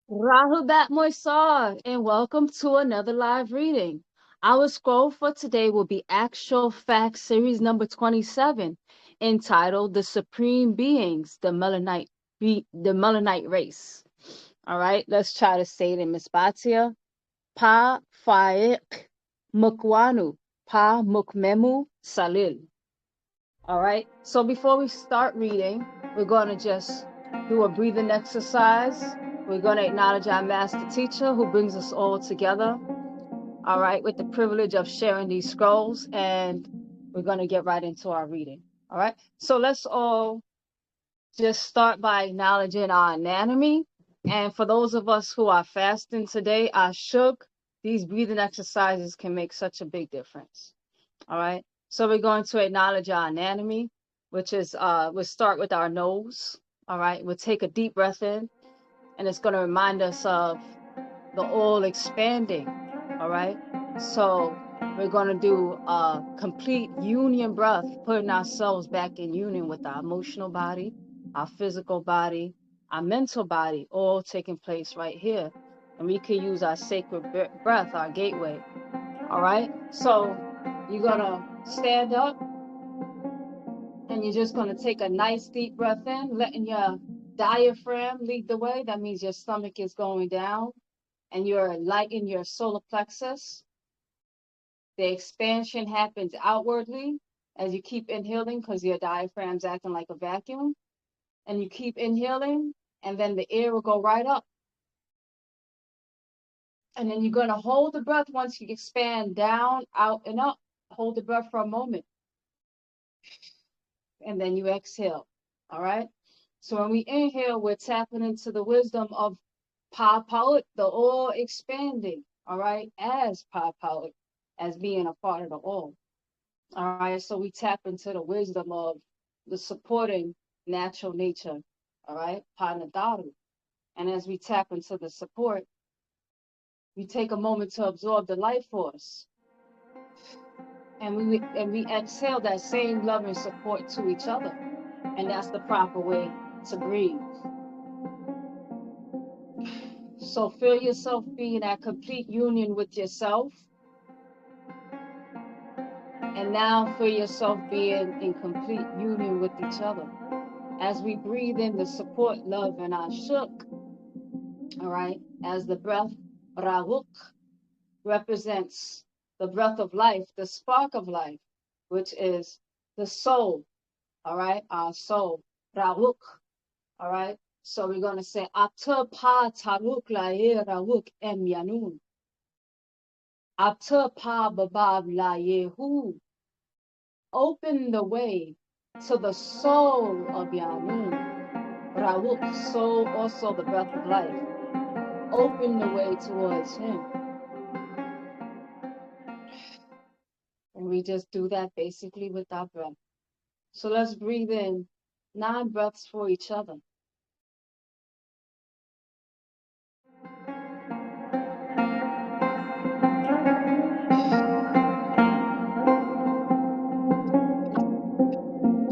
Rahubat Moisar, and welcome to another live reading. Our scroll for today will be Actual Facts Series number 27, entitled The Supreme Beings, the Melanite Race. All right, let's try to say it in Miss Batia. Paa Taraq Mukwanu, Paa Mukmemu Salil. All right, so before we start reading, we're going to just do a breathing exercise. We're going to acknowledge our master teacher who brings us all together, all right, with the privilege of sharing these scrolls. And we're going to get right into our reading. All right, so let's all just start by acknowledging our anatomy. And for those of us who are fasting today, I shook. These breathing exercises can make such a big difference. All right, so we're going to acknowledge our anatomy, which is we'll start with our nose. All right, we'll take a deep breath in, and it's going to remind us of the all expanding. All right, so we're going to do a complete union breath, putting ourselves back in union with our emotional body, our physical body, our mental body, all taking place right here. And we can use our sacred breath, our gateway. All right, so you're going to stand up, and you're just going to take a nice deep breath in, letting your diaphragm lead the way. That means your stomach is going down and you're light in your solar plexus. The expansion happens outwardly as you keep inhaling because your diaphragm's acting like a vacuum. And you keep inhaling, and then the air will go right up. And then you're going to hold the breath once you expand down, out, and up. Hold the breath for a moment. And then you exhale. All right? So when we inhale, we're tapping into the wisdom of Paa Taraq, the all expanding, all right, as Paa Taraq, as being a part of the all. All right, so we tap into the wisdom of the supporting natural nature, all right, Paa Nadaru. And as we tap into the support, we take a moment to absorb the life force. And we exhale that same love and support to each other. And that's the proper way to breathe. So feel yourself being at complete union with yourself. And now feel yourself being in complete union with each other. As we breathe in the support, love, and our shook, all right, as the breath, Rawuk, represents the breath of life, the spark of life, which is the soul, all right, our soul, Rawuk, all right. So we're going to say, Ata Paa Taraq la Rawuk em yanun. Ata Paa Babab la Yehu. Open the way to the soul of Yanun. Rawuk, soul, also the breath of life. Open the way towards him. And we just do that basically with our breath. So let's breathe in 9 breaths for each other.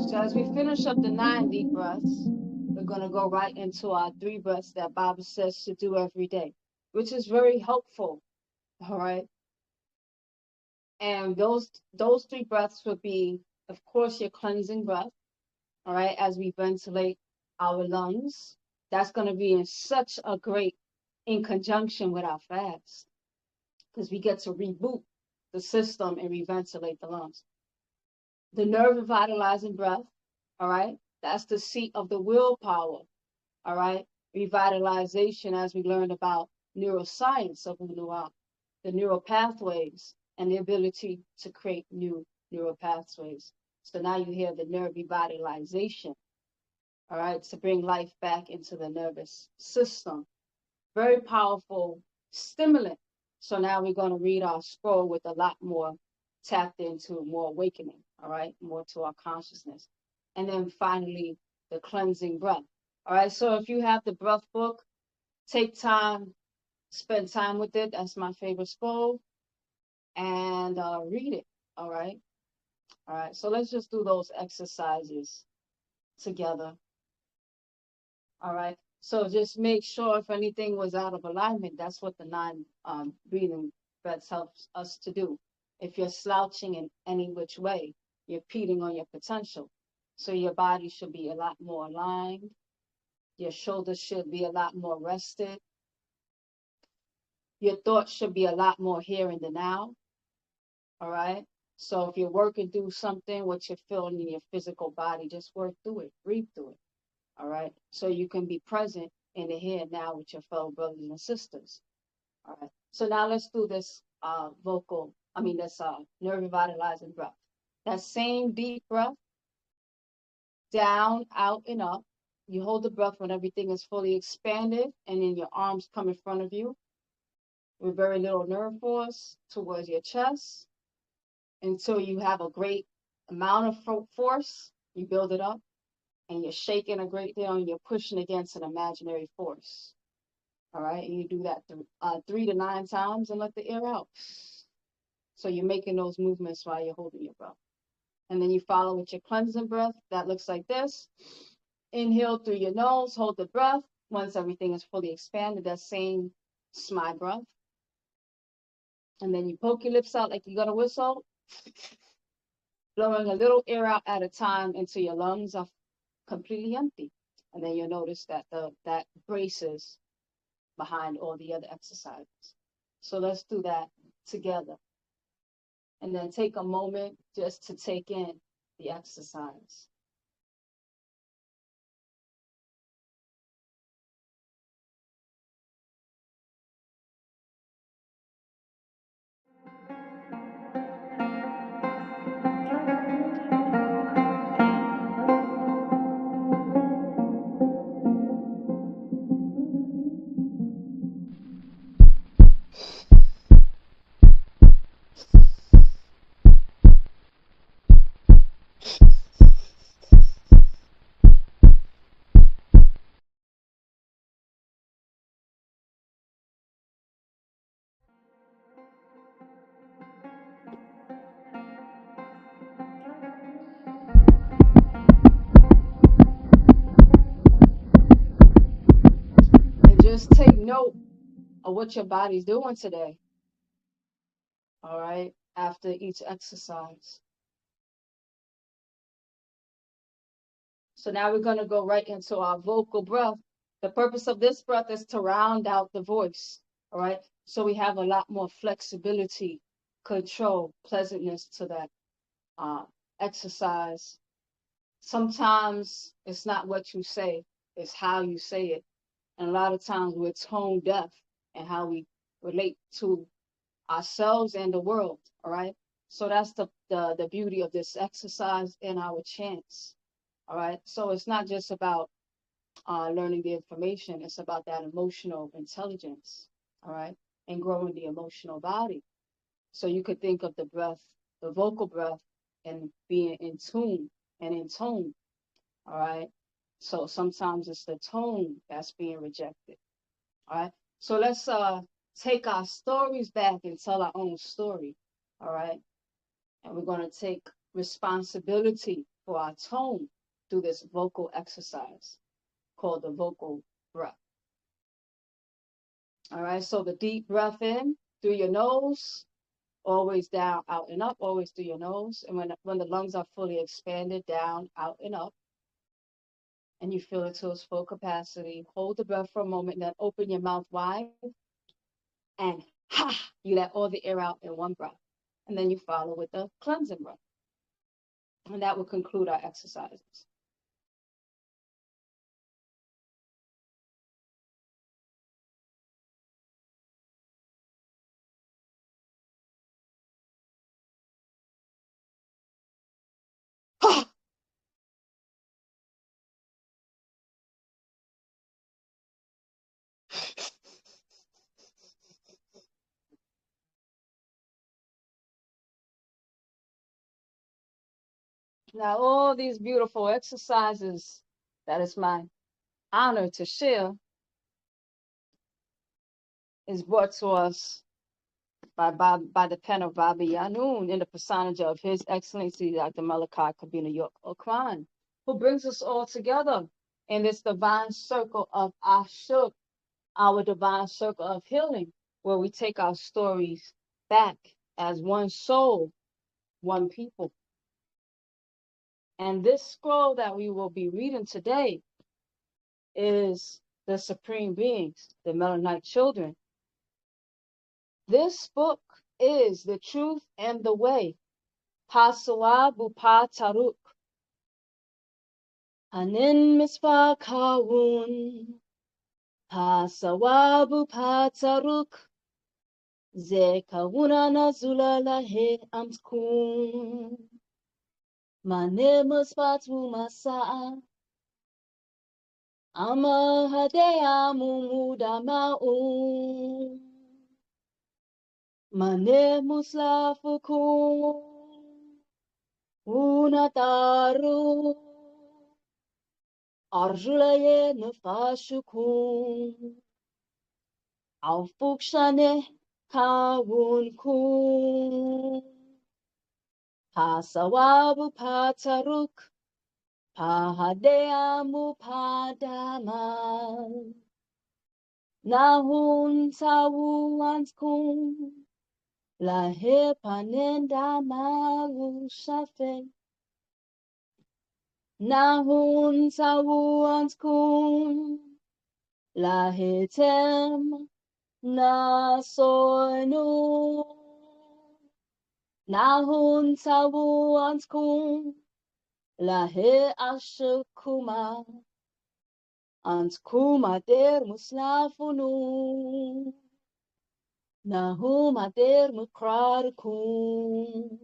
So as we finish up the 9 deep breaths, we're going to go right into our 3 breaths that Baba says to do every day, which is very helpful. All right. And those 3 breaths would be, of course, your cleansing breath. All right, as we ventilate our lungs. That's going to be in conjunction with our fast, because we get to reboot the system and reventilate the lungs. The nerve revitalizing breath, all right, that's the seat of the willpower, all right. Revitalization, as we learned about neuroscience of Wu-Sabat, the neural pathways and the ability to create new neural pathways. So now you hear the nerve revitalization, all right, to bring life back into the nervous system. Very powerful stimulant. So now we're going to read our scroll with a lot more tapped into, more awakening, all right, more to our consciousness. And then finally, the cleansing breath. All right, so if you have the breath book, take time, spend time with it. That's my favorite scroll. And read it, all right? All right, so let's just do those exercises together. All right, So just make sure if anything was out of alignment, that's what the nine breathing breaths helps us to do. If you're slouching in any which way, you're impeding on your potential. So your body should be a lot more aligned. Your shoulders should be a lot more rested. Your thoughts should be a lot more here in the now. All right. So if you're working through something, what you're feeling in your physical body, just work through it, breathe through it. All right. So you can be present in the here and now with your fellow brothers and sisters. All right. So now let's do this this nerve revitalizing breath. That same deep breath, down, out, and up. You hold the breath when everything is fully expanded and then your arms come in front of you with very little nerve force towards your chest until you have a great amount of force. You build it up and you're shaking a great deal and you're pushing against an imaginary force. All right. And you do that 3 to 9 times and let the air out. So you're making those movements while you're holding your breath. And then you follow with your cleansing breath. That looks like this. Inhale through your nose, hold the breath. Once everything is fully expanded, that same smile breath. And then you poke your lips out like you're going to whistle, blowing a little air out at a time until your lungs are completely empty. And then you'll notice that that braces behind all the other exercises. So let's do that together. And then take a moment just to take in the exercise. And just take note of what your body's doing today. All right, after each exercise. So now we're going to go right into our vocal breath. The purpose of this breath is to round out the voice. All right. So we have a lot more flexibility, control, pleasantness to that exercise. Sometimes it's not what you say, it's how you say it. And a lot of times we're tone deaf in how we relate to ourselves and the world. All right. So that's the beauty of this exercise and our chants. All right. So it's not just about learning the information, it's about that emotional intelligence. All right. And growing the emotional body. So you could think of the breath, the vocal breath, and being in tune and in tone. All right. So sometimes it's the tone that's being rejected. All right. So let's take our stories back and tell our own story. All right. And we're going to take responsibility for our tone through this vocal exercise called the vocal breath. All right. So the deep breath in through your nose, always down, out, and up, always through your nose. And when the lungs are fully expanded, down, out, and up, and you feel it to its full capacity, hold the breath for a moment, then open your mouth wide, and you let all the air out in one breath. And then you follow with the cleansing breath. And that will conclude our exercises. Now, all these beautiful exercises that is my honor to share is brought to us by the pen of Baba Yanun in the personage of His Excellency Dr. Malachi York, who brings us all together in this divine circle of Ashuk, our divine circle of healing, where we take our stories back as one soul, one people. And this scroll that we will be reading today is the Supreme Beings, the Melanin-ite children. This book is the truth and the way. Paa Taraq. Hanin mispa kawun. Paa Taraq. Ze kawuna nazula lahe amtkun. Mane muspatu masa'a. Ama hadea mumuda ma'un. Mane muslafukum. Unataru. Arjulaye nefashukum. Aufukshane kawunkum. Paa Taraq. Pahadeamu padamal. Nahun tawuanskum. Lahe panenda malu shafe. Nahun tawuanskum. Lahe tem nasoinu. Nahun tawuanskum. Lahe ashukuma, antkuma der muslafunu, nahum ader mukrarkum,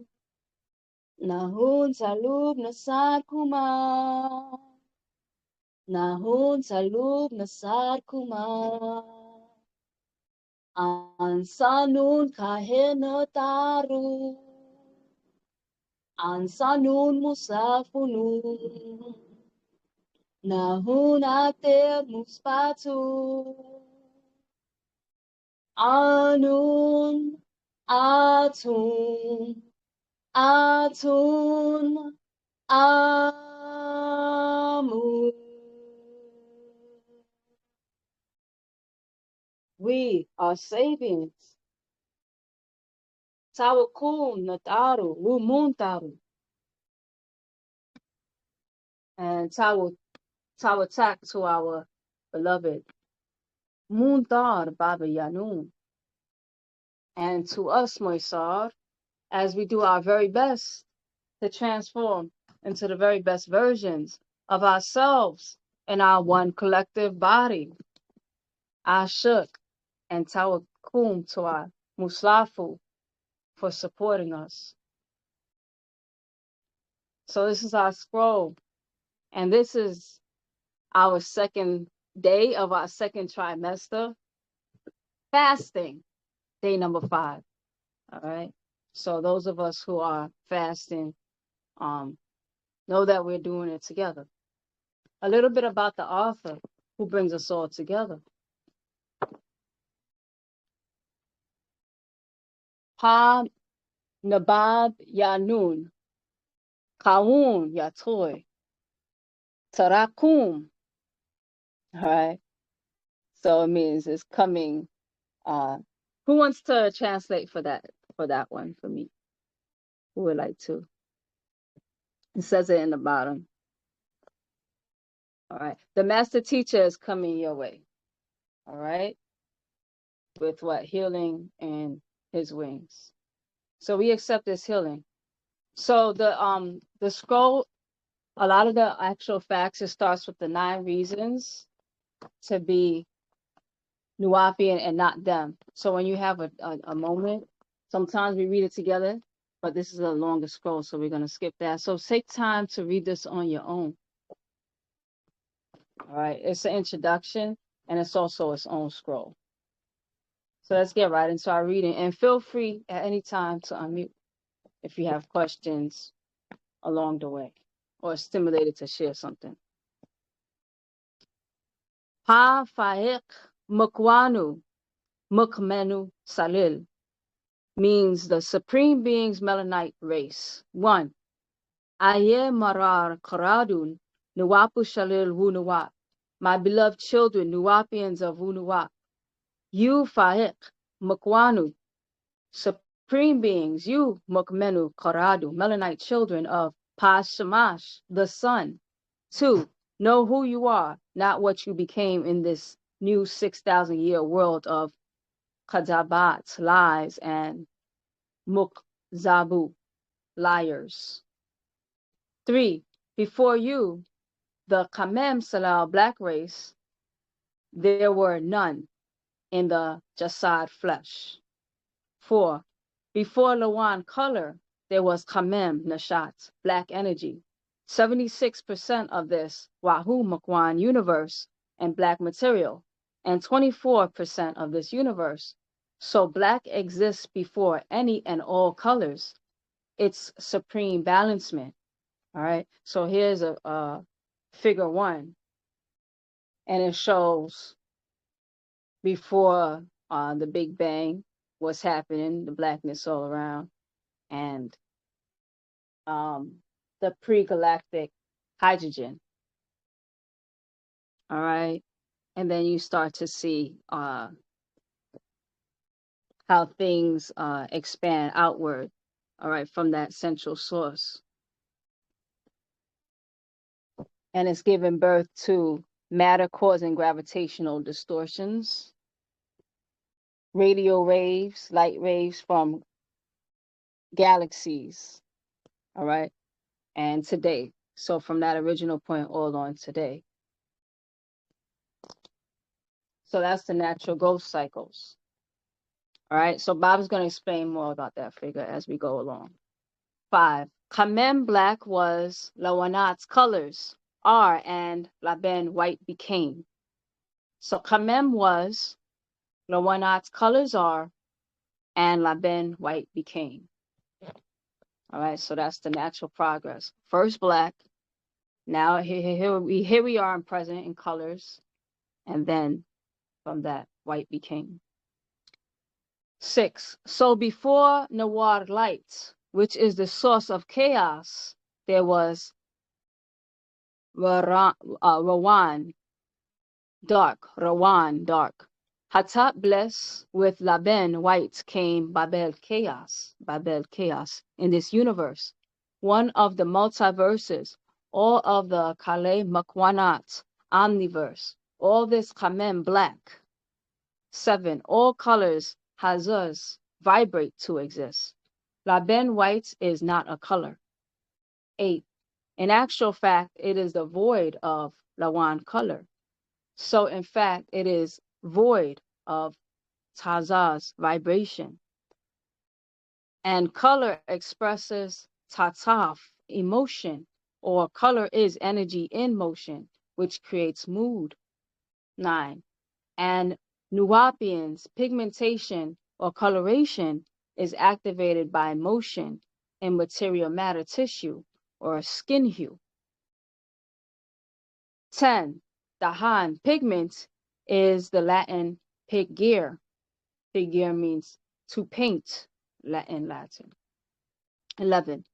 nahun salub nasarkuma, nahun salub nasarkuma, ansanun kahenotaru. Ansanun musafunun, nahun ater muspatu, anun atun, atun amu. We are Sabians. Tawakun nataru, wumuntaru, and tawatak to our beloved Muntar Baba Yanun, and to us, Moisar, as we do our very best to transform into the very best versions of ourselves in our one collective body. Ashuk and Tawakum to our Muslafu for supporting us. So this is our scroll, and this is our second day of our second trimester fasting, day number 5. All right. So those of us who are fasting, know that we're doing it together. A little bit about the author who brings us all together. Paa Yanun, Kawun Yatoy, Tarakum. All right. So it means it's coming. Who wants to translate for that one for me? Who would like to? It says it in the bottom. All right. The master teacher is coming your way. All right. With what? Healing and his wings. So we accept this healing. So the scroll, a lot of the actual facts, it starts with the 9 reasons to be Nuwapian and not them. So when you have a moment, sometimes we read it together, but this is a longer scroll, so we're going to skip that. So take time to read this on your own. All right. It's an introduction, and it's also its own scroll. So let's get right into our reading, and feel free at any time to unmute if you have questions along the way or stimulated to share something. Paa Taraq Mukwanu Mukmenu Salil means the Supreme Being's Melanin-ite race. 1. Aye Marar Karadun Nuwapu Shalil Wu Nuwap. My beloved children, Nuwapians of Wunuwap, you Faik, Mukwanu, supreme beings, you Mukmenu Karadu, Melanite children of Pashamash, the sun. 2. Know who you are, not what you became in this new 6,000-year world of Kadabat, lies, and Mukzabu, liars. 3. Before you, the Kamem Salal black race, there were none in the Jasad flesh. 4. Before Lawan color, there was Kamem Nashat, black energy. 76% of this Wahu Makwan universe and black material, and 24% of this universe. So black exists before any and all colors. It's supreme balancement. All right. So here's a figure 1, and it shows before the Big Bang, what's happening, the blackness all around, and the pre-galactic hydrogen. All right. And then you start to see how things expand outward, all right, from that central source. And it's giving birth to matter causing gravitational distortions, radio waves, light waves from galaxies, all right, and today. So from that original point all on today. So that's the natural growth cycles. All right, so Bob's going to explain more about that figure as we go along. 5. Kamem black was Lawanat's colors, are, and Laben white became. So Kamem was, Lawanat's colors are, and Laben white became. All right, so that's the natural progress. First black, now here we are in present in colors, and then from that, white became. 6. So before Nawar light, which is the source of chaos, there was Rawan, dark, Hatat bless with Laben white came Babel chaos in this universe. One of the multiverses, all of the Kale Makwanat, omniverse, all this Kamem black. 7. All colors, Hazuz, vibrate to exist. Laben white is not a color. 8. In actual fact, it is the void of Lawan color. So in fact, it is void of Tazaz vibration. And color expresses Tataf, emotion, or color is energy in motion, which creates mood. 9. And Nuwapians, pigmentation or coloration is activated by motion in material matter tissue or skin hue. 10. Dahan, pigment, is the Latin pigere. Pigere means to paint, Latin. 11.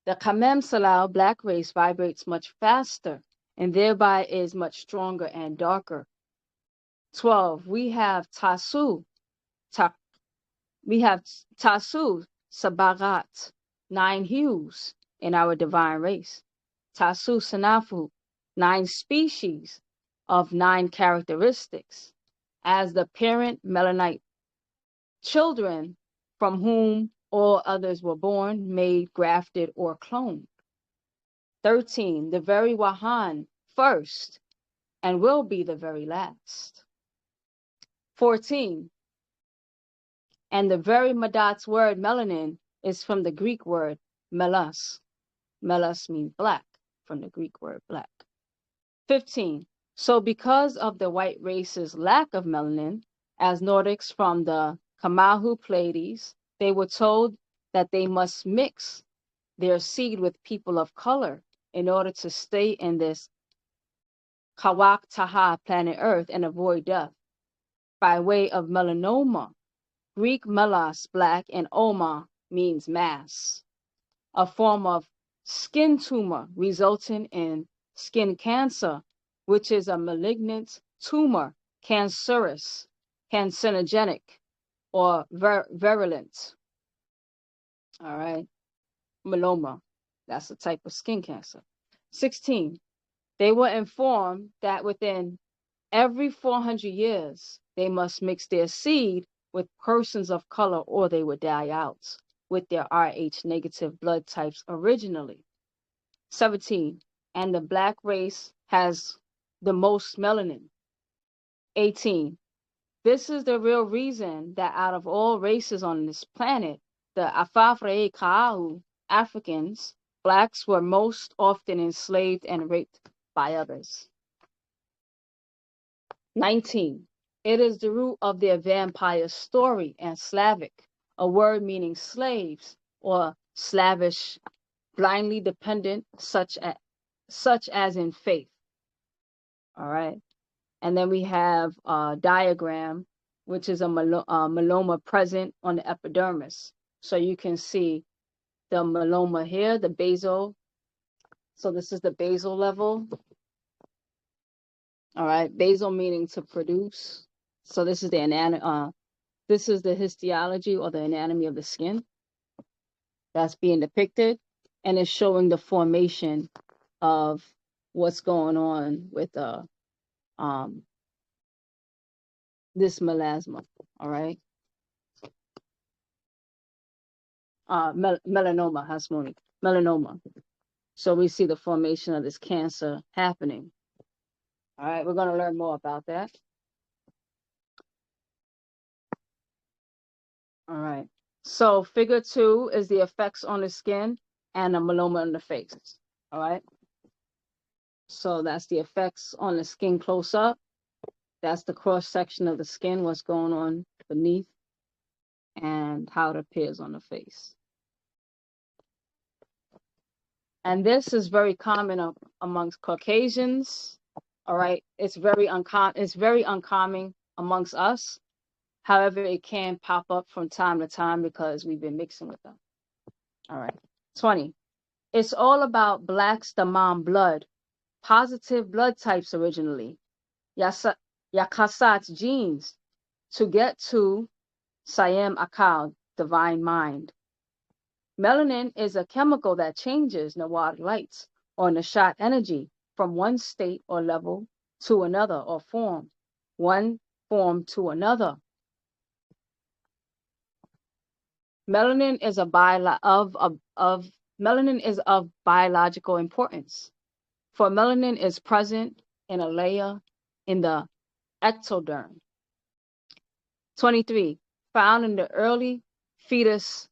The Kamem Salal black race vibrates much faster and thereby is much stronger and darker. 12. We have Tasu, Sabagat, 9 hues in our divine race. Tasu Sanafu, 9 species of 9 characteristics, as the parent Melanite children from whom all others were born, made, grafted, or cloned. 13. The very Wahan first and will be the very last. 14. And the very Madat's word melanin is from the Greek word melas. Melas means black, from the Greek word black. 15. So because of the white race's lack of melanin, as Nordics from the Kamahu Pleiades, they were told that they must mix their seed with people of color in order to stay in this Kawak Taha planet Earth and avoid death. By way of melanoma, Greek melas, black, and oma means mass, a form of skin tumor resulting in skin cancer which is a malignant tumor, cancerous, carcinogenic, or virulent. All right. Melanoma. That's a type of skin cancer. 16. They were informed that within every 400 years, they must mix their seed with persons of color or they would die out with their Rh negative blood types originally. 17. And the black race has the most melanin. 18. This is the real reason that out of all races on this planet, the Afafre Kaahu Africans, blacks were most often enslaved and raped by others. 19. It is the root of their vampire story and Slavic, a word meaning slaves or slavish, blindly dependent, such as in faith. All right. And then we have a diagram, which is a myeloma present on the epidermis. So you can see the myeloma here, the basal. So this is the basal level. All right, basal meaning to produce. So this is this is the histology or the anatomy of the skin that's being depicted, and it's showing the formation of what's going on with this melasma. All right, melanoma, Hasmoni, melanoma. So we see the formation of this cancer happening. All right, we're going to learn more about that. All right. So figure 2 is the effects on the skin and a myeloma on the face. All right. So that's the effects on the skin close up. That's the cross section of the skin, what's going on beneath, and how it appears on the face. And this is very common amongst Caucasians. All right. It's very uncommon amongst us. However, it can pop up from time to time because we've been mixing with them. All right. 20. It's all about blacks, the mom blood, positive blood types originally. Yakasat's genes to get to Sayem Akal, divine mind. Melanin is a chemical that changes Nawad lights or Nashat energy from one state or level to another or form, one form to another. Melanin is melanin is of biological importance. For melanin is present in a layer in the ectoderm. 23. Found in the early fetus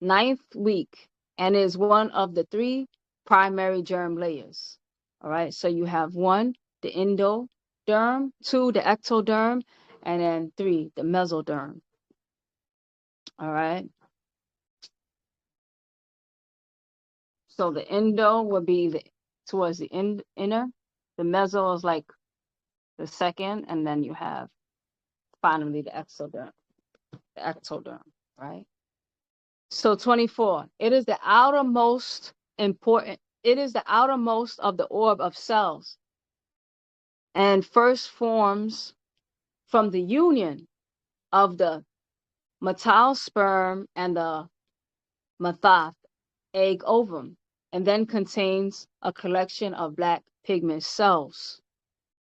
9th week and is one of the 3 primary germ layers. All right, so you have 1, the endoderm, 2, the ectoderm, and then 3, the mesoderm. All right. So the endo would be towards the inner. The meso is like the second, and then you have finally the ectoderm, right? So 24. It is the outermost of the orb of cells, and first forms from the union of the motile sperm and the methoth egg ovum, and then contains a collection of black pigment cells.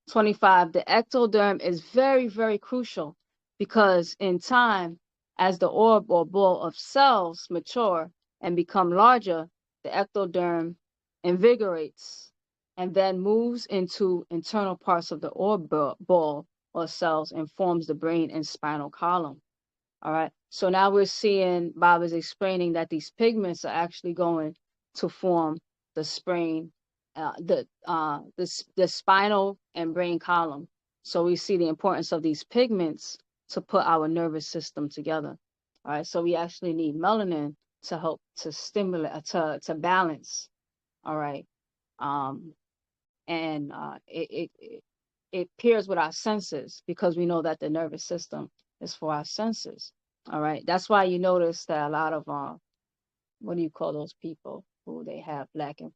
25. The ectoderm is very, very crucial because in time, as the orb or ball of cells mature and become larger, the ectoderm invigorates and then moves into internal parts of the orb ball or cells and forms the brain and spinal column. All right. So now we're seeing, Bob is explaining that these pigments are actually going to form the the spinal and brain column. So we see the importance of these pigments to put our nervous system together. All right. So we actually need melanin to help to stimulate, to balance. All right. And it pairs with our senses because we know that the nervous system is for our senses. All right. That's why you notice that a lot of what do you call those people who they have black and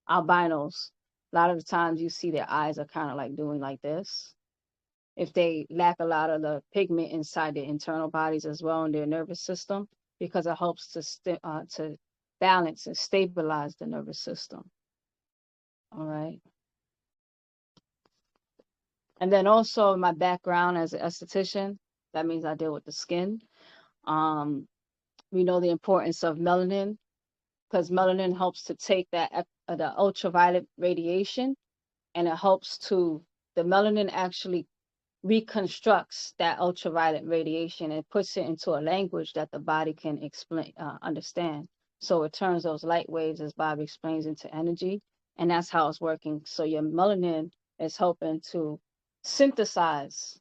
albinos? A lot of the times you see their eyes are kind of like doing like this. If they lack a lot of the pigment inside their internal bodies as well in their nervous system, because it helps to balance and stabilize the nervous system. All right. And then also my background as an esthetician, that means I deal with the skin. We know the importance of melanin because melanin helps to take the ultraviolet radiation, and it helps to the melanin actually reconstructs that ultraviolet radiation and puts it into a language that the body can understand. So it turns those light waves, as Bob explains, into energy, and that's how it's working. So your melanin is helping to synthesize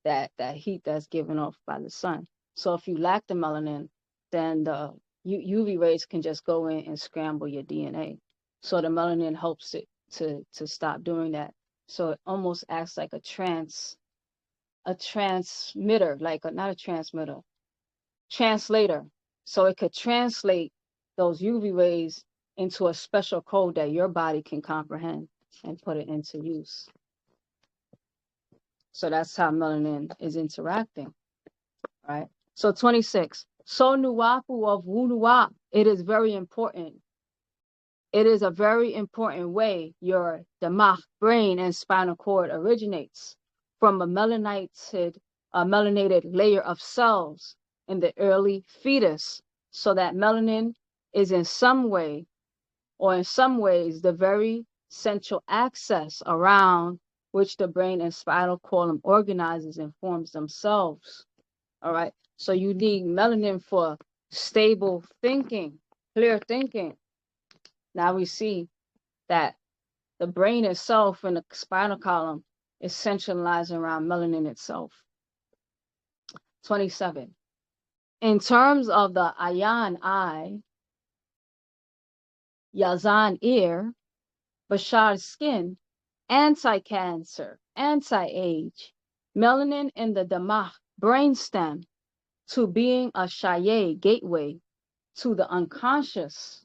that heat that's given off by the sun. So if you lack the melanin, then the UV rays can just go in and scramble your DNA. So the melanin helps it to stop doing that. So it almost acts like a transmitter, not a transmitter, translator. So it could translate those UV rays into a special code that your body can comprehend and put it into use. So that's how melanin is interacting, right? So 26. So nuwapu of wunuwa, it is very important. It is a very important way your damag, brain, and spinal cord originates from a melanated layer of cells in the early fetus, so that melanin is in some way, or in some ways, the very central axis around which the brain and spinal column organizes and forms themselves. All right. So you need melanin for stable thinking, clear thinking. Now we see that the brain itself and the spinal column is centralized around melanin itself. 27. In terms of the ayan eye, yazan ear, bashar skin, anti-cancer, anti-age, melanin in the damag brainstem, to being a shaye gateway to the unconscious.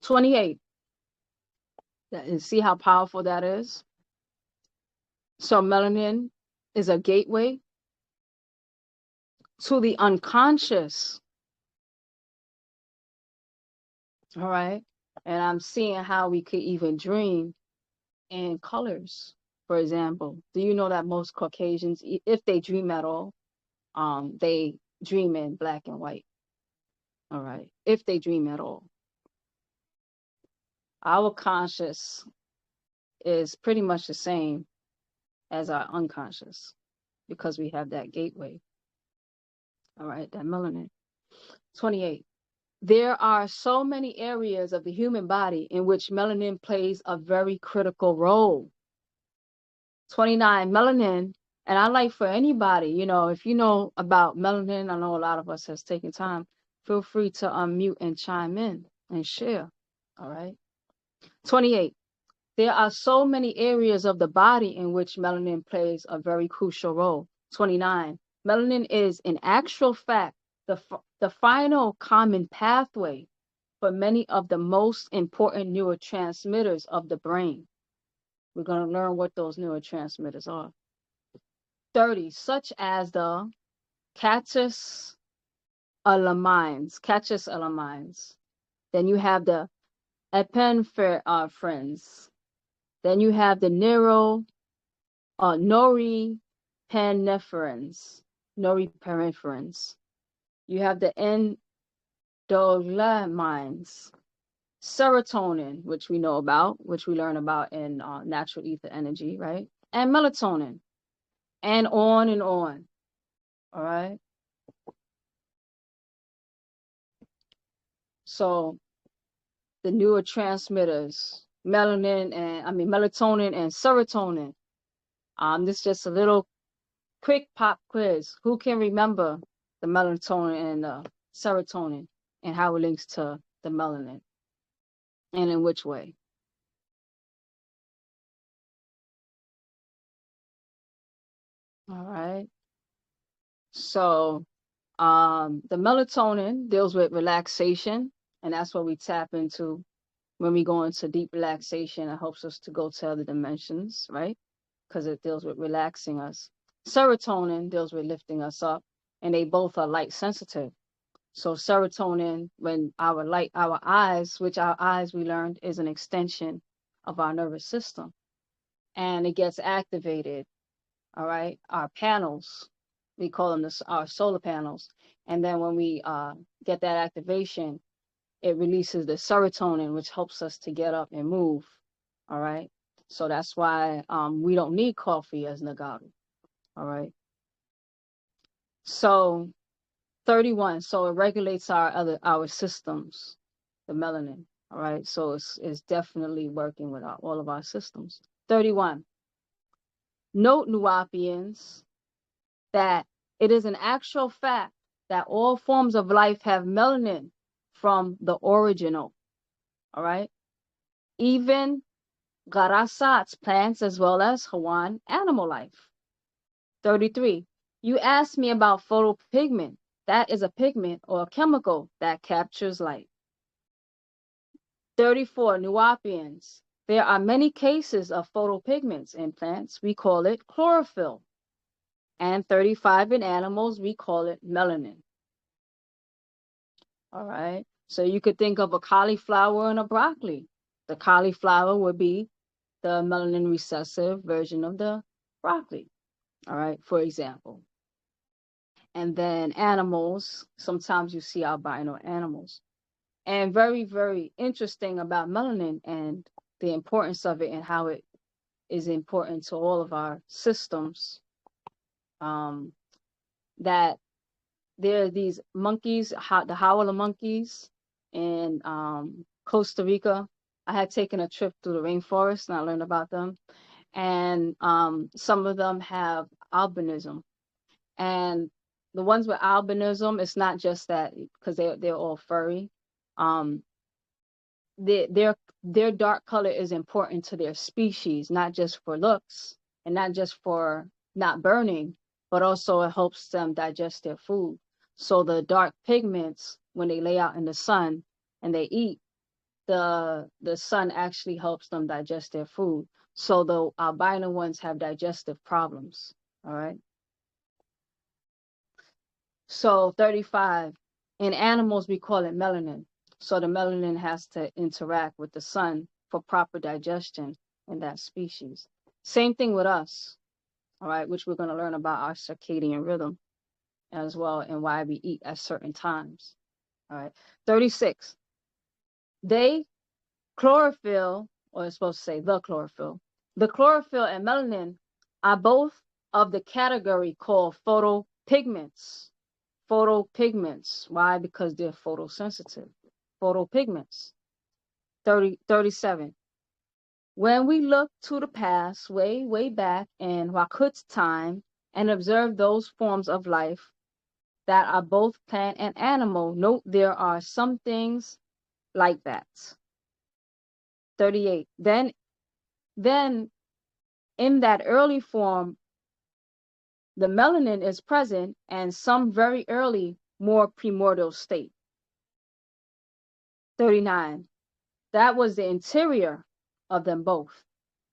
"28. And see how powerful that is? So melanin is a gateway to the unconscious. All right. And I'm seeing how we could even dream in colors. For example, do you know that most Caucasians, if they dream at all, they dream in black and white? All right. If they dream at all. Our conscious is pretty much the same as our unconscious because we have that gateway. All right, that melanin. 28. There are so many areas of the human body in which melanin plays a very critical role. 29. Melanin, and I like for anybody, if you know about melanin, I know a lot of us has taken time, feel free to unmute and chime in and share. All right. 28. There are so many areas of the body in which melanin plays a very crucial role. 29. Melanin is, in actual fact, the final common pathway for many of the most important neurotransmitters of the brain. We're going to learn what those neurotransmitters are. 30. Such as the catecholamines. Then you have the epinephrines. Then you have the norepinephrines. You have the endolamines, serotonin, which we know about, which we learn about in natural ether energy, right? And melatonin, and on and on. All right. So the neurotransmitters, melatonin and serotonin. This is just a little quick pop quiz. Who can remember the melatonin and the serotonin and how it links to the melanin and in which way? All right. So The melatonin deals with relaxation, and that's what we tap into when we go into deep relaxation. It helps us to go to other dimensions, right? Because it deals with relaxing us. Serotonin deals with lifting us up, and they both are light sensitive. So serotonin, when our eyes, which our eyes we learned is an extension of our nervous system, and it gets activated. All right, our panels, we call them our solar panels, and then when we get that activation, it releases the serotonin, which helps us to get up and move. All right, so that's why we don't need coffee as Nagaru. All right, so 31. So it regulates our systems, the melanin. All right. So it's definitely working with all of our systems. 31. Note, Nuapians, that it is an actual fact that all forms of life have melanin from the original. All right. Even Garasats, plants, as well as Hawan, animal life. 33. You asked me about photopigment. That is a pigment or a chemical that captures light. 34. Nuapians. There are many cases of photopigments in plants. We call it chlorophyll. And 35. In animals, we call it melanin. All right. So you could think of a cauliflower and a broccoli. The cauliflower would be the melanin recessive version of the broccoli. All right, for example. And then animals, sometimes you see albino animals. And very, very interesting about melanin and the importance of it and how it is important to all of our systems. That there are these monkeys, the howler monkeys in Costa Rica. I had taken a trip through the rainforest and I learned about them. And some of them have albinism. And the ones with albinism, it's not just that because they're all furry. Their dark color is important to their species, not just for looks and not just for not burning, but also it helps them digest their food. So the dark pigments, when they lay out in the sun and they eat, the sun actually helps them digest their food. So the albino ones have digestive problems. All right. So 35, in animals, we call it melanin. So the melanin has to interact with the sun for proper digestion in that species. Same thing with us, all right, which we're going to learn about our circadian rhythm as well and why we eat at certain times. All right. 36, they chlorophyll, or it's supposed to say the chlorophyll and melanin are both of the category called photopigments. Photopigments. Why? Because they're photosensitive. Photopigments. 37. When we look to the past, way, way back in Wakut's time, and observe those forms of life that are both plant and animal, note there are some things like that. 38. Then in that early form, the melanin is present and some very early, more primordial state. 39. That was the interior of them both.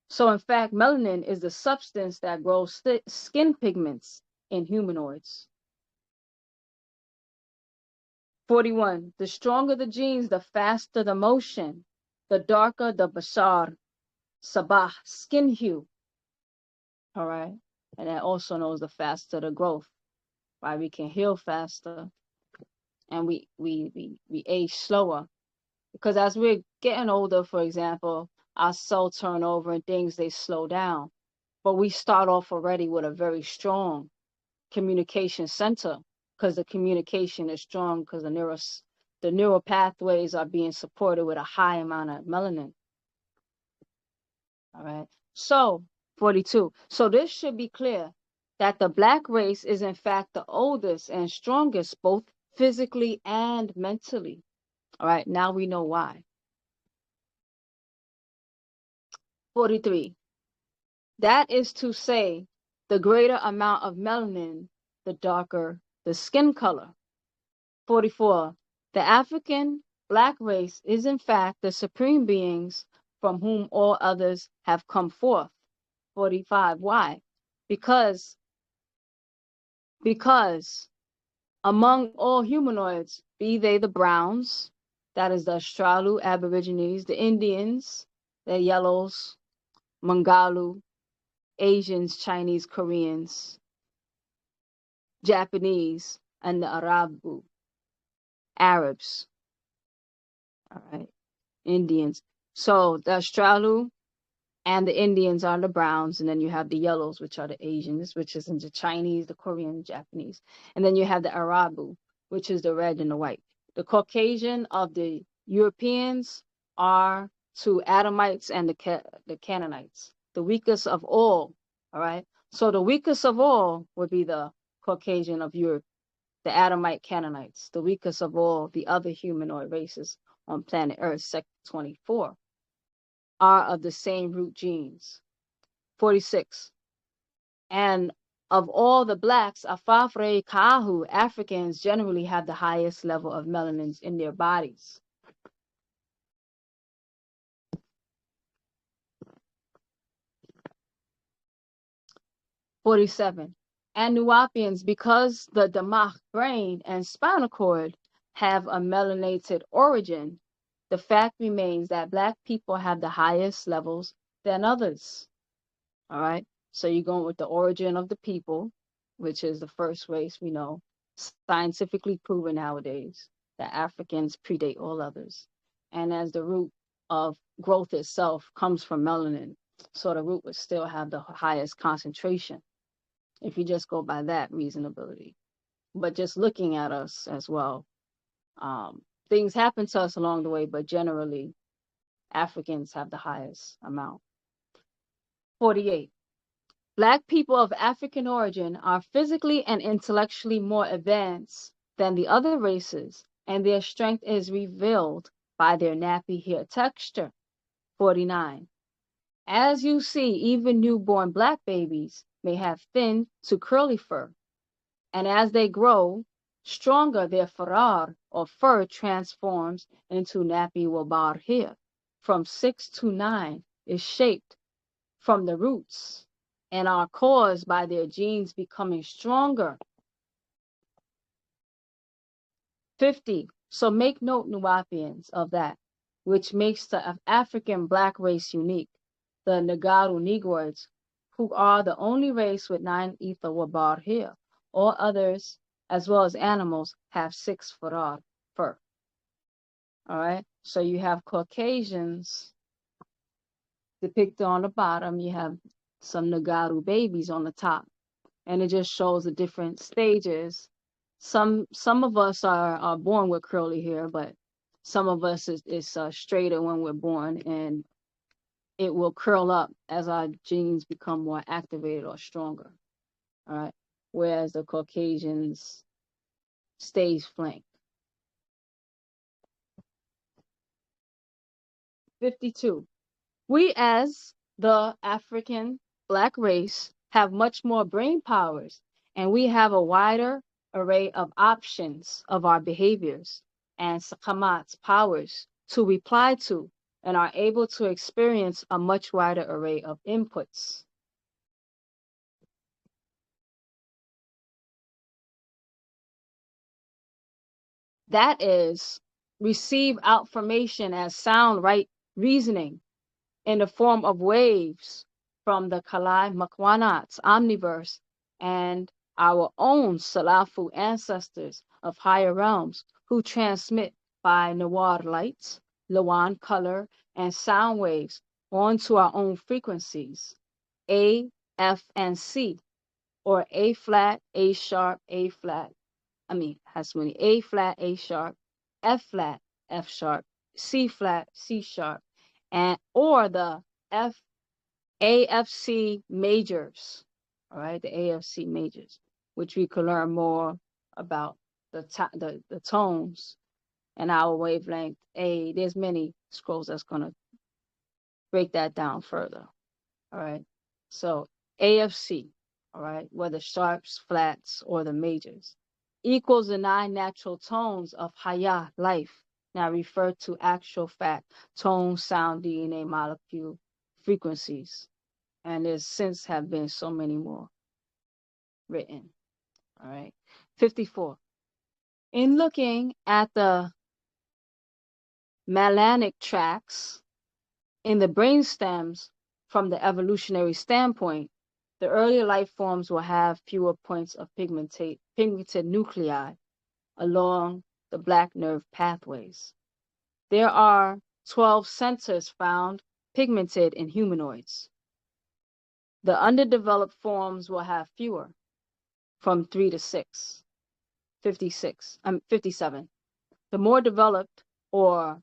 So in fact, melanin is the substance that grows skin pigments in humanoids. 41. The stronger the genes, the faster the motion, the darker the bashar, sabah, skin hue. All right. And that also knows the faster the growth, why we can heal faster and we age slower. Because as we're getting older, for example, our cell turnover and things, they slow down. But we start off already with a very strong communication center because the communication is strong because the neural pathways are being supported with a high amount of melanin. All right. So 42. So this should be clear that the Black race is in fact the oldest and strongest, both physically and mentally. All right. Now we know why. 43. That is to say, the greater amount of melanin, the darker the skin color. 44. The African black race is in fact the supreme beings from whom all others have come forth. 45. Why? Because among all humanoids, be they the browns, that is the Australu Aborigines, the Indians, the yellows, Mangalu, Asians, Chinese, Koreans, Japanese, and the Arabs, all right, Indians. So the Australu and the Indians are the browns, and then you have the yellows, which are the Asians, which is in the Chinese, the Korean, Japanese, and then you have the Arabu, which is the red and the white. The Caucasian of the Europeans are to Adamites and the Canaanites, the weakest of all. All right. So the weakest of all would be the Caucasian of Europe, the Adamite Canaanites, the weakest of all the other humanoid races on planet Earth, Sector 24, are of the same root genes. 46. And of all the blacks, Afafre Kahu, Africans generally have the highest level of melanins in their bodies. 47. And Nuwapians, because the Damach brain and spinal cord have a melanated origin, the fact remains that black people have the highest levels than others. All right. So you're going with the origin of the people, which is the first race we know, scientifically proven nowadays that Africans predate all others. And as the root of growth itself comes from melanin, so the root would still have the highest concentration if you just go by that reasonability. But just looking at us as well, things happen to us along the way, but generally Africans have the highest amount. 48. Black people of African origin are physically and intellectually more advanced than the other races, and their strength is revealed by their nappy hair texture. 49. As you see, even newborn black babies may have thin to curly fur, and as they grow stronger, their farar or fur transforms into nappy wabar hair. From 6 to 9 is shaped from the roots and are caused by their genes becoming stronger. 50. So make note, Nuwapians, of that, which makes the African black race unique, the Nagaru Negroids, who are the only race with 9 ether wabar hair. All others, as well as animals, have 6 farar, fur. All right, so you have Caucasians depicted on the bottom, you have some Nagaru babies on the top, and it just shows the different stages. Some of us are born with curly hair, but some of us is straighter when we're born, and it will curl up as our genes become more activated or stronger. All right, whereas the Caucasians stays flank. 52. We as the African black race have much more brain powers, and we have a wider array of options of our behaviors and sakamat's powers to reply to, and are able to experience a much wider array of inputs. That is, receive outformation as sound right reasoning in the form of waves from the Kalai Makwanat's omniverse and our own Salafu ancestors of higher realms who transmit by Nawar lights, Lawan color, and sound waves onto our own frequencies, A, F, and C, or A flat, A sharp, A flat. Has many A flat, A sharp, F flat, F sharp, C flat, C sharp, and or the AFC majors, all right, the AFC majors, which we could learn more about the tones and our wavelength. There's many scrolls that's gonna break that down further. All right, so AFC, all right, whether sharps, flats, or the majors. equals the 9 natural tones of Haya, life. Now refer to actual fact, tone, sound, DNA, molecule, frequencies. And there's since have been so many more written. All right. 54. In looking at the melanic tracks in the brain stems from the evolutionary standpoint, the earlier life forms will have fewer points of pigmented nuclei along the black nerve pathways. There are 12 centers found pigmented in humanoids. The underdeveloped forms will have fewer, from 3 to 6, 57. The more developed or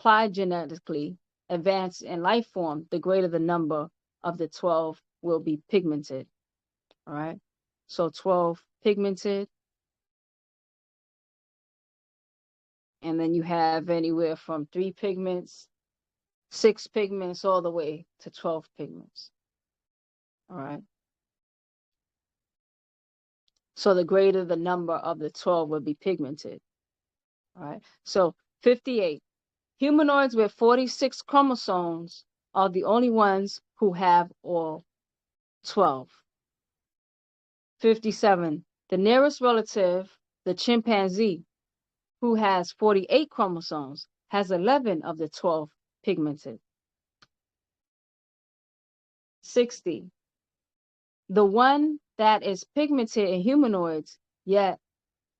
phylogenetically advanced in life form, the greater the number of the 12 will be pigmented. All right. So 12 pigmented. And then you have anywhere from 3 pigments, 6 pigments, all the way to 12 pigments. All right. So the greater the number of the 12 will be pigmented. All right. So 58. Humanoids with 46 chromosomes are the only ones who have all 12. 57. The nearest relative, the chimpanzee, who has 48 chromosomes, has 11 of the 12 pigmented. 60. The one that is pigmented in humanoids, yet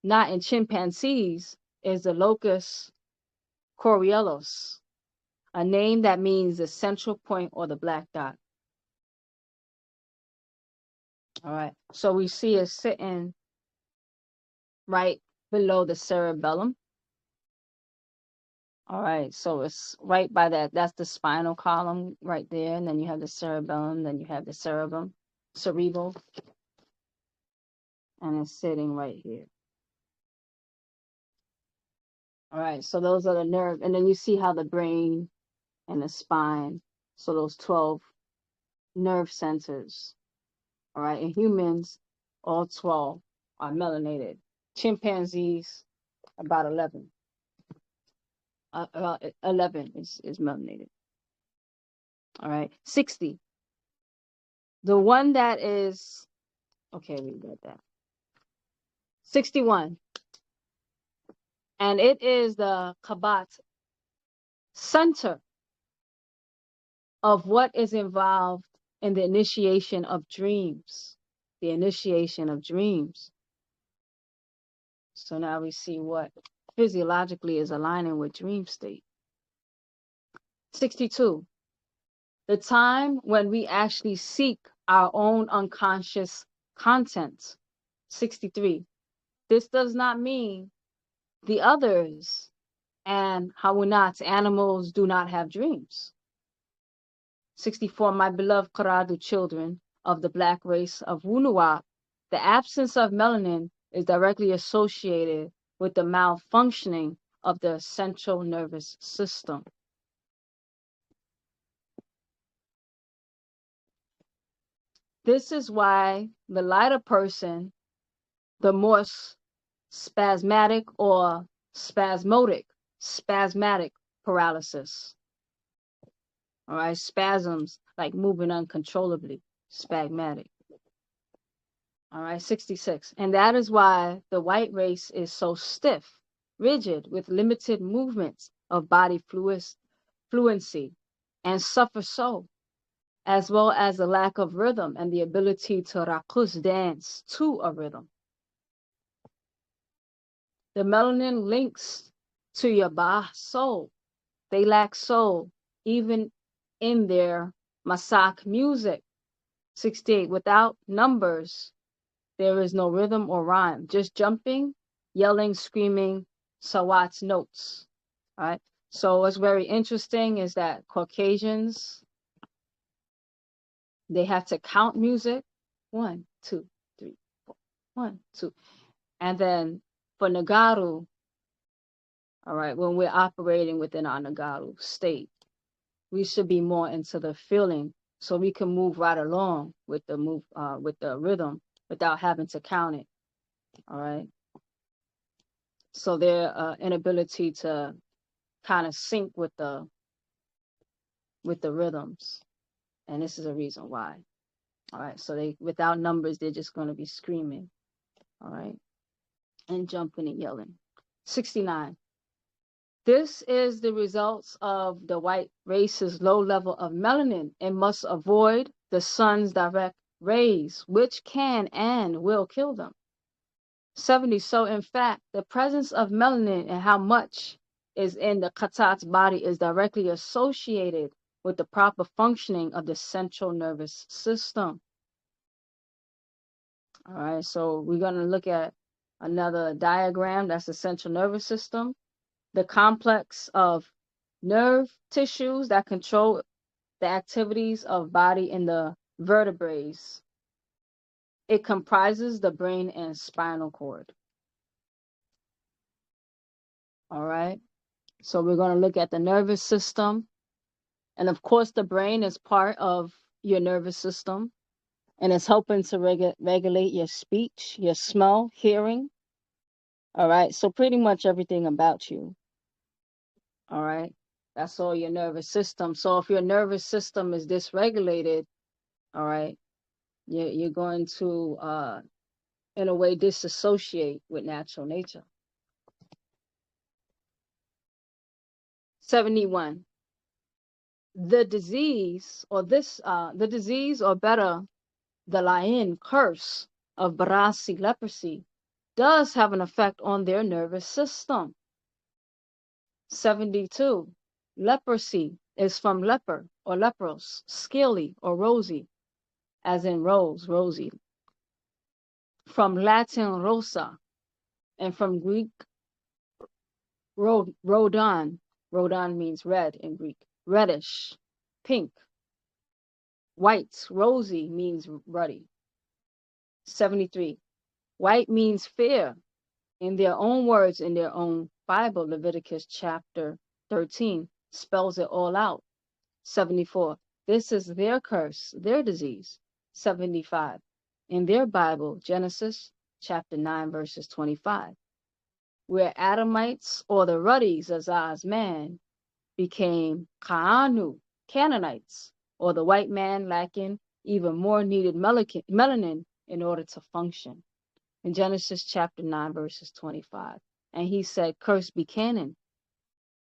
not in chimpanzees, is the locus coeruleus, a name that means the central point or the black dot. All right, so we see it sitting right below the cerebellum. All right, so it's right by that. That's the spinal column right there. And then you have the cerebellum, then you have the cerebral, and it's sitting right here. All right, so those are the nerve. And then you see how the brain and the spine, so those 12 nerve centers. All right, in humans, all 12 are melanated. Chimpanzees, about 11. About 11 is melanated. All right, 60. The one that is, okay, we got that. 61. And it is the Kabat center of what is involved in the initiation of dreams. The initiation of dreams. So now we see what physiologically is aligning with dream state. 62. The time when we actually seek our own unconscious content. 63. This does not mean the others and Hawunats, animals, do not have dreams. 64. My beloved Karadu children of the black race of Wunuwap, the absence of melanin is directly associated with the malfunctioning of the central nervous system. This is why the lighter person, the more spasmodic paralysis. All right, spasms like moving uncontrollably, spasmodic. All right, 66. And that is why the white race is so stiff, rigid, with limited movements of body fluency, and suffer so, as well as the lack of rhythm and the ability to rakus, dance to a rhythm. The melanin links to your Ba soul. They lack soul, even in their Masak music. 68. Without numbers, there is no rhythm or rhyme, just jumping, yelling, screaming, Sawat's notes. All right. So what's very interesting is that Caucasians, they have to count music. 1, 2, 3, 4. 1, 2. And then for Nagaru, all right, when we're operating within our Nagaru state, we should be more into the feeling so we can move right along with the rhythm without having to count it. All right. So their inability to kind of sync with the rhythms, and this is a reason why. All right, so they without numbers, they're just going to be screaming, all right, and jumping and yelling. 69. This is the results of the white race's low level of melanin and must avoid the sun's direct rays, which can and will kill them. 70. So, in fact, the presence of melanin and how much is in the Khatat's body is directly associated with the proper functioning of the central nervous system. All right, so we're going to look at another diagram. That's the central nervous system. The complex of nerve tissues that control the activities of body in the vertebrae. It comprises the brain and spinal cord. All right. So we're going to look at the nervous system. And of course, the brain is part of your nervous system. And it's helping to regulate your speech, your smell, hearing. All right. So pretty much everything about you. All right. That's all your nervous system. So if your nervous system is dysregulated, all right, you're going to, in a way, disassociate with natural nature. 71. The disease, or better, the Lain curse of Barasi leprosy, does have an effect on their nervous system. 72. Leprosy is from leper or lepros, scaly or rosy, as in rose, rosy. From Latin rosa, and from Greek rodon. Rodon means red in Greek. Reddish, pink. White, rosy means ruddy. 73. White means fear. In their own words, in their own Bible, Leviticus chapter 13 spells it all out. 74. This is their curse, their disease. 75. In their Bible, Genesis chapter 9, verses 25, where Adamites, or the ruddies, as man, became Kaanu, Canaanites, or the white man lacking even more needed melanin in order to function. In Genesis chapter 9, verses 25. And he said, cursed be Canaan,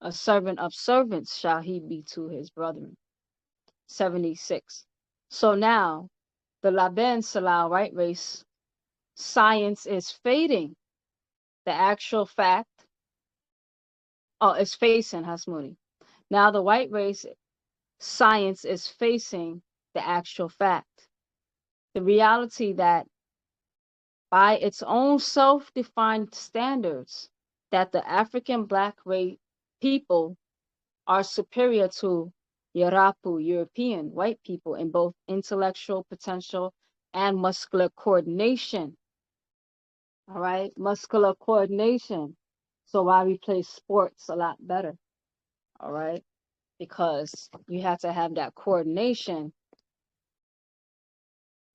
a servant of servants shall he be to his brethren. 76. So now, the Laben Salau white race science is fading. The actual fact, is facing Hasmuni. Now the white race science is facing the actual fact. The reality that by its own self-defined standards, that the African Black race people are superior to Yarapu, European white people, in both intellectual potential and muscular coordination. All right, muscular coordination. So why we play sports a lot better. All right, because you have to have that coordination,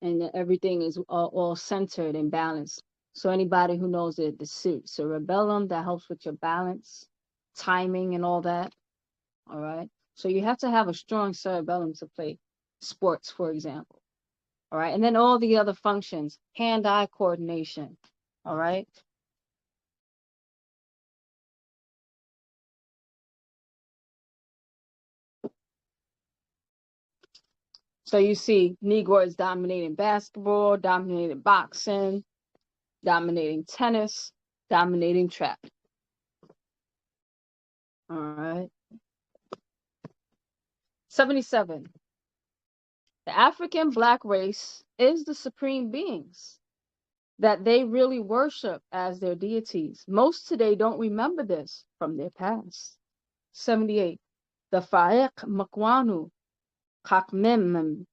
and everything is all centered and balanced. So anybody who knows the cerebellum, that helps with your balance, timing, and all that. All right. So you have to have a strong cerebellum to play sports, for example. All right. And then all the other functions, hand-eye coordination. All right. So you see Negroids dominating basketball, dominating boxing, dominating tennis, dominating track. All right. 77. The African Black race is the supreme beings that they really worship as their deities. Most today don't remember this from their past. 78. The Faek Makwanu, Kakmemu,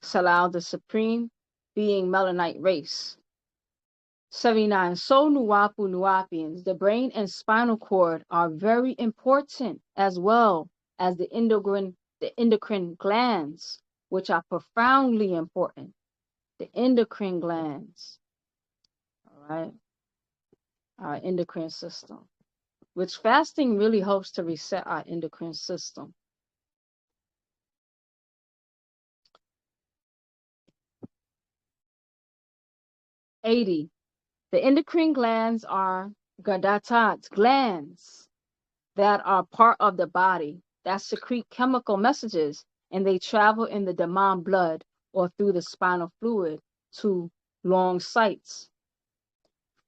Salau, the supreme being Melanin-ite race. 79. So Nuapu Nuapians, the brain and spinal cord are very important, as well as the endocrine glands, which are profoundly important. The endocrine glands. All right. our endocrine system, which fasting really helps to reset our endocrine system. '80. The endocrine glands are gadatat, glands that are part of the body that secrete chemical messages, and they travel in the demand blood or through the spinal fluid to long sites,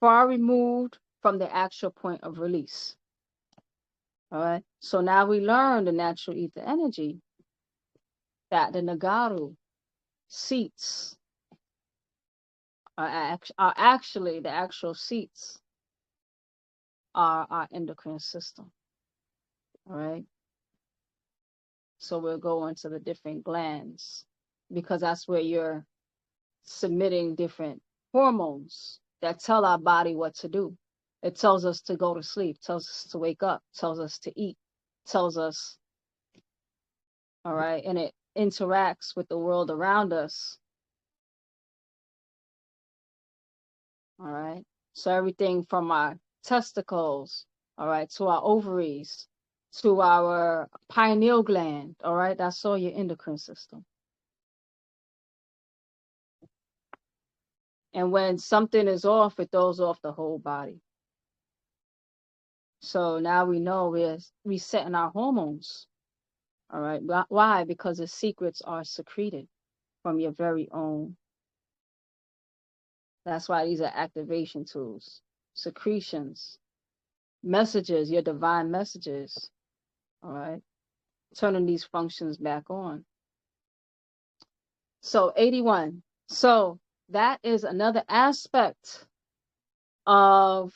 far removed from the actual point of release. All right. So now we learn the natural ether energy that the Nagaru seats are actually the actual seats are our endocrine system. All right. So we'll go into the different glands because that's where you're submitting different hormones that tell our body what to do. It tells us to go to sleep, tells us to wake up, tells us to eat, tells us, all right, and it interacts with the world around us. All right. So everything from our testicles, all right, to our ovaries, to our pineal gland, all right, that's all your endocrine system. And when something is off, it throws off the whole body. So now we know we're resetting our hormones. All right. Why? Because the secrets are secreted from your very own. That's why these are activation tools, secretions, messages, your divine messages. All right. Turning these functions back on. So 81. So that is another aspect of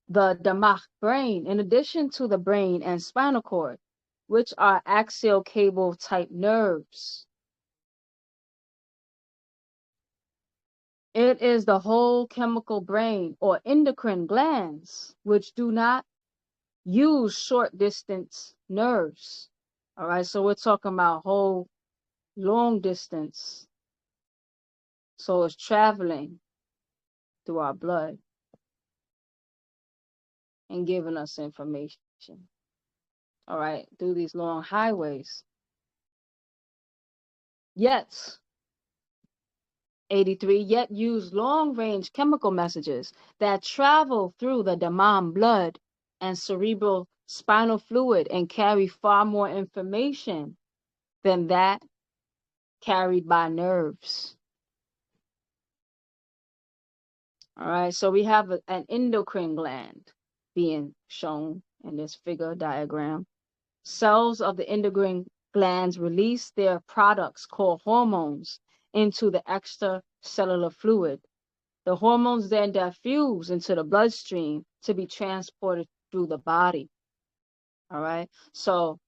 the damach brain, in addition to the brain and spinal cord, which are axial cable type nerves. It is the whole chemical brain or endocrine glands, which do not use short distance nerves. All right, so we're talking about whole long distance. So it's traveling through our blood and giving us information. All right, through these long highways. Yet, 83, yet use long-range chemical messages that travel through the damam blood and cerebral spinal fluid and carry far more information than that carried by nerves. All right, so we have an endocrine gland being shown in this figure diagram. Cells of the endocrine glands release their products called hormones into the extracellular fluid. The hormones then diffuse into the bloodstream to be transported through the body. All right, so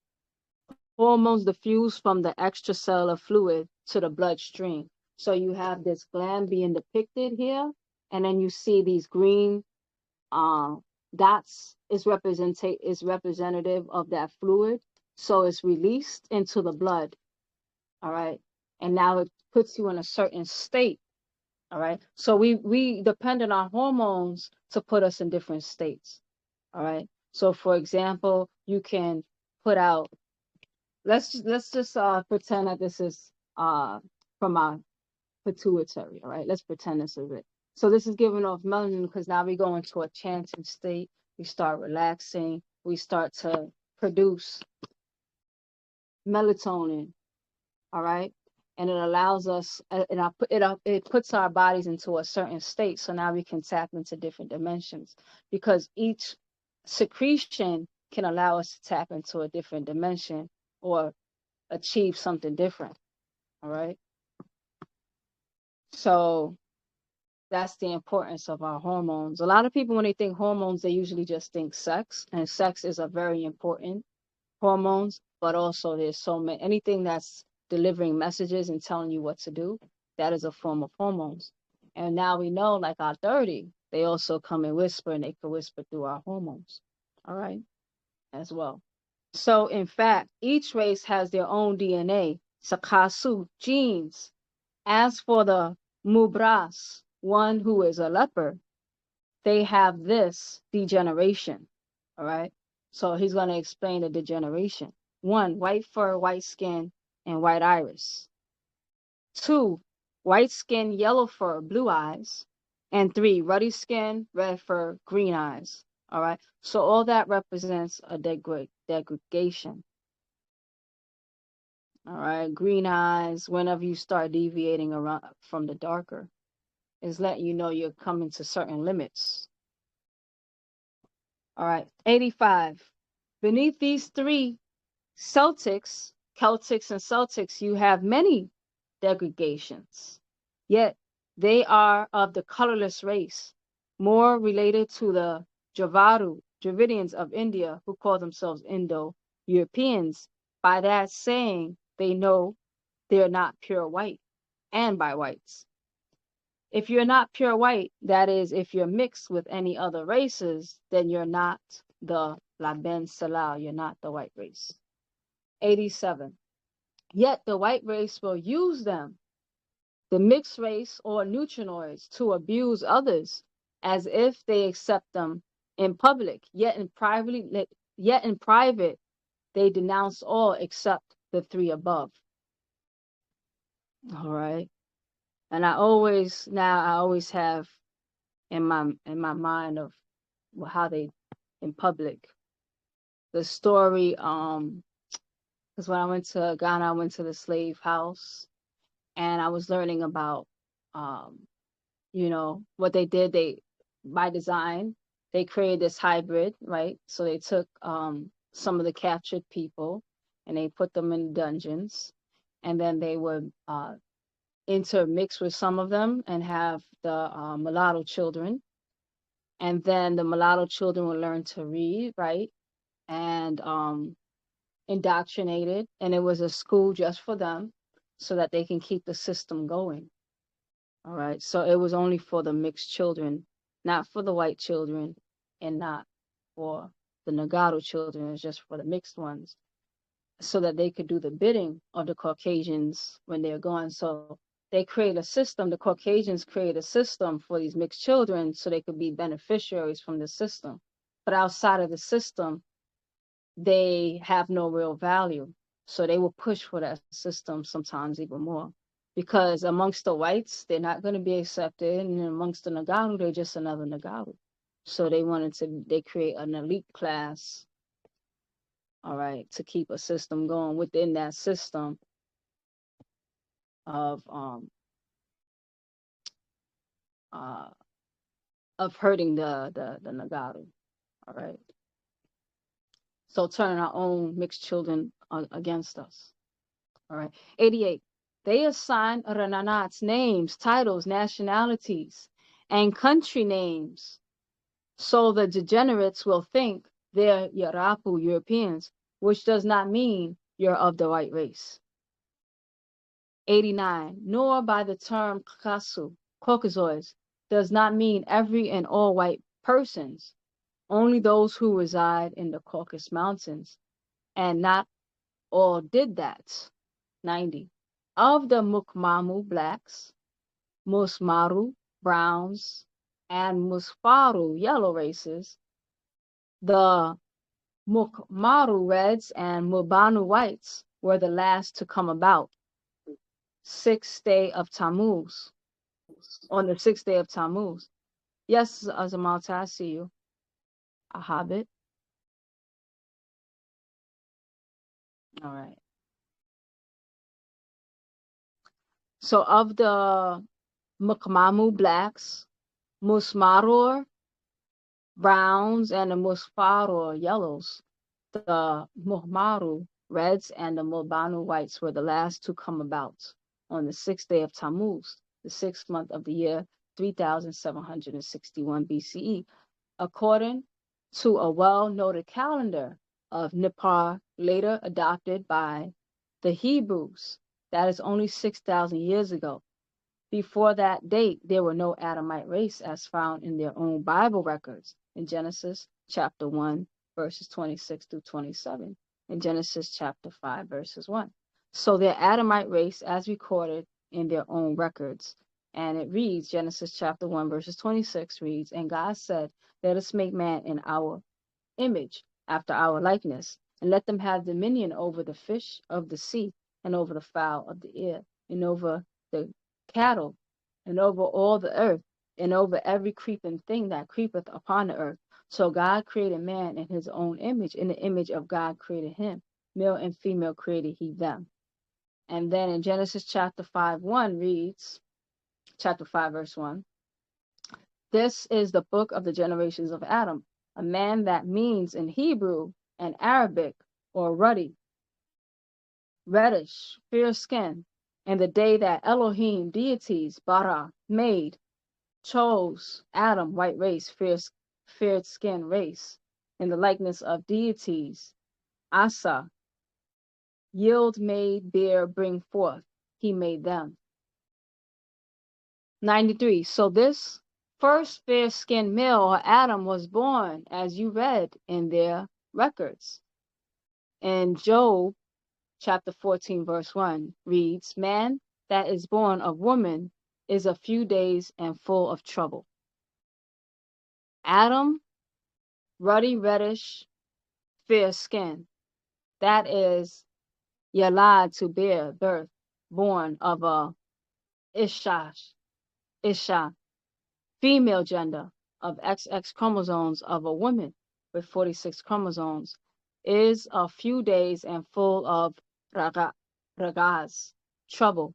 hormones diffuse from the extracellular fluid to the bloodstream. So you have this gland being depicted here, and then you see these green dots is representative of that fluid. So it's released into the blood. All right. And now it puts you in a certain state. All right. So we depend on our hormones to put us in different states. All right. So for example, you can put out, let's just pretend that this is from our pituitary. All right. Let's pretend this is it. So this is giving off melanin because now we go into a chanting state. We start relaxing. We start to produce melatonin. All right. And it allows us, and it puts our bodies into a certain state. So now we can tap into different dimensions because each secretion can allow us to tap into a different dimension or achieve something different. All right. So that's the importance of our hormones. A lot of people, when they think hormones, they usually just think sex, and sex is a very important hormones, but also there's so many, anything that's delivering messages and telling you what to do, that is a form of hormones. And now we know, like our 30, they also come and whisper, and they can whisper through our hormones. All right, as well. So in fact, each race has their own DNA, Sakasu genes. As for the Mubras, one who is a leper, they have this degeneration. All right. So he's going to explain the degeneration. 1, white fur, white skin, and white iris. 2, white skin, yellow fur, blue eyes. And 3, ruddy skin, red fur, green eyes. All right. So all that represents a degradation. All right. Green eyes, whenever you start deviating around from the darker, is letting you know you're coming to certain limits. All right. 85. Beneath these three Celtics, Celtics and Celtics, you have many degradations. Yet they are of the colorless race, more related to the Dravidians of India, who call themselves Indo-Europeans. By that saying, they know they're not pure white, and by whites. If you're not pure white, that is, if you're mixed with any other races, then you're not the Laben Salal, you're not the white race. 87. Yet the white race will use them, the mixed race or neutrinoids, to abuse others as if they accept them in public, yet in private they denounce all except the three above. All right. And I always have in my mind of how they in public the story because when I went to Ghana, I went to the slave house and I was learning about what they did. They, by design, they created this hybrid, right? So they took some of the captured people and they put them in dungeons, and then they would intermix with some of them and have the mulatto children, and then the mulatto children would learn to read, right, and indoctrinated, and it was a school just for them so that they can keep the system going. All right. So it was only for the mixed children, not for the white children, and not for the Nagato children. It's just for the mixed ones, so that they could do the bidding of the Caucasians when they're gone. So they create a system, the Caucasians create a system for these mixed children so they could be beneficiaries from the system. But outside of the system, they have no real value. So they will push for that system sometimes even more. Because amongst the whites, they're not going to be accepted. And amongst the Nagaru, they're just another Nagaru. So they create an elite class, all right, to keep a system going within that system of hurting the Nagaru, all right. So turning our own mixed children against us, all right. 88. They assign Rananats names, titles, nationalities, and country names, so the degenerates will think they're Yarapu Europeans, which does not mean you're of the white race. 89. Nor by the term Caucasoids, does not mean every and all white persons, only those who reside in the Caucasus Mountains, and not all did that. 90. Of the Mukmamu blacks, Musmaru browns, and Musfaru yellow races, the Mukmaru reds and Mubanu whites were the last to come about. 6th day of Tammuz. On the 6th day of Tammuz. Yes, Azamalta, I see you. A hobbit. All right. So of the Mukmamu blacks, Musmaror browns, and the Musfaror yellows, the Muhmaru reds and the Mubanu whites were the last to come about on the 6th day of Tammuz, the 6th month of the year 3761 BCE, according to a well-noted calendar of Nippur, later adopted by the Hebrews. That is only 6,000 years ago. Before that date, there were no Adamite race as found in their own Bible records in Genesis chapter 1, verses 26 through 27, in Genesis chapter 5, verses 1. So their Adamite race as recorded in their own records And it reads, Genesis chapter 1, verses 26 reads, and God said, let us make man in our image, after our likeness, and let them have dominion over the fish of the sea, and over the fowl of the air, and over the cattle, and over all the earth, and over every creeping thing that creepeth upon the earth. So God created man in his own image. In the image of God created him. Male and female created he them. And then in Genesis chapter 5, 1 reads, chapter 5, verse 1, this is the book of the generations of Adam, a man that means in Hebrew and Arabic, or ruddy, reddish, fair skin. And the day that Elohim, deities, bara, made, chose Adam, white race, fair skin race, in the likeness of deities, Asa, yield, made, bear, bring forth, he made them. 93. So this first fair-skinned male, or Adam, was born, as you read in their records. And Job chapter 14, verse 1 reads, man that is born of woman is a few days and full of trouble. Adam, ruddy, reddish, fair skin. That is Yalad, to bear, birth, born of a Isha, female gender of XX chromosomes of a woman with 46 chromosomes, is a few days and full of ragaz, trouble,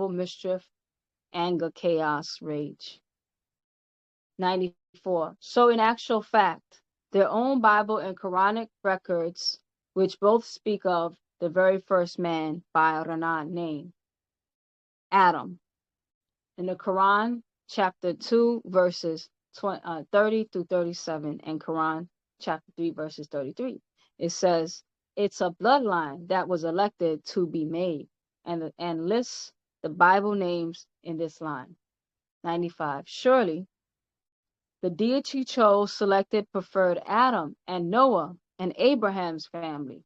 mischief, anger, chaos, rage. 94. So in actual fact, their own Bible and Quranic records, which both speak of the very first man by Ranan name, Adam. In the Quran, chapter 2, verses 30 through 37, and Quran, chapter 3, verses 33, it says, it's a bloodline that was elected to be made, and lists the Bible names in this line. 95. Surely, the deity chose, selected, preferred Adam and Noah and Abraham's family,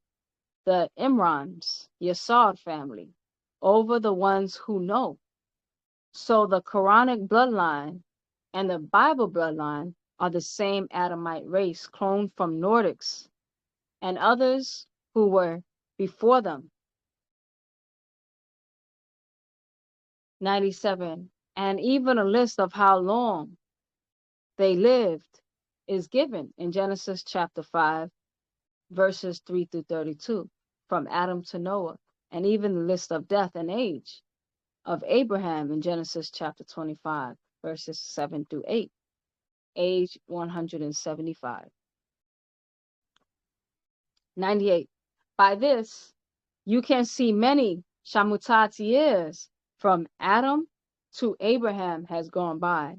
the Imran's, Yasar family, over the ones who know. So the Quranic bloodline and the Bible bloodline are the same Adamite race cloned from Nordics and others who were before them. 97. And even a list of how long they lived is given in Genesis chapter 5, verses 3 through 32, from Adam to Noah, and even the list of death and age of Abraham in Genesis chapter 25, verses 7 through 8, age 175. 98. By this, you can see many Shamutat years from Adam to Abraham has gone by.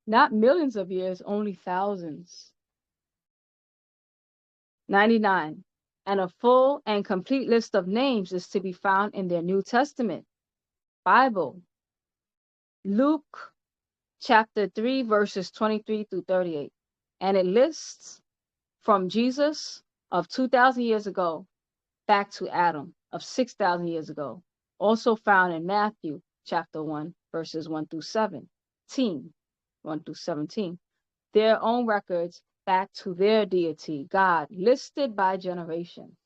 Not millions of years, only thousands. 99. And a full and complete list of names is to be found in their New Testament Bible. Luke chapter 3, verses 23 through 38. And it lists from Jesus of 2,000 years ago back to Adam of 6,000 years ago. Also found in Matthew chapter 1, verses 1 through 17. 1 through 17. Their own records back to their deity, God, listed by generation.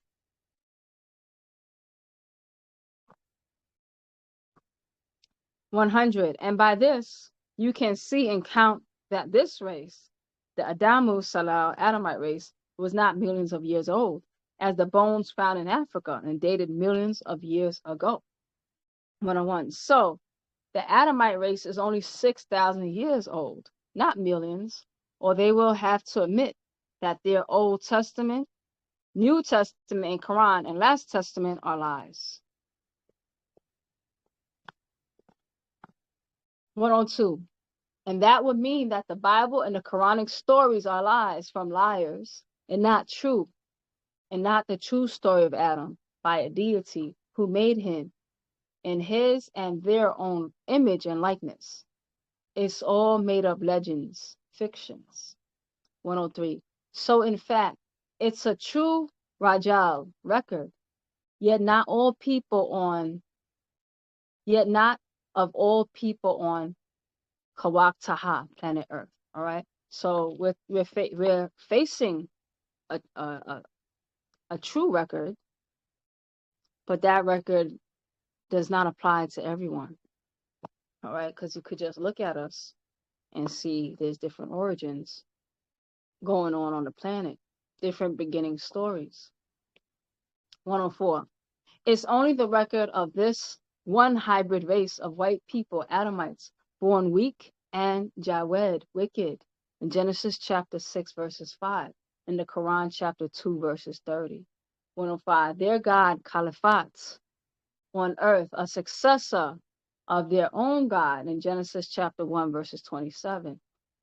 100. And by this, you can see and count that this race, the Adamu Salal Adamite race, was not millions of years old, as the bones found in Africa and dated millions of years ago. 101. So the Adamite race is only 6,000 years old, not millions, or they will have to admit that their Old Testament, New Testament, and Quran and Last Testament are lies. 102. And that would mean that the Bible and the Quranic stories are lies from liars and not true, and not the true story of Adam by a deity who made him in his and their own image and likeness. It's all made up legends, fictions. 103. So in fact, it's a true Rajal record, yet not of all people on Kawak Taha, planet Earth. All right. So we're facing a true record, but that record does not apply to everyone. All right, because you could just look at us and see there's different origins going on the planet, different beginning stories. 104. It's only the record of this one hybrid race of white people, Adamites, born weak and Jawed, wicked, in Genesis chapter 6, verses 5, in the Quran chapter 2, verses 30. 105. Their God, Caliphate, on earth, a successor of their own God, in Genesis chapter 1, verses 27,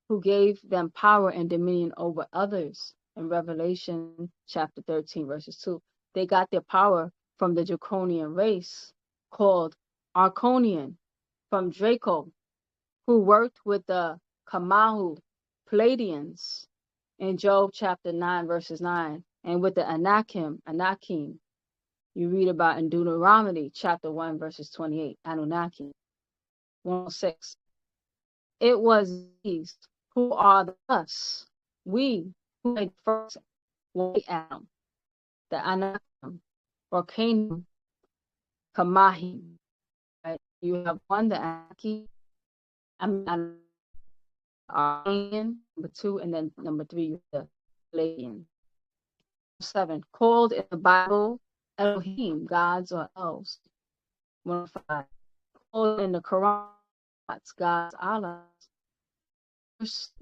who gave them power and dominion over others, in Revelation chapter 13, verses 2. They got their power from the Draconian race called Arconian, from Draco, who worked with the Kamahu Palladians in Job chapter 9, verses 9, and with the Anakim, you read about in Deuteronomy chapter 1, verses 28, Anunnaki. 106. It was these who are the us, we who made first white Adam, the Anakim, or Canaan, Kamahim. Right? You have one, the Anaki, Aryan, number 2, and then number 3, the Palladian. 7. Called in the Bible Elohim, gods or elves. 105. Called in the Quran, God's Allah. That's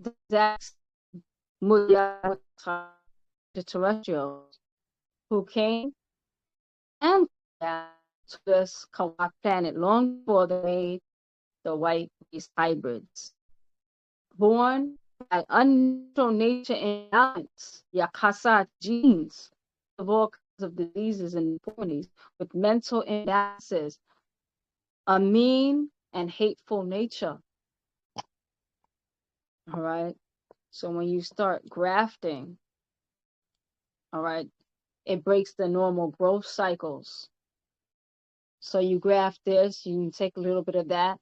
the terrestrials who came and to this Kawak planet long before they made the white race hybrids. Born by unnatural nature imbalance, Yakasat genes of all kinds of diseases and deformities, with mental imbalances, a mean and hateful nature. All right. So when you start grafting, all right, it breaks the normal growth cycles. So you graft this, you can take a little bit of that,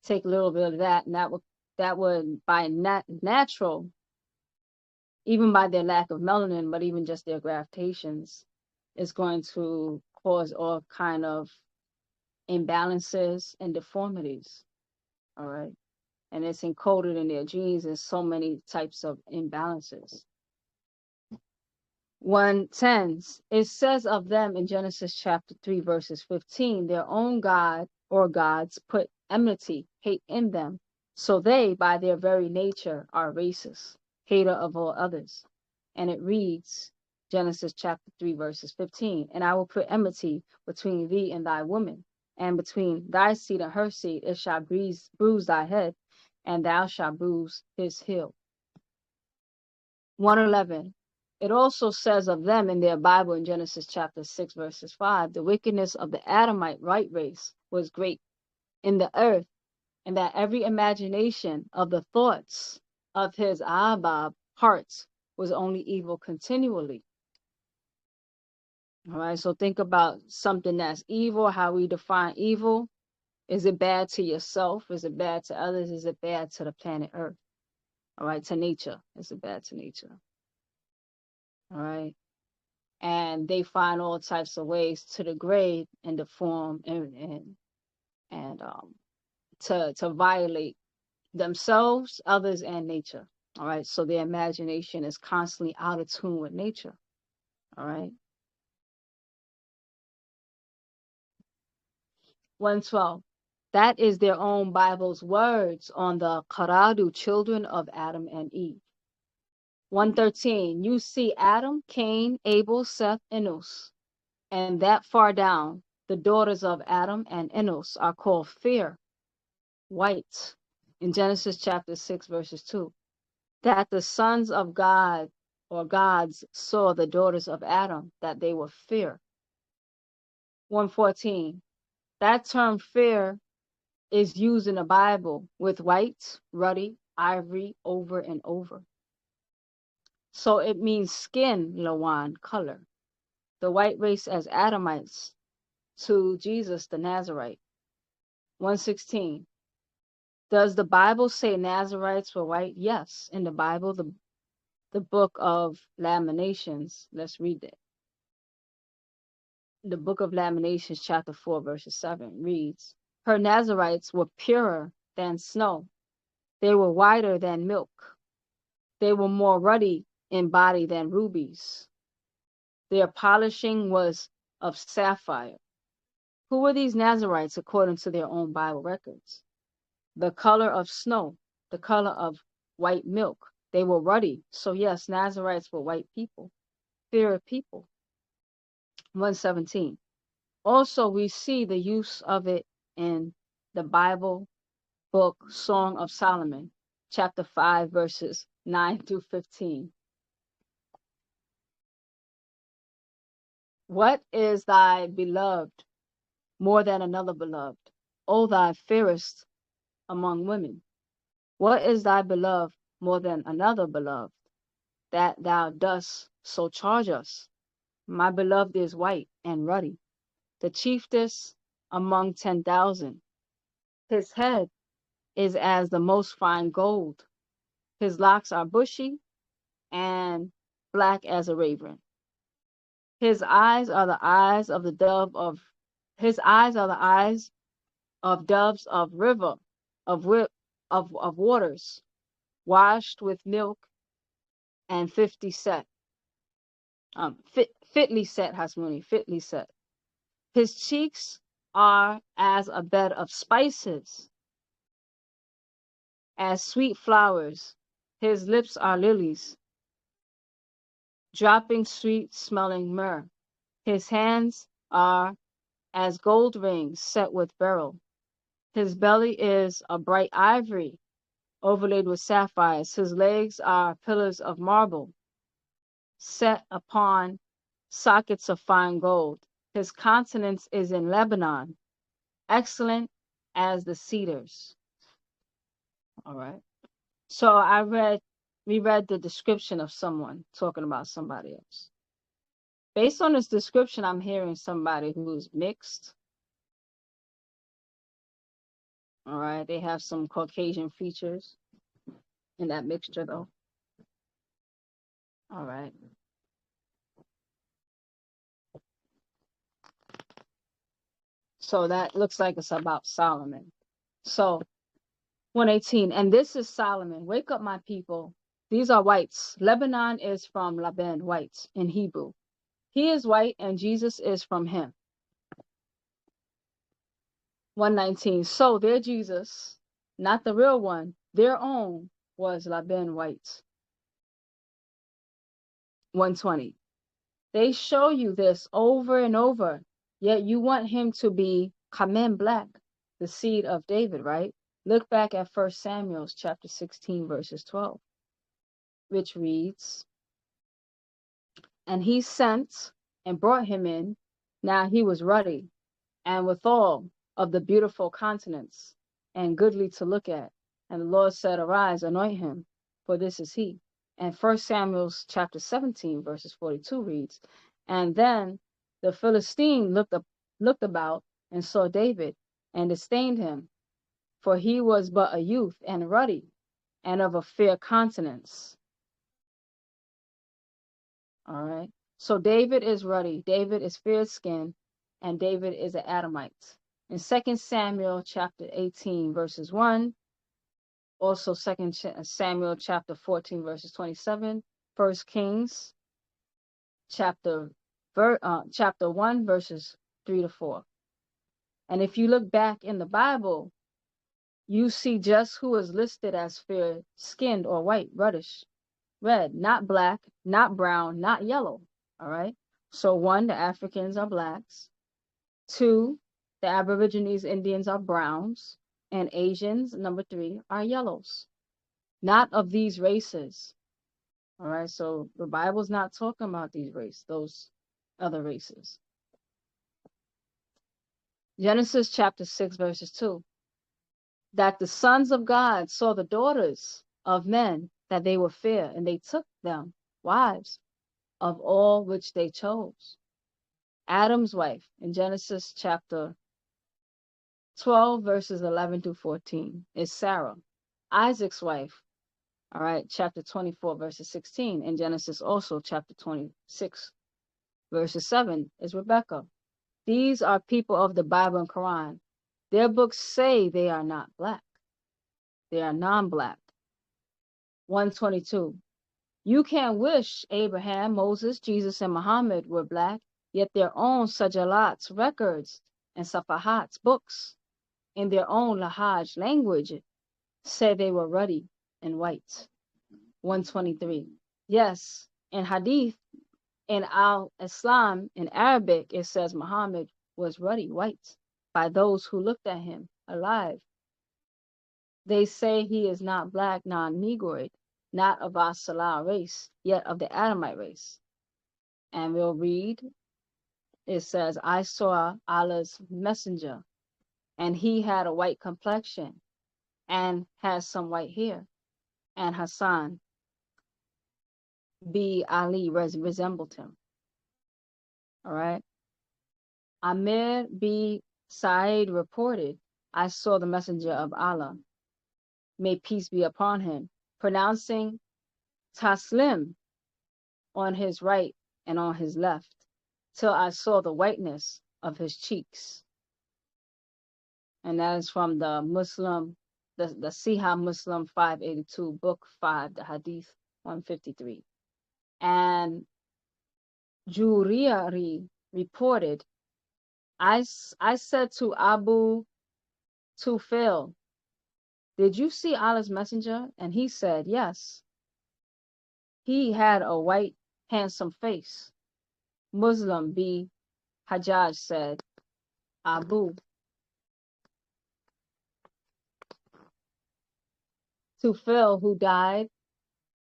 take a little bit of that, and that would by natural, even by their lack of melanin, but even just their graftations, is going to cause all kind of imbalances and deformities. All right. And it's encoded in their genes in so many types of imbalances. 110, it says of them in Genesis chapter 3, verses 15, their own God or gods put enmity, hate in them. So they, by their very nature, are racist, hater of all others. And it reads, Genesis chapter 3, verses 15, and I will put enmity between thee and thy woman, and between thy seed and her seed, it shall bruise thy head, and thou shalt bruise his heel. 111. It also says of them in their Bible in Genesis chapter 6, verses 5, the wickedness of the Adamite right race was great in the earth, and that every imagination of the thoughts of his Ahbab hearts was only evil continually. All right, so think about something that's evil, how we define evil. Is it bad to yourself? Is it bad to others? Is it bad to the planet Earth? All right, to nature. Is it bad to nature? All right. And they find all types of ways to degrade and deform and to violate themselves, others, and nature. All right. So their imagination is constantly out of tune with nature. All right. 112. That is their own Bible's words on the Qaradu children of Adam and Eve. 113. You see Adam, Cain, Abel, Seth, Enos. And that far down, the daughters of Adam and Enos are called fair, white, in Genesis chapter 6, verses 2. That the sons of God or gods saw the daughters of Adam, that they were fair. 114. That term fair is used in the Bible with white, ruddy, ivory, over and over. So it means skin, Lawan, color. The white race as Adamites to Jesus the Nazarite. 116. Does the Bible say Nazarites were white? Yes. In the Bible, the book of Lamentations, let's read it. The book of Lamentations, chapter 4, verses 7 reads, Her Nazarites were purer than snow. They were whiter than milk. They were more ruddy in body than rubies. Their polishing was of sapphire. Who were these Nazarites according to their own Bible records? The color of snow, the color of white milk. They were ruddy. So yes, Nazarites were white people, fairer people. 117. Also, we see the use of it in the Bible book Song of Solomon, chapter 5, verses 9 through 15. What is thy beloved more than another beloved? O thy fairest among women. What is thy beloved more than another beloved, that thou dost so charge us? My beloved is white and ruddy, the chiefest among 10,000. His head is as the most fine gold. His locks are bushy and black as a raven. His eyes are the eyes of the dove of his eyes are the eyes of doves of river of waters, washed with milk and 50 set. Fitly set, Hasmuni, fitly set. His cheeks are as a bed of spices, as sweet flowers. His lips are lilies, dropping sweet smelling myrrh. His hands are as gold rings set with beryl. His belly is a bright ivory, overlaid with sapphires. His legs are pillars of marble, set upon sockets of fine gold. His countenance is in Lebanon, excellent as the cedars. All right. So we read the description of someone talking about somebody else. Based on this description, I'm hearing somebody who's mixed. All right. They have some Caucasian features in that mixture, though. All right. So that looks like it's about Solomon. So 118, and this is Solomon. Wake up, my people. These are whites. Lebanon is from Laban, whites in Hebrew. He is white and Jesus is from him. 119, so their Jesus, not the real one, their own was Laban white. 120, they show you this over and over, yet you want him to be Kamen black, the seed of David, right? Look back at 1 Samuel chapter 16, verses 12, which reads, and he sent and brought him in. Now he was ruddy, and withal of the beautiful countenance, and goodly to look at. And the Lord said, arise, anoint him, for this is he. And 1 Samuel chapter 17, verses 42 reads, and then the Philistine looked about and saw David, and disdained him, for he was but a youth and ruddy, and of a fair countenance. All right. So David is ruddy, David is fair-skinned, and David is an Adamite. In 2 Samuel chapter 18, verses 1, also 2 Samuel chapter 14, verses 27, 1 Kings chapter 1, verses 3 to 4. And if you look back in the Bible, you see just who is listed as fair-skinned or white, reddish, red, not black, not brown, not yellow. All right. So 1, the Africans are blacks. 2, the Aborigines Indians are browns, and Asians, number 3, are yellows. Not of these races. All right, so the Bible's not talking about those other races. Genesis chapter 6, verses 2. That the sons of God saw the daughters of men, that they were fair, and they took them wives of all which they chose. Adam's wife in Genesis chapter 12 verses 11 through 14 is Sarah, Isaac's wife. All right, chapter 24 verses 16. In Genesis also chapter 26 verses 7 is Rebecca. These are people of the Bible and Quran. Their books say they are not black. They are non-black. 122. You can't wish Abraham, Moses, Jesus, and Muhammad were black, yet their own sajalats, records, and safahats, books, in their own Lahaj language, said they were ruddy and white. 123. Yes, in Hadith, in Al-Islam, in Arabic, it says Muhammad was ruddy white by those who looked at him alive. They say he is not black, non-Negroid, not of our Salah race, yet of the Adamite race. And we'll read, it says, I saw Allah's messenger, and he had a white complexion and has some white hair. And Hassan B. Ali resembled him. All right. Amir B. Sa'id reported, I saw the messenger of Allah, may peace be upon him, pronouncing Taslim on his right and on his left, till I saw the whiteness of his cheeks. And that is from the Muslim, the Sihah Muslim 582, book 5, the Hadith 153. And Juriyari reported, I said to Abu Tufail, did you see Allah's messenger? And he said, yes. He had a white, handsome face. Muslim B. Hajjaj said, Abu Tufail, who died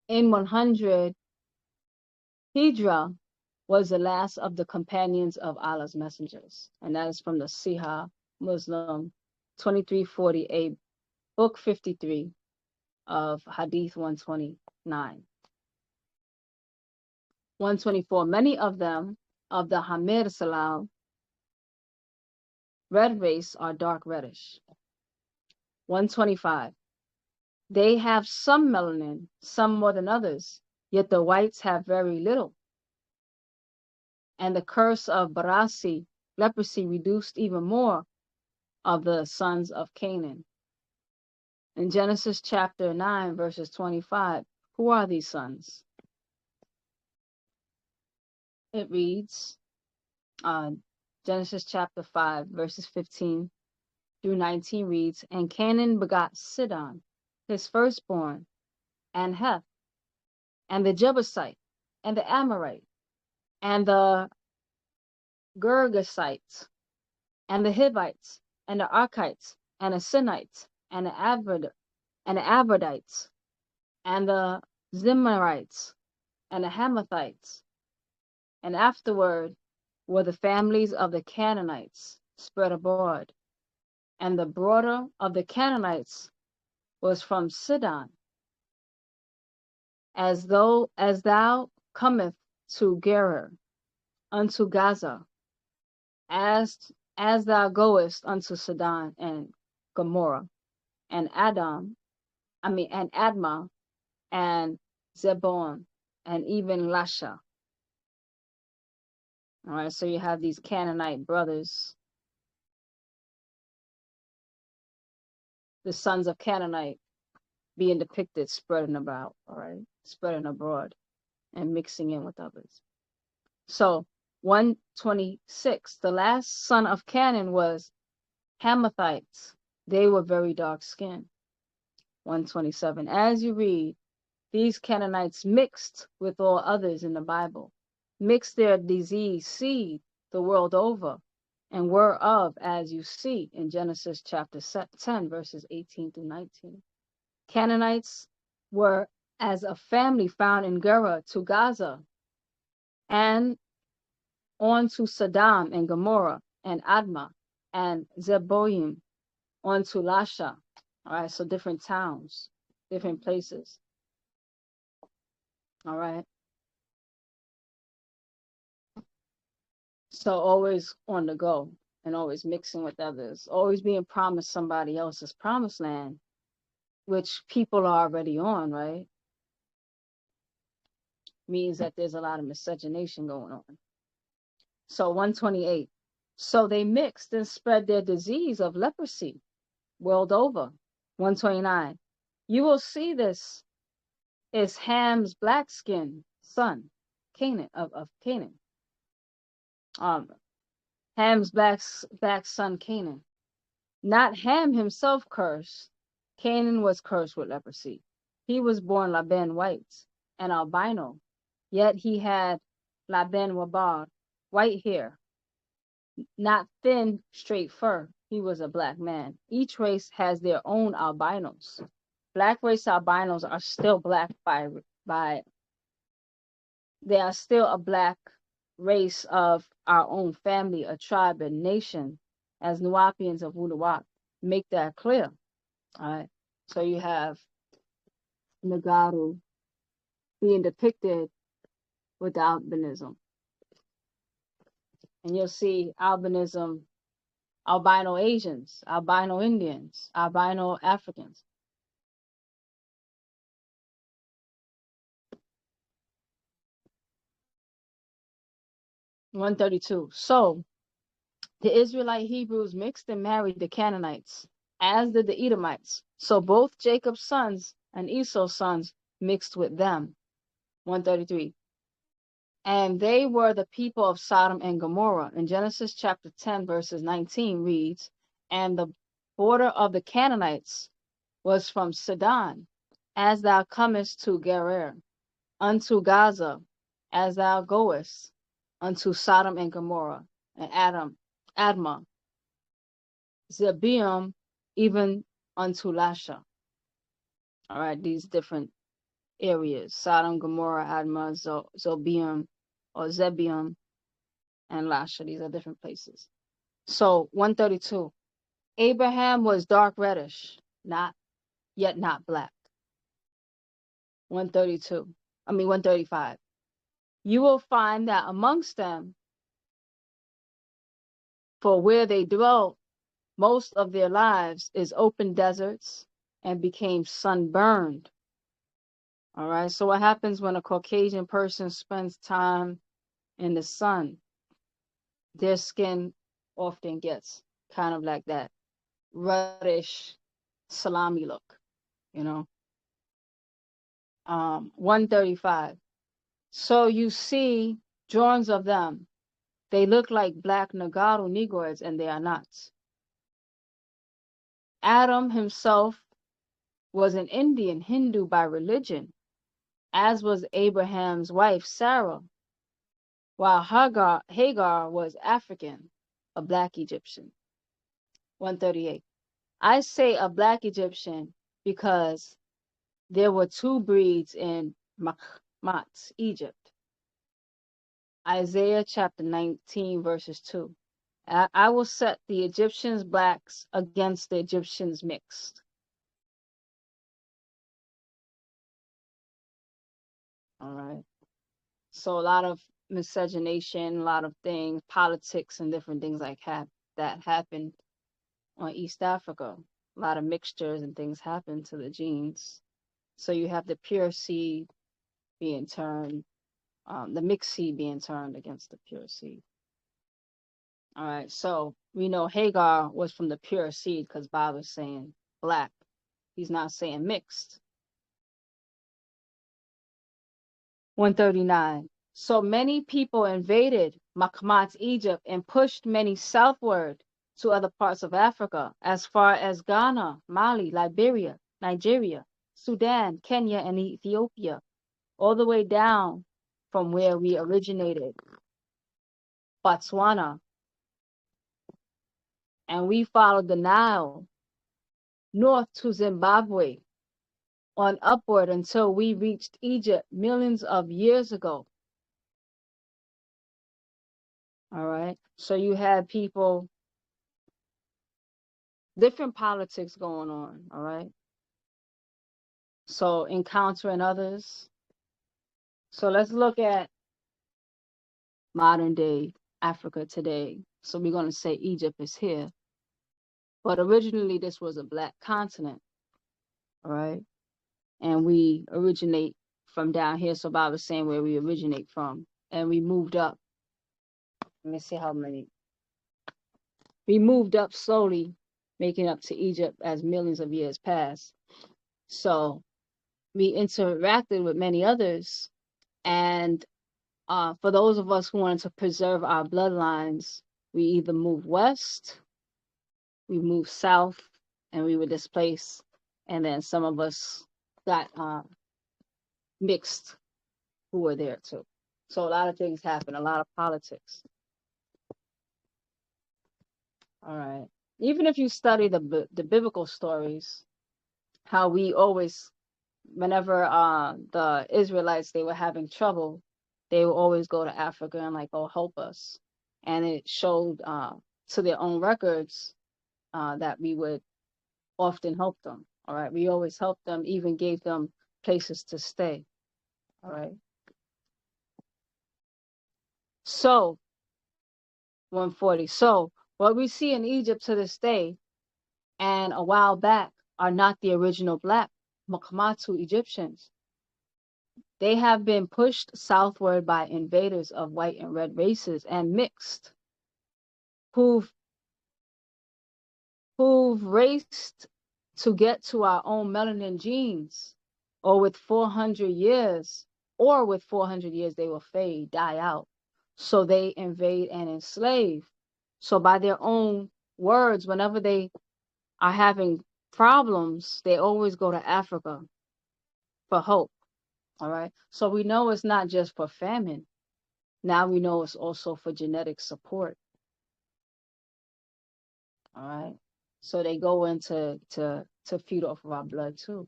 in 100 Hijra, was the last of the companions of Allah's messengers. And that is from the Sihah Muslim 2348, book 53 of Hadith 129. 124. Many of them of the Hamir Salam red race are dark reddish. 125. They have some melanin, some more than others, yet the whites have very little. And the curse of Barasi, leprosy, reduced even more of the sons of Canaan. In Genesis chapter 9, verses 25, who are these sons? It reads, Genesis chapter 5, verses 15 through 19 reads, and Canaan begot Sidon, his firstborn, and Heth, and the Jebusite, and the Amorite, and the Girgasites, and the Hivites, and the Archites, and the Sinites, and the Abradites, and the Zimrites, and the Hamathites. And afterward were the families of the Canaanites spread abroad. And the border of the Canaanites was from Sidon, as thou cometh to Gerar, unto Gaza, as thou goest unto Sidon and Gomorrah, and Admah, and Zebon, and even Lasha. All right, so you have these Canaanite brothers, the sons of Canaanite being depicted spreading about, all right, spreading abroad and mixing in with others. So 126, the last son of Canaan was Hamathites. They were very dark skinned. 127, as you read, these Canaanites mixed with all others in the Bible, mixed their disease seed the world over, and were of, as you see in Genesis chapter 10, verses 18 through 19. Canaanites were as a family found in Gerar to Gaza, and on to Sodom and Gomorrah, and Admah, and Zeboim, on to Lasha. All right, so different towns, different places. All right. So always on the go. and always mixing with others, always being promised somebody else's promised land, which people are already on, right? Means that there's a lot of miscegenation going on. So 128. So they mixed and spread their disease of leprosy world over. 129. You will see this is Ham's black skinned son, Canaan of Canaan. Ham's black son Canaan. Not Ham himself cursed. Canaan was cursed with leprosy. He was born Laban white, an albino, yet he had Laban wabar, white hair, not thin, straight fur. He was a black man. Each race has their own albinos. Black race albinos are still black by they are still a black race of our own family, a tribe, a nation, as Nuapians of Wu-Sabat make that clear. All right. So you have Nagaru being depicted with albinism. And you'll see albinism, albino Asians, albino Indians, albino Africans. One 32. So the Israelite Hebrews mixed and married the Canaanites, as did the Edomites. So both Jacob's sons and Esau's sons mixed with them. 133. And they were the people of Sodom and Gomorrah. In Genesis chapter 10, verses 19 reads, and the border of the Canaanites was from Sidon, as thou comest to Gerar, unto Gaza, as thou goest unto Sodom and Gomorrah, and Admah, Zebium, even unto Lasha. All right, these different areas: Sodom, Gomorrah, Admah, Zobium, or Zebium, and Lasha. These are different places. So 132. Abraham was dark reddish, not black. 135. You will find that amongst them, for where they dwelt most of their lives, is open deserts and became sunburned. All right. So what happens when a Caucasian person spends time in the sun? Their skin often gets kind of like that reddish salami look, you know. 135. So you see drawings of them. They look like black Nagaru Negroids, and they are not. Adam himself was an Indian Hindu by religion, as was Abraham's wife Sarah, while Hagar was African, a black Egyptian. 138. I say a black Egyptian because there were two breeds in Makmat, Egypt. Isaiah chapter 19, verses 2. I will set the Egyptians blacks against the Egyptians mixed. All right. So a lot of miscegenation, a lot of things, politics, and different things like that happened on East Africa. A lot of mixtures and things happen to the genes. So you have the pure seed being turned, the mixed seed being turned against the pure seed. All right, so we know Hagar was from the pure seed because Bob is saying black. He's not saying mixed. 139. So many people invaded Makmat, Egypt, and pushed many southward to other parts of Africa, as far as Ghana, Mali, Liberia, Nigeria, Sudan, Kenya, and Ethiopia, all the way down from where we originated, Botswana. And we followed the Nile north to Zimbabwe on upward until we reached Egypt millions of years ago. All right. So you had people, different politics going on. All right. So encountering others. So let's look at modern day Africa today. So we're going to say Egypt is here. But originally, this was a black continent, all right? And we originate from down here. So Bob was saying where we originate from. And we moved up. Let me see how many. We moved up slowly, making up to Egypt as millions of years passed. So we interacted with many others. And for those of us who wanted to preserve our bloodlines, we either moved west, we moved south, and we were displaced. And then some of us got mixed who were there too. So a lot of things happen, a lot of politics. All right. Even if you study the biblical stories, how we always, whenever the Israelites, they were having trouble, they would always go to Africa and like, oh, help us. And it showed to their own records that we would often help them. All right. We always helped them, even gave them places to stay. All right. So 140. So what we see in Egypt to this day and a while back are not the original black Makamatu Egyptians. They have been pushed southward by invaders of white and red races and mixed, who've raced to get to our own melanin genes, or with 400 years they will fade, die out. So they invade and enslave. So by their own words, whenever they are having problems, they always go to Africa for hope. All right. So we know it's not just for famine. Now we know it's also for genetic support. All right. So they go into to feed off of our blood too.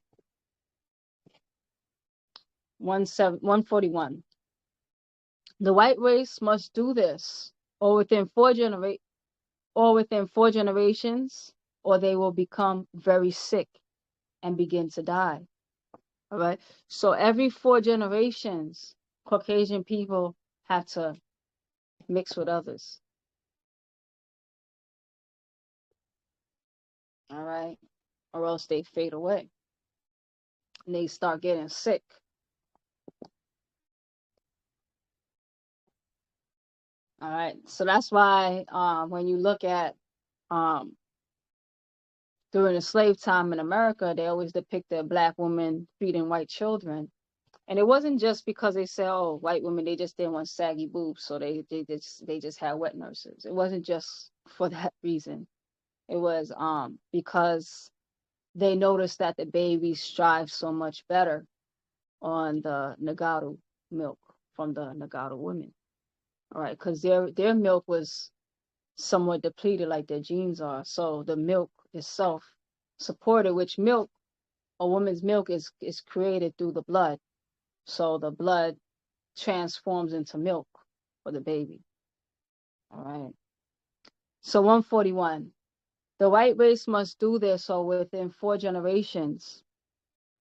141. The white race must do this, or within four generations, or they will become very sick and begin to die. All right. So every 4 generations, Caucasian people have to mix with others. All right. Or else they fade away and they start getting sick. All right. So that's why when you look at during the slave time in America, they always depicted a black woman feeding white children. And it wasn't just because they said, oh, white women, they just didn't want saggy boobs, so they just had wet nurses. It wasn't just for that reason. It was because they noticed that the babies thrive so much better on the Nagaru milk from the Nagaru women. All right, because their milk was somewhat depleted like their genes are. So the milk itself supported, which milk, a woman's milk is created through the blood. So the blood transforms into milk for the baby. All right. So 141. The white race must do this, or within 4 generations.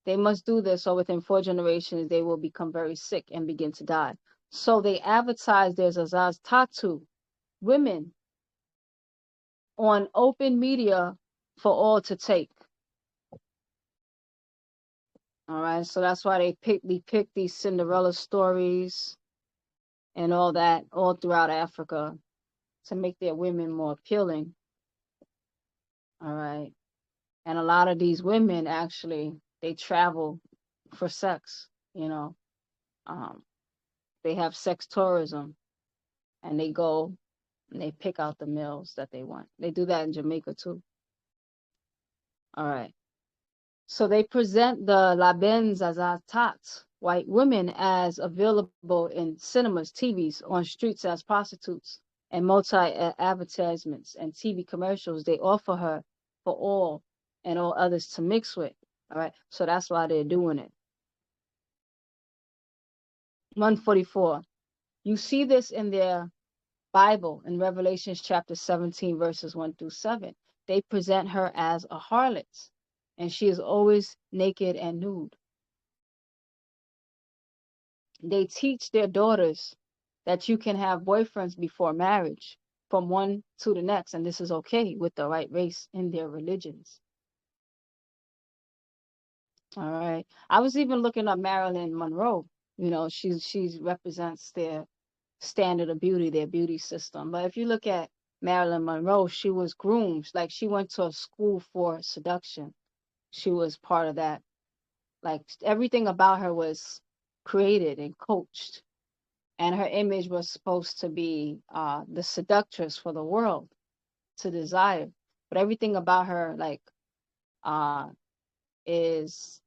They must do this, or within 4 generations, they will become very sick and begin to die. So they advertise their Zazaz Tatu, women, on open media for all to take. All right. So that's why they pick these Cinderella stories and all that all throughout Africa to make their women more appealing. All right. And a lot of these women actually, they travel for sex, you know. They have sex tourism and they go and they pick out the males that they want. They do that in Jamaica too. All right. So they present the Laben Zazatat, white women, as available in cinemas, TVs, on streets as prostitutes, and multi-advertisements and TV commercials. They offer her for all and all others to mix with. All right. So that's why they're doing it. 144. You see this in their Bible in Revelations chapter 17, verses 1 through 7. They present her as a harlot, and she is always naked and nude. They teach their daughters that you can have boyfriends before marriage, from one to the next, and this is okay with the right race in their religions. All right. I was even looking up Marilyn Monroe. You know, she represents their standard of beauty, their beauty system. But if you look at Marilyn Monroe, she was groomed. Like she went to a school for seduction. She was part of that. Like everything about her was created and coached. And her image was supposed to be the seductress for the world to desire. But everything about her, like, uh, is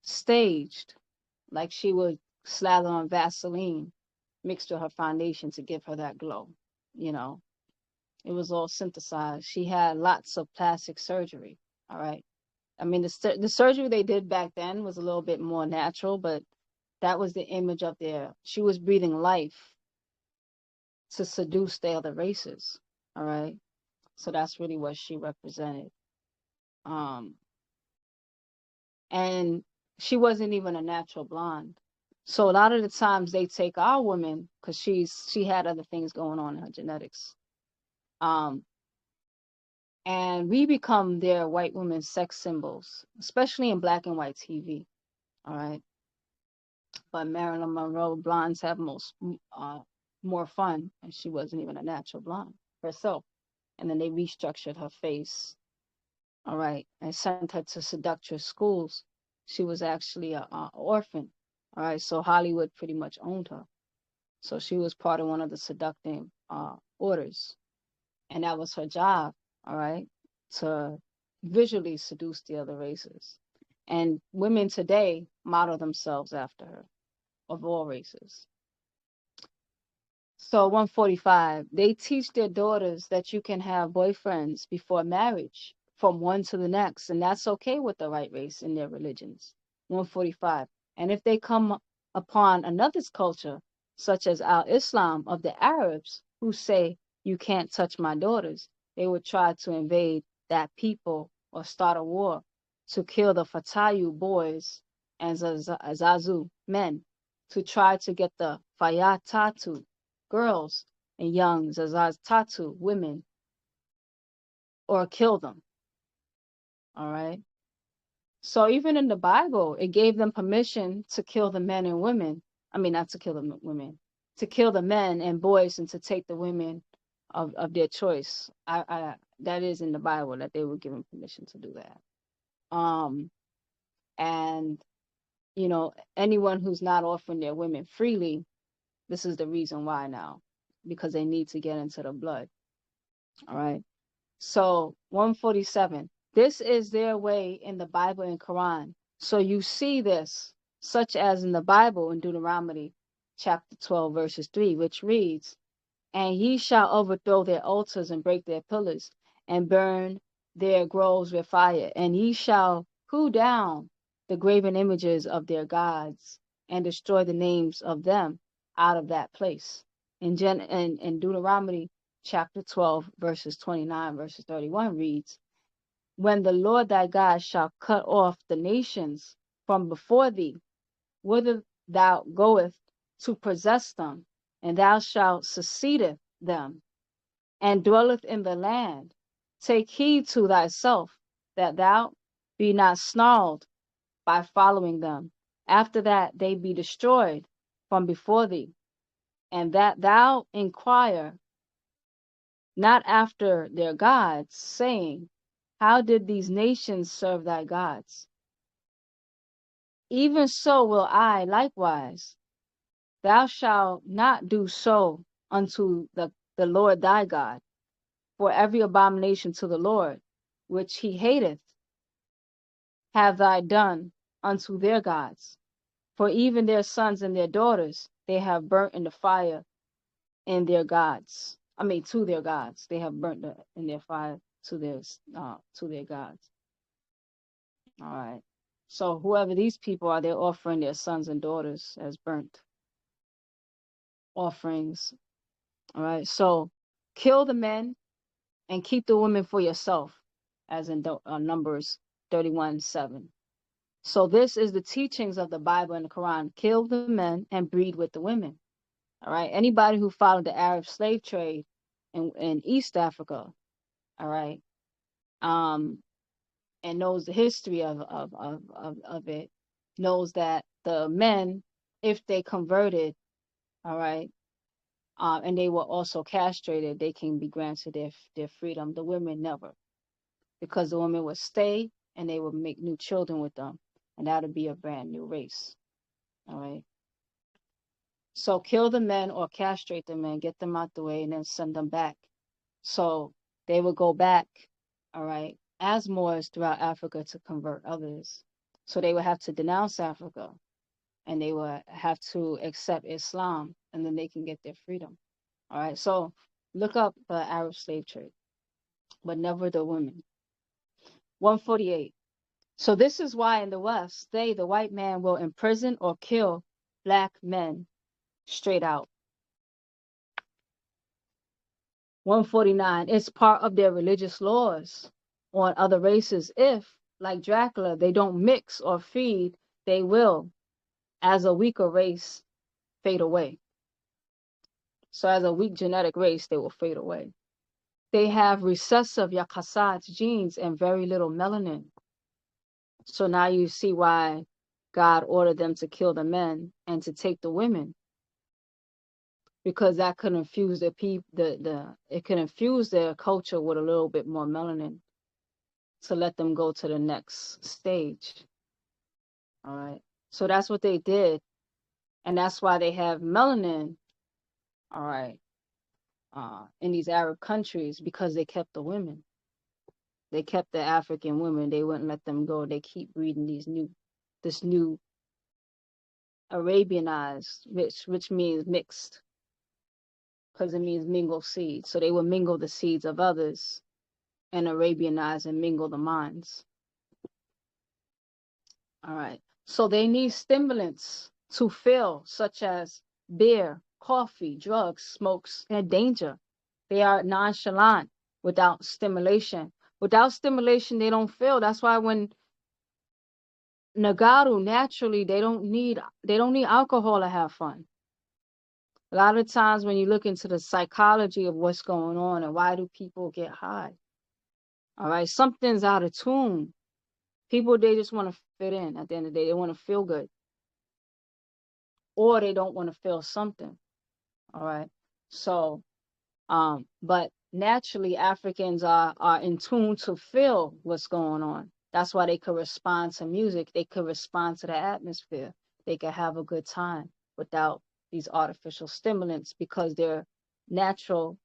staged. Like she would slather on Vaseline mixed with her foundation to give her that glow. You know, it was all synthesized. She had lots of plastic surgery. All right. I mean, the surgery they did back then was a little bit more natural, but that was the image of their. She was breathing life to seduce the other races. All right. So that's really what she represented. Um, and she wasn't even a natural blonde. So a lot of the times they take our women because she had other things going on in her genetics. And we become their white women's sex symbols, especially in black and white TV. All right. But Marilyn Monroe blondes have more fun, and she wasn't even a natural blonde herself. And then they restructured her face. All right, and sent her to seductress schools. She was actually a orphan. All right, so Hollywood pretty much owned her. So she was part of one of the seducting orders, and that was her job. All right, to visually seduce the other races. And women today model themselves after her, of all races. So 145, they teach their daughters that you can have boyfriends before marriage from one to the next, and that's okay with the right race in their religions. 145, and if they come upon another's culture, such as al-Islam of the Arabs, who say you can't touch my daughters, they would try to invade that people or start a war to kill the Fatayu boys and Zazu men, to try to get the Fayatatu girls and young Zazatatu women, or kill them. All right. So even in the Bible, it gave them permission to kill the men and women. I mean, not to kill the women, to kill the men and boys and to take the women of their choice. That is in the Bible that they were given permission to do that. And you know, anyone who's not offering their women freely, this is the reason why now, because they need to get into the blood. All right. So 147, this is their way in the Bible and Quran. So you see this, such as in the Bible in Deuteronomy chapter 12, verses 3, which reads, and ye shall overthrow their altars and break their pillars and burn their groves with fire, and ye shall hew down the graven images of their gods and destroy the names of them out of that place. In Deuteronomy chapter 12, verses 29, verses 31 reads, when the Lord thy God shall cut off the nations from before thee, whither thou goest to possess them, and thou shalt succeedeth them, and dwelleth in the land, take heed to thyself, that thou be not snarled by following them, after that they be destroyed from before thee, and that thou inquire not after their gods, saying, how did these nations serve thy gods? Even so will I likewise. Thou shalt not do so unto the Lord thy God, for every abomination to the Lord, which he hateth, have thou done unto their gods. For even their sons and their daughters they have burnt in the fire in their gods. I mean, to their gods. They have burnt in their fire to their gods. All right. So whoever these people are, they're offering their sons and daughters as burnt offerings. All right. So kill the men and keep the women for yourself, as in Numbers 31:7. So this is the teachings of the Bible and the Quran. Kill the men and breed with the women. All right. Anybody who followed the Arab slave trade in East Africa, all right, and knows the history of it, knows that the men, if they converted, all right, and they were also castrated, they can be granted their freedom. The women never, because the women would stay and they would make new children with them, and that would be a brand new race, all right. So kill the men or castrate the men, get them out the way, and then send them back. So they would go back, all right, as Moors throughout Africa to convert others. So they would have to denounce Africa and they would have to accept Islam, and then they can get their freedom. All right. So look up the Arab slave trade, but never the women. 148. So this is why in the West, they, the white man, will imprison or kill black men straight out. 149. It's part of their religious laws on other races. If, like Dracula, they don't mix or feed, they will, as a weaker race, fade away. So as a weak genetic race, they will fade away. They have recessive Yakasat genes and very little melanin. So now you see why God ordered them to kill the men and to take the women, because that could infuse the it could infuse their culture with a little bit more melanin to let them go to the next stage. All right. So that's what they did. And that's why they have melanin, all right, in these Arab countries, because they kept the women. They kept the African women. They wouldn't let them go. They keep breeding this new Arabianized, which means mixed, because it means mingle seeds. So they would mingle the seeds of others and Arabianize and mingle the minds. All right. So they need stimulants to feel, such as beer, coffee, drugs, smokes, and danger. They are nonchalant without stimulation. Without stimulation, they don't feel. That's why when Nagaru, naturally, they don't need alcohol to have fun. A lot of times when you look into the psychology of what's going on and why do people get high, all right, something's out of tune. People, they just want to fit in at the end of the day. They want to feel good. Or they don't want to feel something. All right. So, but naturally Africans are in tune to feel what's going on. That's why they could respond to music. They could respond to the atmosphere. They could have a good time without these artificial stimulants, because their natural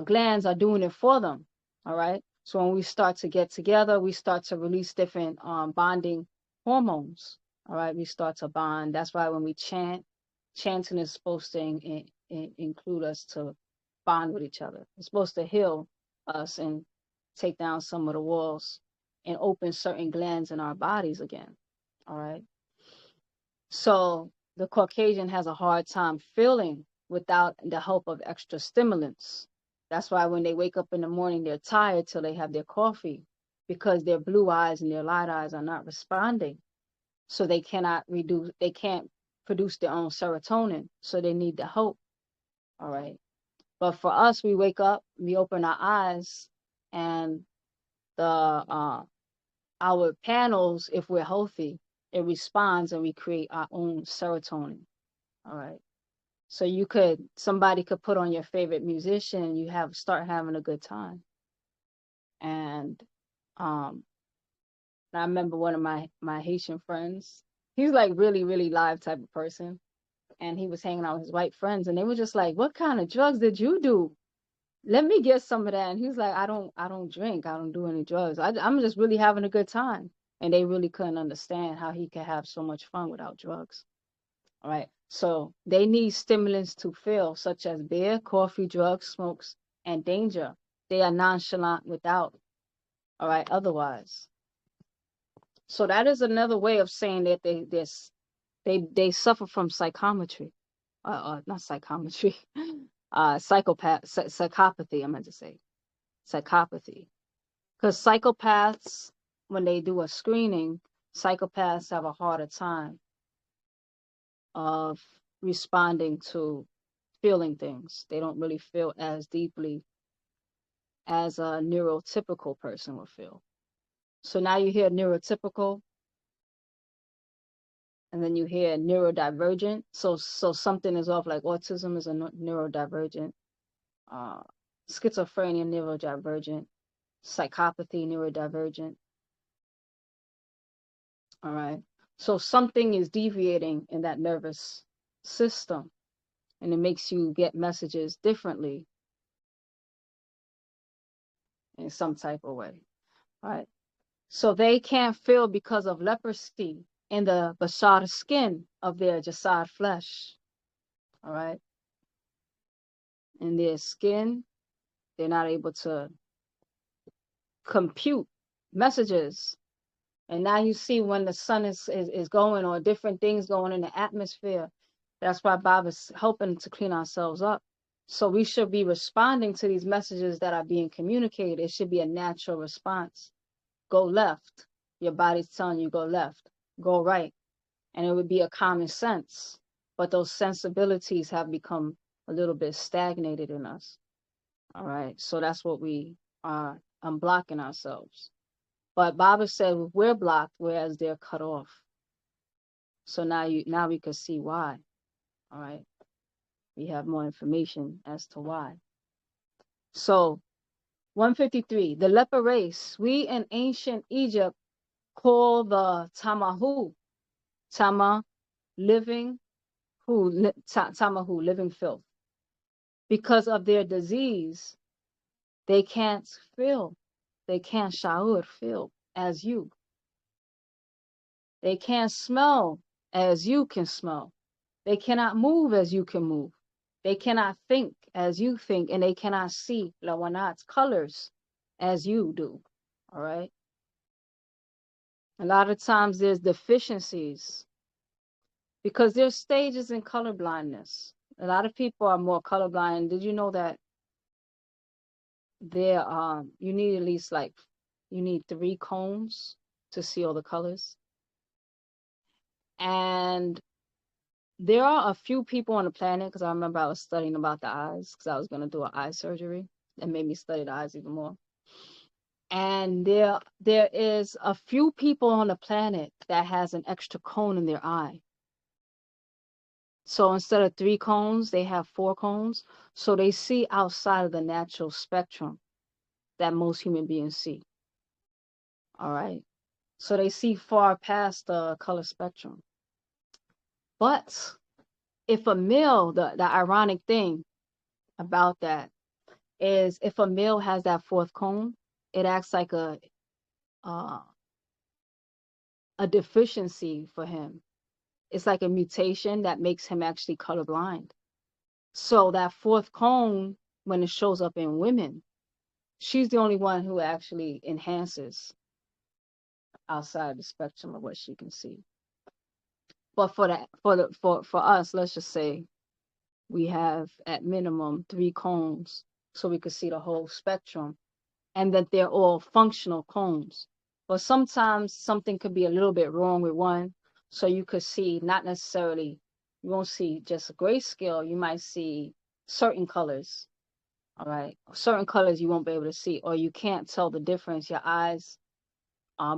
glands are doing it for them. All right. So when we start to get together, we start to release different bonding hormones. All right. We start to bond. That's why when we chant, chanting is supposed to include us to bond with each other. It's supposed to heal us and take down some of the walls and open certain glands in our bodies again. All right. So the Caucasian has a hard time feeling without the help of extra stimulants. That's why when they wake up in the morning, they're tired till they have their coffee, because their blue eyes and their light eyes are not responding. So they can't produce their own serotonin. So they need the help. All right. But for us, we wake up, we open our eyes, and our panels, if we're healthy, it responds and we create our own serotonin. All right. So somebody could put on your favorite musician and you start having a good time. And I remember one of my Haitian friends, he's like really, really live type of person. And he was hanging out with his white friends and they were just like, "What kind of drugs did you do? Let me get some of that." And he was like, I don't drink. I don't do any drugs. I'm just really having a good time. And they really couldn't understand how he could have so much fun without drugs. All right. So they need stimulants to feel, such as beer, coffee, drugs, smokes, and danger. They are nonchalant without. All right. Otherwise. So that is another way of saying that they suffer from psychometry. Not psychometry. Psychopathy. I meant to say psychopathy. Because psychopaths, when they do a screening, psychopaths have a harder time of responding to feeling things. They don't really feel as deeply as a neurotypical person will feel. So now you hear neurotypical, and then you hear neurodivergent. So something is off, like autism is a neurodivergent, uh, schizophrenia neurodivergent, psychopathy neurodivergent. All right. So something is deviating in that nervous system, and it makes you get messages differently in some type of way. All right. So they can't feel because of leprosy in the bashar skin of their jasad flesh. All right. In their skin, they're not able to compute messages. And now you see when the sun is going, or different things going in the atmosphere. That's why Bob is helping to clean ourselves up. So we should be responding to these messages that are being communicated. It should be a natural response. Go left. Your body's telling you go left. Go right. And it would be a common sense. But those sensibilities have become a little bit stagnated in us. All right. So that's what we are unblocking ourselves. But Baba said we're blocked, whereas they're cut off. So now we can see why. All right. We have more information as to why. So 153, the leper race, we in ancient Egypt call the Tamahu, Tama, living, Tamahu, living filth. Because of their disease, they can't feel. They can't feel as you. They can't smell as you can smell. They cannot move as you can move. They cannot think as you think, and they cannot see lawanat's colors as you do. All right. A lot of times there's deficiencies because there's stages in color blindness. A lot of people are more colorblind. Did you know that you need at least you need 3 cones to see all the colors? And there are a few people on the planet, because I remember I was studying about the eyes, because I was going to do an eye surgery. That made me study the eyes even more. And there is a few people on the planet that has an extra cone in their eye. So instead of 3 cones, they have 4 cones. So they see outside of the natural spectrum that most human beings see. All right. So they see far past the color spectrum. But if a male, the ironic thing about that is if a male has that 4th cone, it acts like a deficiency for him. It's like a mutation that makes him actually colorblind. So that 4th cone, when it shows up in women, she's the only one who actually enhances outside the spectrum of what she can see. But for us, let's just say we have at minimum 3 cones so we could see the whole spectrum, and that they're all functional cones. But sometimes something could be a little bit wrong with one, so you could see not necessarily, you won't see just a grayscale, you might see certain colors. All right, certain colors you won't be able to see, or you can't tell the difference. Your eyes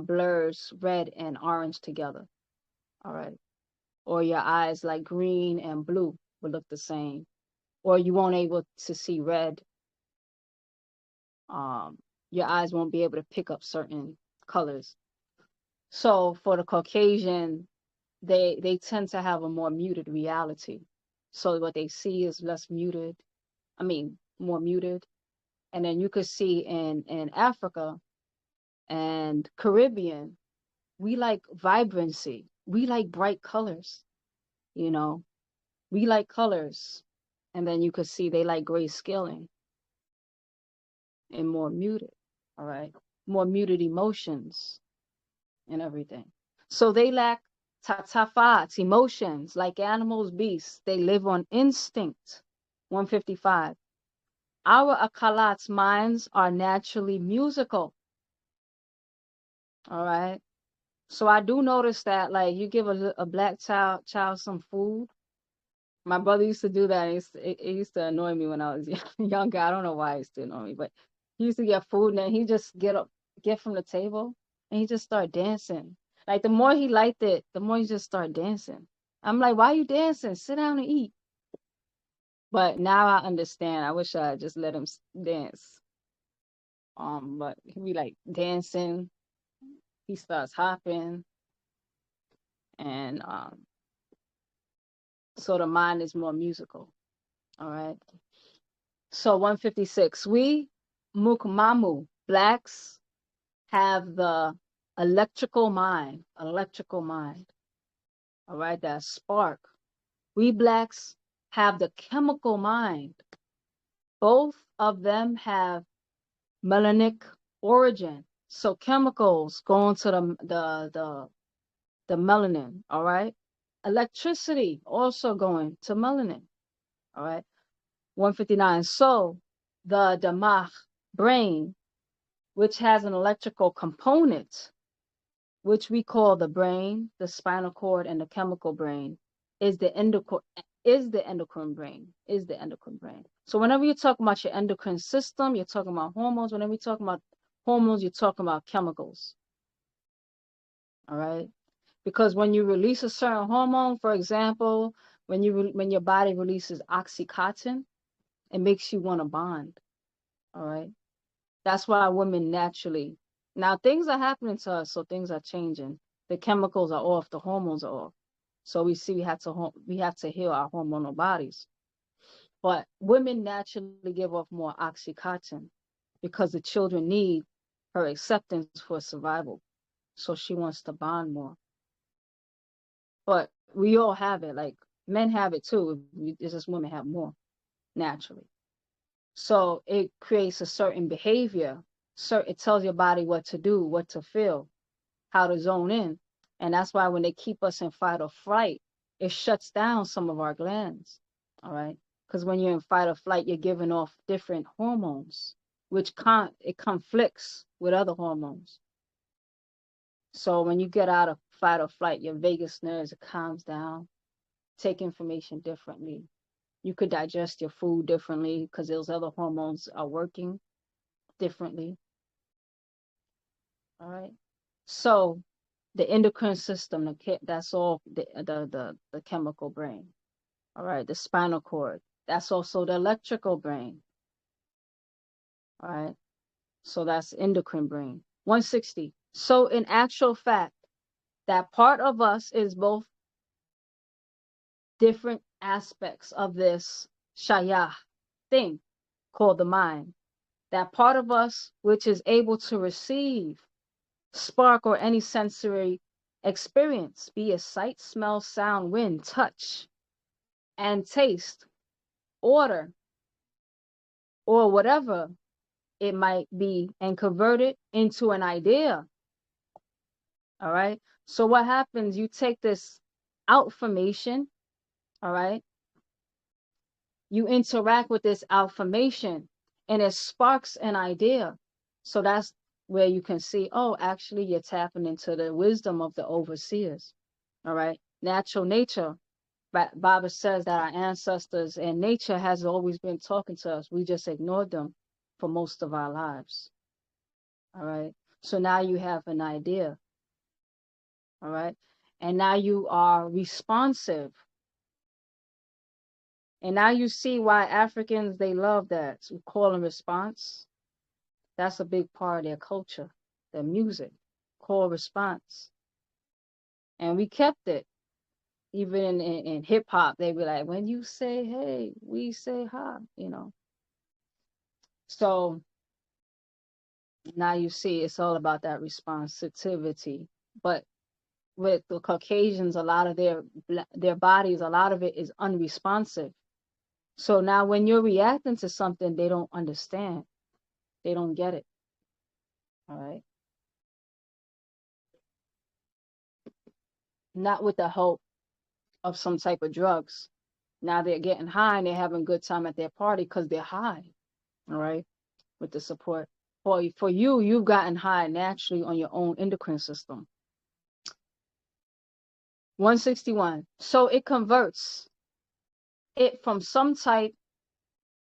blurs red and orange together. All right, or your eyes like green and blue will look the same, or you won't able to see red. Your eyes won't be able to pick up certain colors. So for the Caucasian, they tend to have a more muted reality. So what they see is less muted. I mean, more muted. And then you could see in Africa and Caribbean, we like vibrancy. We like bright colors, you know. We like colors. And then you could see they like grayscaling and more muted, all right? More muted emotions and everything. So they lack tatafat, emotions, like animals, beasts. They live on instinct. 155. Our akalat's minds are naturally musical. All right. So I do notice that, like, you give a black child some food, My brother used to do that. It used to annoy me when I was younger. I don't know why it used to annoy me, but he used to get food and then he just get from the table, and he just start dancing. Like the more he liked it, the more he just start dancing. I'm like, why you dancing? Sit down and eat. But now I understand. I wish I had just let him dance. But he be like dancing. He starts hopping, and so the mind is more musical. All right. So 156. We Mukmamu blacks have the electrical mind. Electrical mind. All right, that spark. We blacks have the chemical mind. Both of them have melanic origin. So chemicals go into the melanin. All right. Electricity also going to melanin. All right. 159. So the damag brain, which has an electrical component, which we call the brain, the spinal cord, and the chemical brain, is the endocrine brain. Is the endocrine brain. So whenever you talk about your endocrine system, you're talking about hormones. Whenever you talk about hormones, you're talking about chemicals. All right. Because when you release a certain hormone, for example, when your body releases oxytocin, it makes you want to bond. All right. That's why women naturally. Now things are happening to us, so things are changing. The chemicals are off, the hormones are off. So we see we have to heal our hormonal bodies. But women naturally give off more oxytocin because the children need her acceptance for survival. So she wants to bond more. But we all have it. Like men have it too. It's just women have more naturally. So it creates a certain behavior. It tells your body what to do, what to feel, how to zone in. And that's why when they keep us in fight or flight, it shuts down some of our glands. All right. Because when you're in fight or flight, you're giving off different hormones, which it conflicts with other hormones. So when you get out of fight or flight, your vagus nerves, it calms down, take information differently. You could digest your food differently because those other hormones are working differently. All right. So the endocrine system, that's all the chemical brain. All right. The spinal cord, that's also the electrical brain. All right. So that's endocrine brain. 160. So in actual fact, that part of us is both different aspects of this shayah thing called the mind. That part of us which is able to receive, spark, or any sensory experience, be it sight, smell, sound, wind, touch, and taste, order, or whatever it might be, and convert it into an idea. All right. So what happens? You take this outformation, all right? You interact with this outformation and it sparks an idea. So that's where you can see, oh, actually you're tapping into the wisdom of the overseers. All right. Natural nature. Bible says that our ancestors and nature has always been talking to us. We just ignored them for most of our lives. All right. So now you have an idea. All right. And now you are responsive. And now you see why Africans, they love that. So call and response. That's a big part of their culture, their music, call response. And we kept it. Even in hip hop, they be like, when you say hey, we say ha, you know. So now you see it's all about that responsivity. But with the Caucasians, a lot of their bodies, a lot of it is unresponsive. So now when you're reacting to something, they don't understand. They don't get it. All right. Not with the help of some type of drugs. Now they're getting high and they're having a good time at their party because they're high. All right. With the support. For you, you've gotten high naturally on your own endocrine system. 161. So it converts it from some type,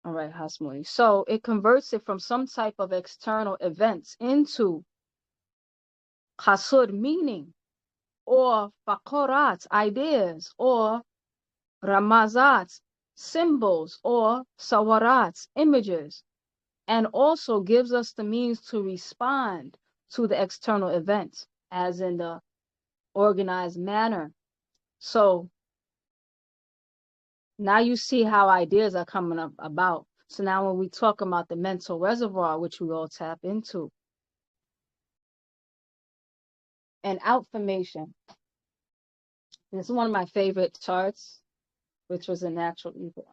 all right, Hasmui. So it converts it from some type of external events into qasud, meaning, or faqorat, ideas, or ramazat, symbols, or sawarat, images, and also gives us the means to respond to the external events as in the organized manner. So now you see how ideas are coming up about. So now when we talk about the mental reservoir, which we all tap into, and outformation, this is one of my favorite charts, which was in natural ether,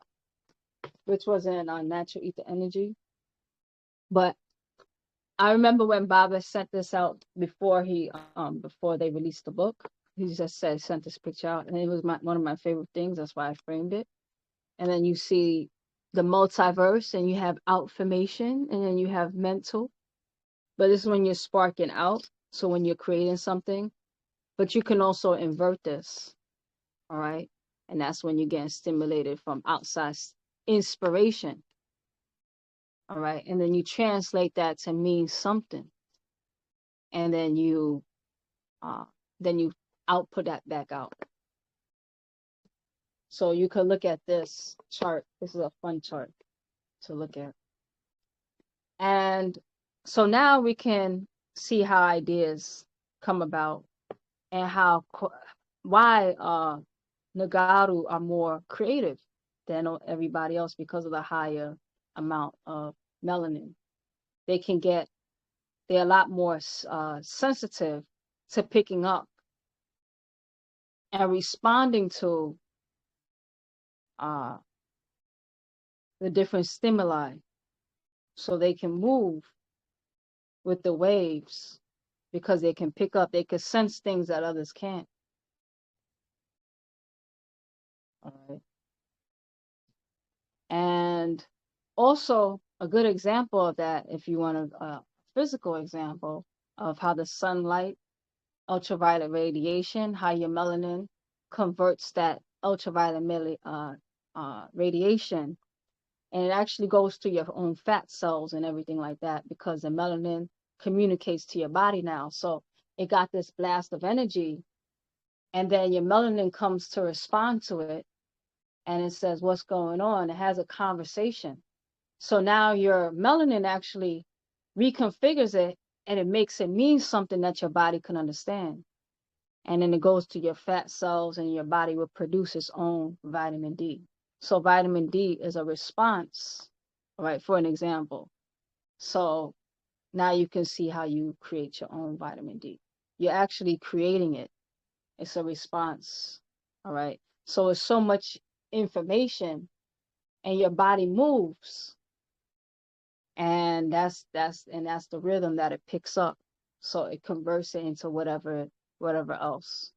which was in natural ether energy. But I remember when Baba sent this out before before they released the book. He just sent this picture out, and it was one of my favorite things. That's why I framed it. And then you see the multiverse, and you have outformation, and then you have mental. But this is when you're sparking out. So when you're creating something, but you can also invert this. All right. And that's when you're getting stimulated from outside inspiration. All right. And then you translate that to mean something. And then you output that back out. So you could look at this chart. This is a fun chart to look at. And so now we can see how ideas come about and why Nagaru are more creative than everybody else because of the higher amount of melanin. They're a lot more sensitive to picking up and responding to the different stimuli, so they can move with the waves because they can pick up, they can sense things that others can't. All right. And also a good example of that, if you want a physical example of how the sunlight, ultraviolet radiation, how your melanin converts that ultraviolet radiation, and it actually goes to your own fat cells and everything like that, because the melanin communicates to your body now. So it got this blast of energy, and then your melanin comes to respond to it, and it says, what's going on? It has a conversation. So now your melanin actually reconfigures it, and it makes it mean something that your body can understand. And then it goes to your fat cells, and your body will produce its own vitamin D. So vitamin D is a response, right, for an example. So now you can see how you create your own vitamin D. You're actually creating it. It's a response, all right? So it's so much information, and your body moves, and that's the rhythm that it picks up. So it converts it into whatever else.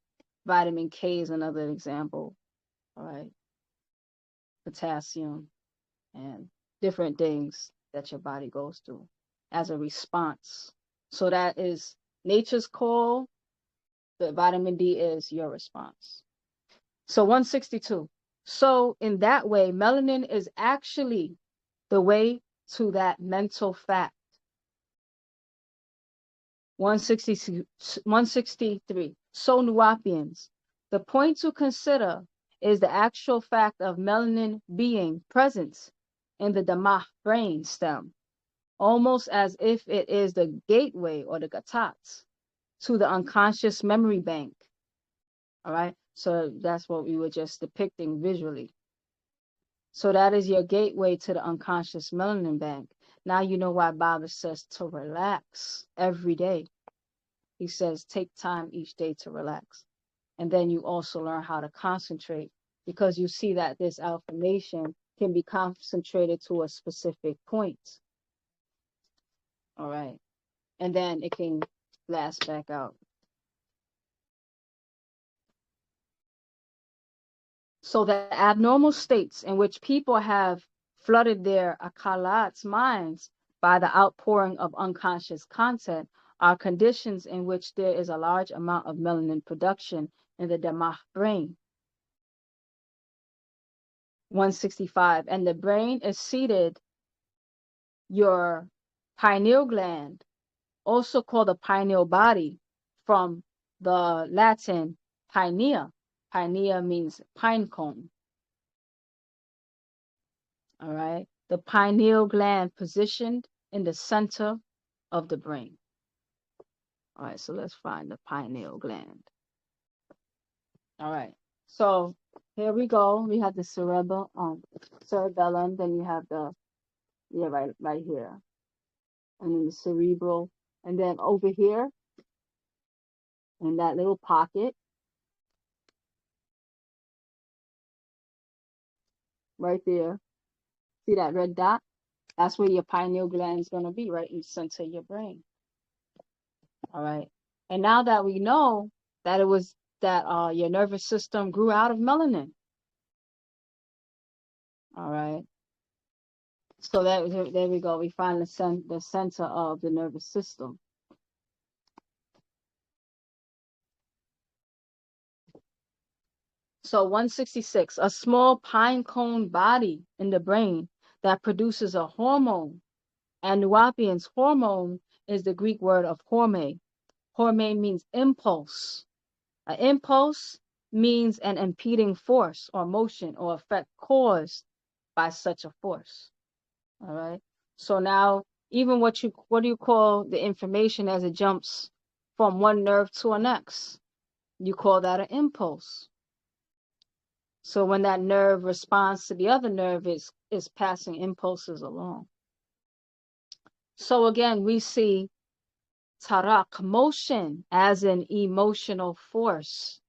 Vitamin K is another example, all right? Potassium and different things that your body goes through as a response. So that is nature's call. The vitamin D is your response. So 162. So in that way, melanin is actually the way to that mental fact. 163. So Nuwapians, the point to consider is the actual fact of melanin being present in the Damah brain stem, almost as if it is the gateway or the gatat to the unconscious memory bank. All right. So that's what we were just depicting visually. So that is your gateway to the unconscious melanin bank. Now you know why Baba says to relax every day. He says take time each day to relax. And then you also learn how to concentrate, because you see that this affirmation can be concentrated to a specific point. All right. And then it can blast back out. So the abnormal states in which people have flooded their akalat's minds by the outpouring of unconscious content are conditions in which there is a large amount of melanin production in the damah brain. 165. And the brain is seated, your pineal gland, also called the pineal body, from the Latin pinea. Pinea means pine cone. All right. The pineal gland positioned in the center of the brain. All right. So let's find the pineal gland. All right. So here we go. We have the cerebellum. Then you have the, yeah, right here. And then the cerebral. And then over here in that little pocket, right there. See that red dot? That's where your pineal gland is going to be, right in the center of your brain. All right. And now that we know that it was that your nervous system grew out of melanin. All right. So that there we go. We find the center of the nervous system. So 166, a small pine cone body in the brain that produces a hormone. And Nuwapians, hormone is the Greek word of horme. Horme means impulse. An impulse means an impeding force or motion or effect caused by such a force. All right. So now, even what do you call the information as it jumps from one nerve to the next? You call that an impulse. So when that nerve responds to the other nerve, is passing impulses along. So again, we see Taraq, motion, as an emotional force.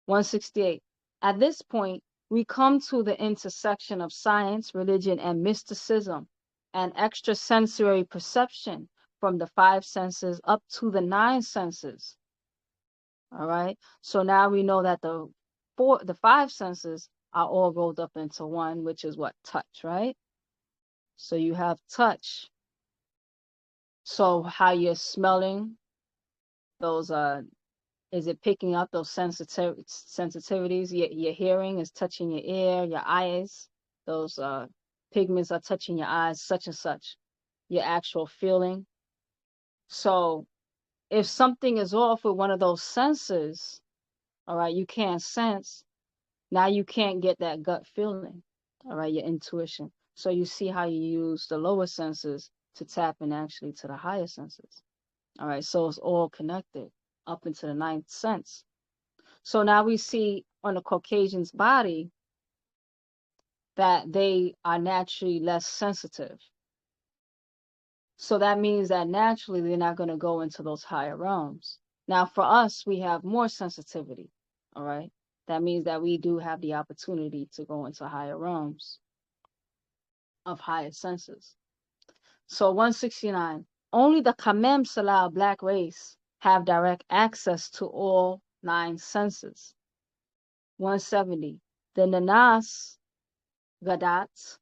168. At this point, we come to the intersection of science, religion, and mysticism, and extrasensory perception from the 5 senses up to the 9 senses. All right. So now we know that the 5 senses are all rolled up into one, which is what? Touch, right? So you have touch. So how you're smelling, those is it picking up those sensitivities? Your hearing is touching your ear, your eyes, those pigments are touching your eyes, such and such. Your actual feeling. So if something is off with one of those senses, all right, you can't sense. Now you can't get that gut feeling, all right, your intuition. So you see how you use the lower senses to tap in actually to the higher senses. All right, so it's all connected up into the 9th sense. So now we see on the Caucasian's body that they are naturally less sensitive. So that means that naturally they're not going to go into those higher realms. Now for us, we have more sensitivity, all right? That means that we do have the opportunity to go into higher realms of higher senses. So 169, only the Kamem Salau black race have direct access to all 9 senses. 170, the Nanas Gadats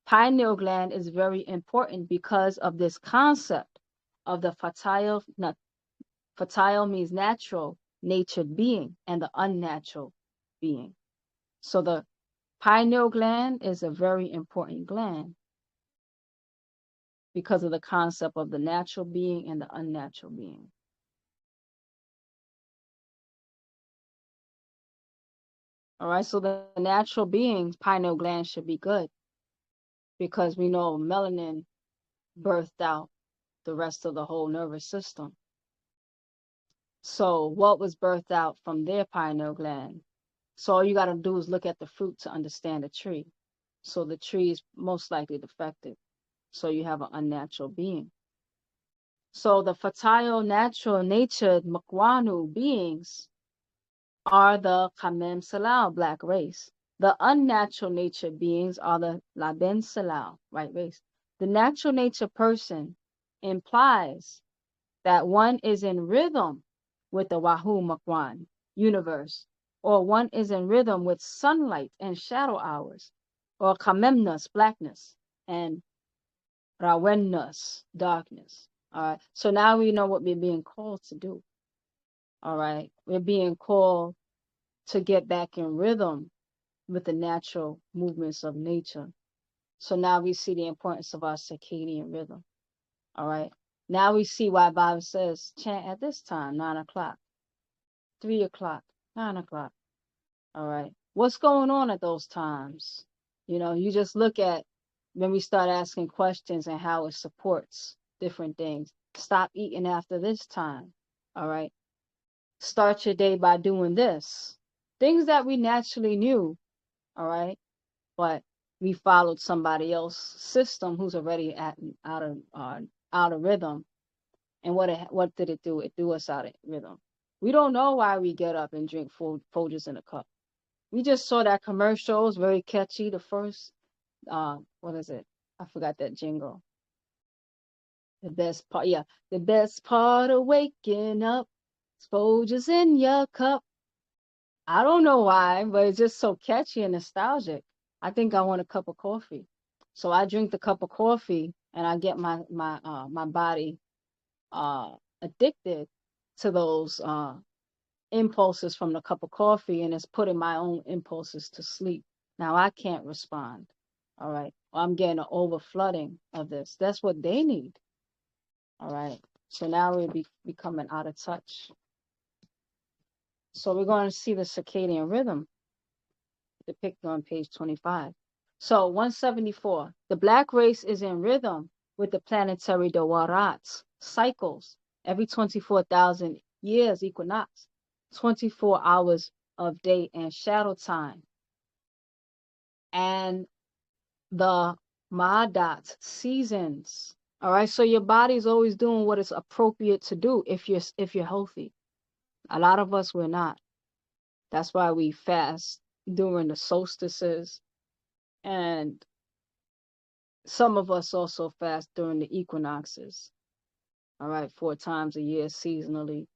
pineal gland is very important because of this concept of the fatile means natural, natured being, and the unnatural being. So the pineal gland is a very important gland because of the concept of the natural being and the unnatural being. All right, so the natural being's pineal gland should be good because we know melanin birthed out the rest of the whole nervous system. So what was birthed out from their pineal gland? So all you got to do is look at the fruit to understand the tree. So the tree is most likely defective. So you have an unnatural being. So the fertile, natural, natured Mukwanu beings are the Kamem Salau black race. The unnatural nature beings are the Laben Salau white race. The natural nature person implies that one is in rhythm with the Wahu Makwan universe, or one is in rhythm with sunlight and shadow hours, or Kamemnus, blackness, and Rawennus, darkness. All right. So now we know what we're being called to do. All right. We're being called to get back in rhythm with the natural movements of nature. So now we see the importance of our circadian rhythm. All right. Now we see why Bible says chant at this time, 9 o'clock, 3 o'clock, 9 o'clock. All right. What's going on at those times? You just look at when we start asking questions and how it supports different things. Stop eating after this time. All right. Start your day by doing this. Things that we naturally knew. All right. But we followed somebody else's system who's already out of rhythm. And what did it do? It threw us out of rhythm. We don't know why we get up and drink Folgers in a cup. We just saw that commercial. It was very catchy. The first, what is it? I forgot that jingle. The best part, yeah. The best part of waking up is Folgers in your cup. I don't know why, but it's just so catchy and nostalgic. I think I want a cup of coffee. So I drink the cup of coffee and I get my body addicted to those impulses from the cup of coffee, and it's putting my own impulses to sleep. Now I can't respond. All right. I'm getting an overflooding of this. That's what they need. All right. So now we're becoming out of touch. So we're going to see the circadian rhythm depicted on page 25. So 174, the black race is in rhythm with the planetary Dawarats, cycles, every 24,000 years equinox, 24 hours of day and shadow time. And the Ma'adat, seasons. All right, so your body is always doing what is appropriate to do if you're healthy. A lot of us, we're not. That's why we fast during the solstices, and some of us also fast during the equinoxes. All right, 4 times a year seasonally,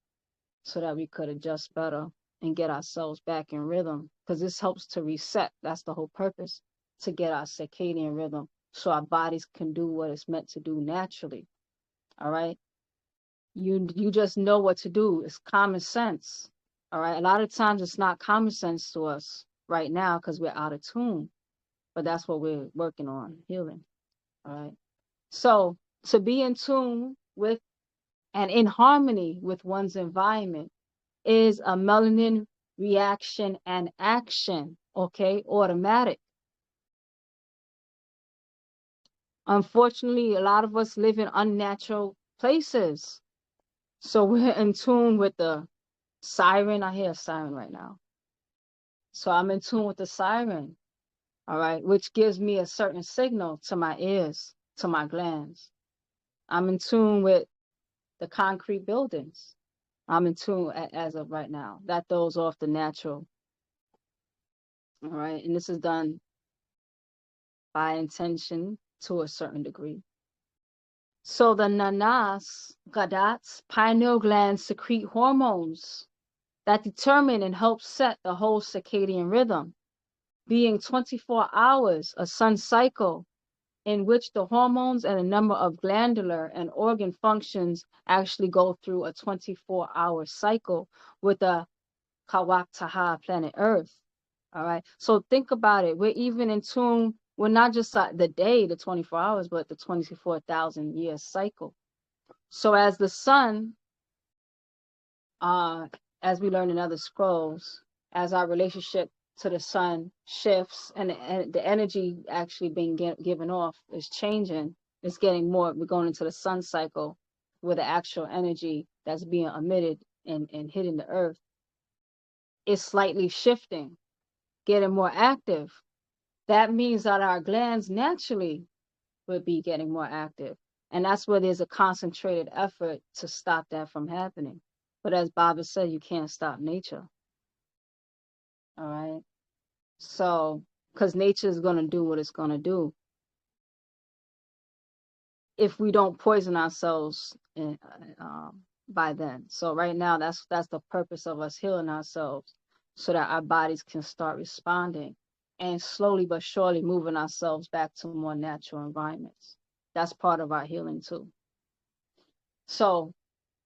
so that we could adjust better and get ourselves back in rhythm, because this helps to reset. That's the whole purpose, to get our circadian rhythm so our bodies can do what it's meant to do naturally. All right, you just know what to do. It's common sense. All right, a lot of times it's not common sense to us right now because we're out of tune, but that's what we're working on, healing. All right, so to be in tune with and in harmony with one's environment is a melanin reaction and action, okay, automatic. Unfortunately, a lot of us live in unnatural places. So we're in tune with the siren. I hear a siren right now. So I'm in tune with the siren, all right, which gives me a certain signal to my ears, to my glands. I'm in tune with the concrete buildings. I'm in tune as of right now. That throws off the natural. All right. And this is done by intention to a certain degree. So the nanas, gadats, pineal glands secrete hormones that determine and help set the whole circadian rhythm, being 24 hours, a sun cycle, in which the hormones and a number of glandular and organ functions actually go through a 24-hour cycle with the Kawaktaha planet Earth. All right. So think about it. We're even in tune. We're not just the day, the 24 hours, but the 24,000 year cycle. So as the sun, as we learn in other scrolls, as our relationship to the sun shifts and the energy actually being given off is changing, it's getting more. We're going into the sun cycle where the actual energy that's being emitted and hitting the earth is slightly shifting, getting more active. That means that our glands naturally would be getting more active. And that's where there's a concentrated effort to stop that from happening. But as Baba said, you can't stop nature. All right. So, because nature is going to do what it's going to do if we don't poison ourselves by then. So right now, that's the purpose of us healing ourselves, so that our bodies can start responding and slowly but surely moving ourselves back to more natural environments. That's part of our healing too. So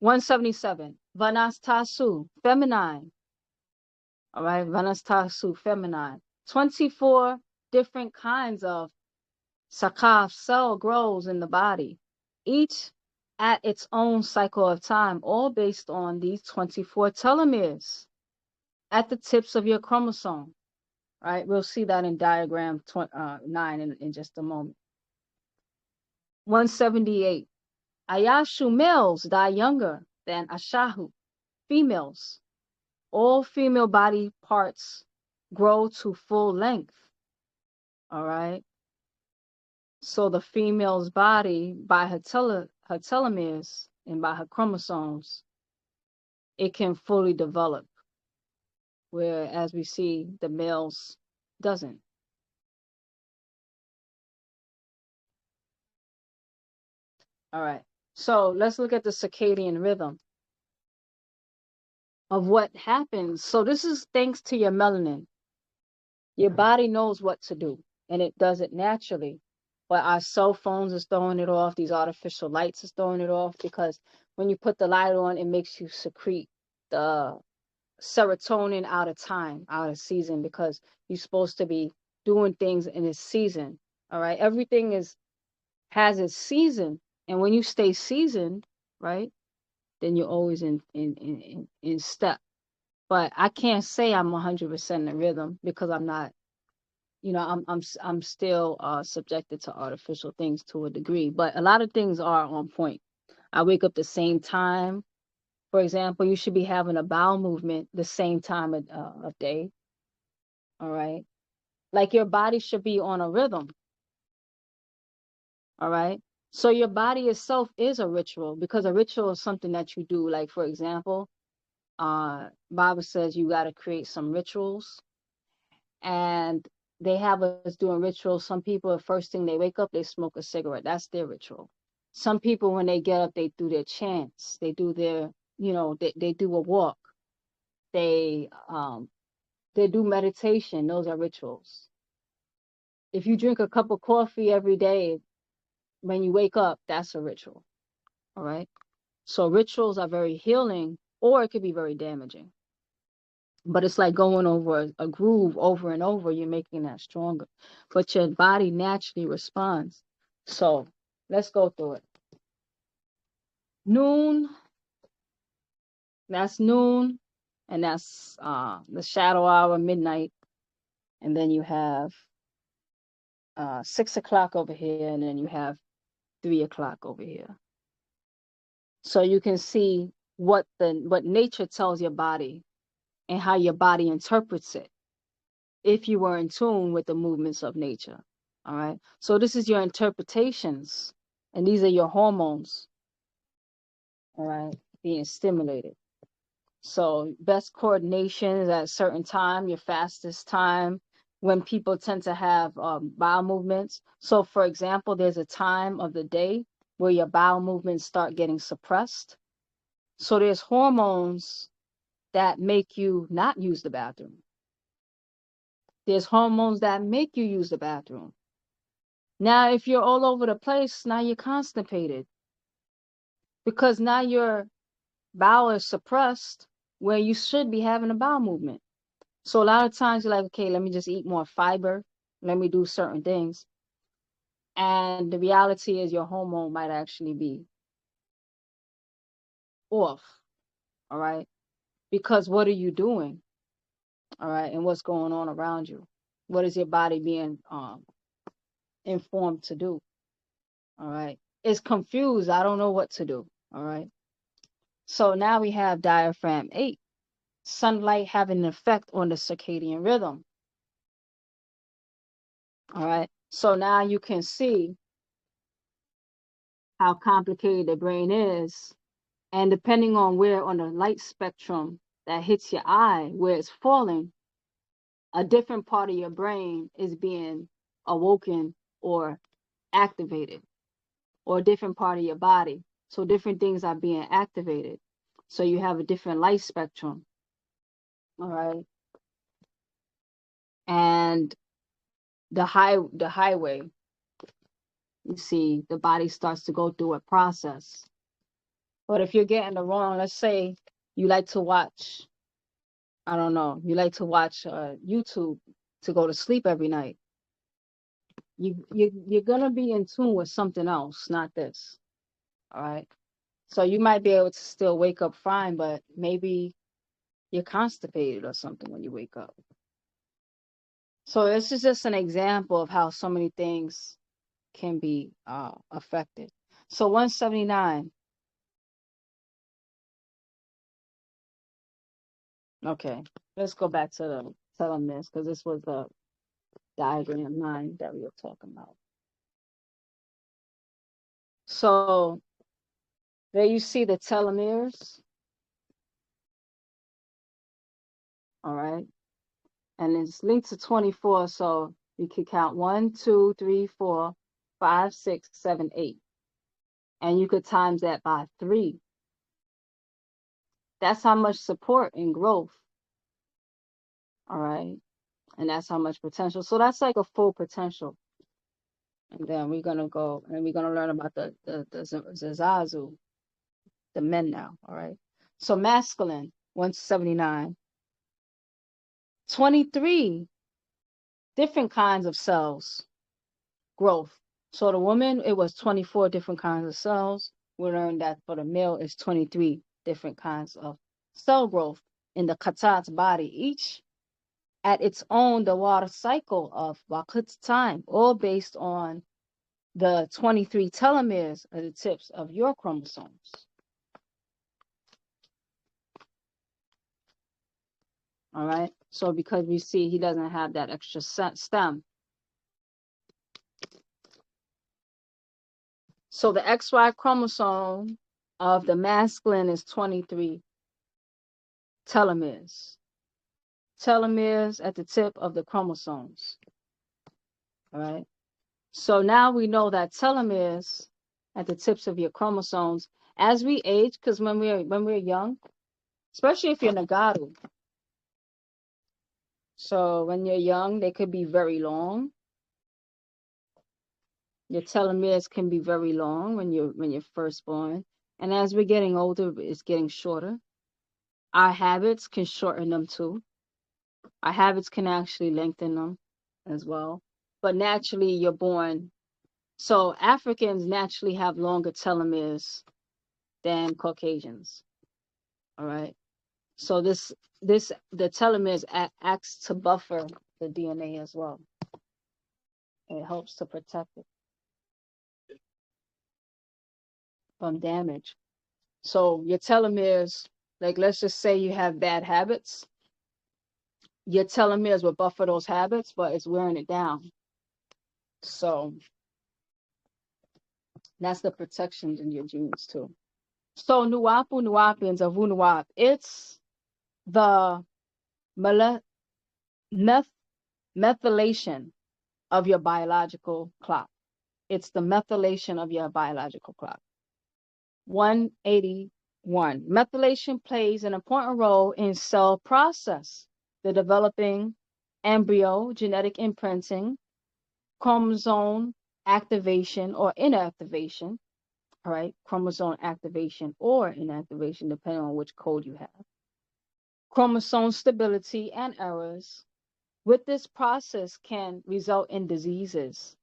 177, Vanastasu, feminine. All right, Vanastasu, feminine. 24 different kinds of sakaf cell grows in the body, each at its own cycle of time, all based on these 24 telomeres at the tips of your chromosome. Right? We'll see that in diagram 9 in just a moment. 178. Ayashu males die younger than Ashahu females. All female body parts grow to full length. All right. So the female's body, by her telomeres and by her chromosomes, it can fully develop. Where, as we see, the males doesn't. All right. So let's look at the circadian rhythm of what happens. So this is thanks to your melanin. Your body knows what to do, and it does it naturally. But our cell phones is throwing it off. These artificial lights is throwing it off, because when you put the light on, it makes you secrete the serotonin out of time, out of season, because you're supposed to be doing things in its season. All right. Everything has its season. And when you stay seasoned, right, then you're always in step. But I can't say I'm 100% in the rhythm, because I'm not, I'm still subjected to artificial things to a degree. But a lot of things are on point. I wake up the same time. For example, you should be having a bowel movement the same time of day. All right. Like your body should be on a rhythm. All right. So your body itself is a ritual, because a ritual is something that you do. Like, for example, Bible says you got to create some rituals, and they have us doing rituals. Some people, the first thing they wake up, they smoke a cigarette. That's their ritual. Some people, when they get up, they do their chants. They do their, they do a walk. They do meditation. Those are rituals. If you drink a cup of coffee every day when you wake up, that's a ritual. All right. So rituals are very healing, or it could be very damaging. But it's like going over a groove over and over. You're making that stronger. But your body naturally responds. So let's go through it. Noon. That's noon. And that's the shadow hour, midnight. And then you have 6 o'clock over here. And then you have 3 o'clock over here. So you can see what nature tells your body and how your body interprets it, if you were in tune with the movements of nature. All right. So this is your interpretations, and these are your hormones, all right, being stimulated. So best coordination is at a certain time, your fastest time, when people tend to have bowel movements. So for example, there's a time of the day where your bowel movements start getting suppressed. So there's hormones that make you not use the bathroom. There's hormones that make you use the bathroom. Now, if you're all over the place, now you're constipated, because now your bowel is suppressed where you should be having a bowel movement. So a lot of times you're like, okay, let me just eat more fiber. Let me do certain things. And the reality is your hormone might actually be off. All right. Because what are you doing? All right. And what's going on around you? What is your body being informed to do? All right. It's confused. I don't know what to do. All right. So now we have diaphragm 8. Sunlight having an effect on the circadian rhythm. All right. So now you can see how complicated the brain is. And depending on where on the light spectrum that hits your eye, where it's falling, a different part of your brain is being awoken or activated, or a different part of your body. So different things are being activated. So you have a different light spectrum. All right. And the highway, you see, the body starts to go through a process. But if you're getting the wrong, let's say you like to watch, I don't know, you like to watch YouTube, to go to sleep every night. You're gonna be in tune with something else, not this. All right. So you might be able to still wake up fine, but maybe you're constipated or something when you wake up. So this is just an example of how so many things can be affected. So 179. Okay, let's go back to the telomeres because this was the diagram 9 that we were talking about. So there you see the telomeres. All right. And it's linked to 24. So you can count 1, 2, 3, 4, 5, 6, 7, 8. And you could times that by 3. That's how much support and growth. All right. And that's how much potential. So that's like a full potential. And then we're gonna go and we're gonna learn about the Zazu, the men now. All right. So masculine, 179. 23 different kinds of cells growth. So the woman, it was 24 different kinds of cells. We learned that for the male, it's 23 different kinds of cell growth in the Katat's body, each at its own the water cycle of Waqt's time, all based on the 23 telomeres at the tips of your chromosomes. All right. So because we see he doesn't have that extra stem. So the XY chromosome of the masculine is 23 telomeres. Telomeres at the tip of the chromosomes. All right. So now we know that telomeres at the tips of your chromosomes, as we age, because when we're young, especially if you're Nagaru. So when you're young, they could be very long. Your telomeres can be very long when you're first born. And as we're getting older, it's getting shorter. Our habits can shorten them too. Our habits can actually lengthen them as well. But naturally, you're born. So Africans naturally have longer telomeres than Caucasians. All right. So the telomeres acts to buffer the DNA as well. It helps to protect it from damage. So your telomeres, like let's just say you have bad habits, your telomeres will buffer those habits, but it's wearing it down. So that's the protections in your genes too. So Nuapu Nuapians of Wunuap, it's the methylation of your biological clock. It's the methylation of your biological clock. 181. Methylation plays an important role in cell process, the developing embryo, genetic imprinting, chromosome activation or inactivation, all right? Chromosome activation or inactivation, depending on which code you have. Chromosome stability and errors. With this process can result in diseases.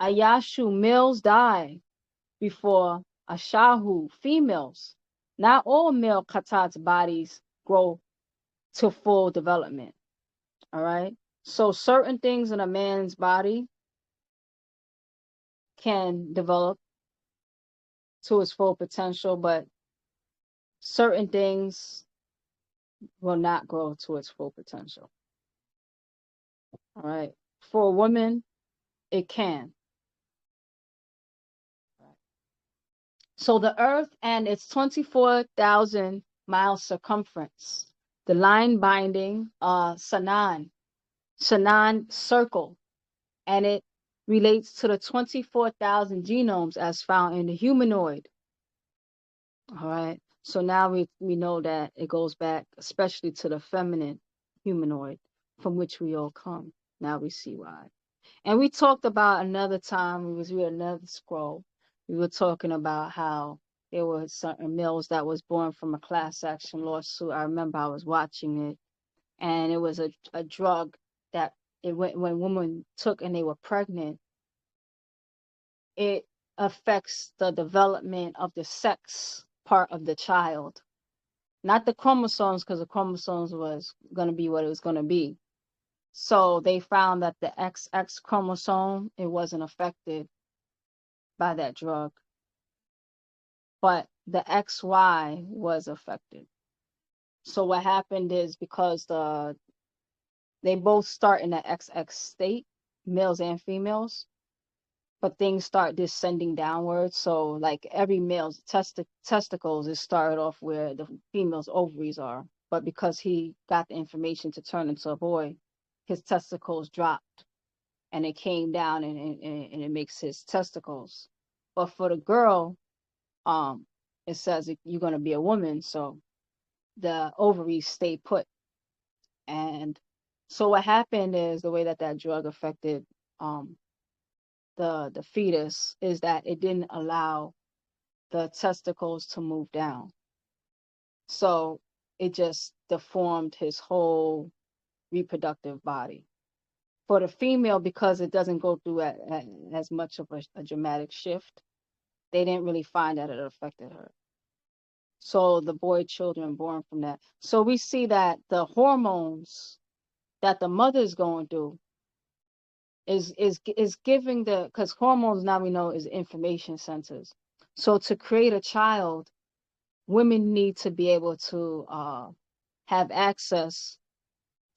Ayashu, males die before Ashahu, females. Not all male Khatats bodies grow to full development. All right. So certain things in a man's body can develop to its full potential, but certain things will not grow to its full potential. All right. For a woman, it can. So the Earth and its 24,000 mile circumference, the line binding Sanan circle, and it relates to the 24,000 genomes as found in the humanoid. All right. So now we know that it goes back especially to the feminine humanoid from which we all come. Now we see why. And we talked about another time, we was reading another scroll. We were talking about how there were certain males that was born from a class action lawsuit. I remember I was watching it, and it was a drug that when women took and they were pregnant, it affects the development of the sex part of the child, not the chromosomes, because the chromosomes was going to be what it was going to be. So they found that the XX chromosome, it wasn't affected by that drug, but the XY was affected. So what happened is, because they both start in the XX state, males and females, but things start descending downwards. So like every male's testicles is started off where the female's ovaries are, but because he got the information to turn into a boy, his testicles dropped and it came down, and it makes his testicles. But for the girl, it says you're going to be a woman, so the ovaries stay put. And so what happened is, the way that that drug affected the fetus is that it didn't allow the testicles to move down. So it just deformed his whole reproductive body. For the female, because it doesn't go through as much of a dramatic shift, they didn't really find that it affected her. So the boy children born from that. So we see that the hormones that the mother is going through is giving because hormones, now we know, is information centers. So to create a child, women need to be able to have access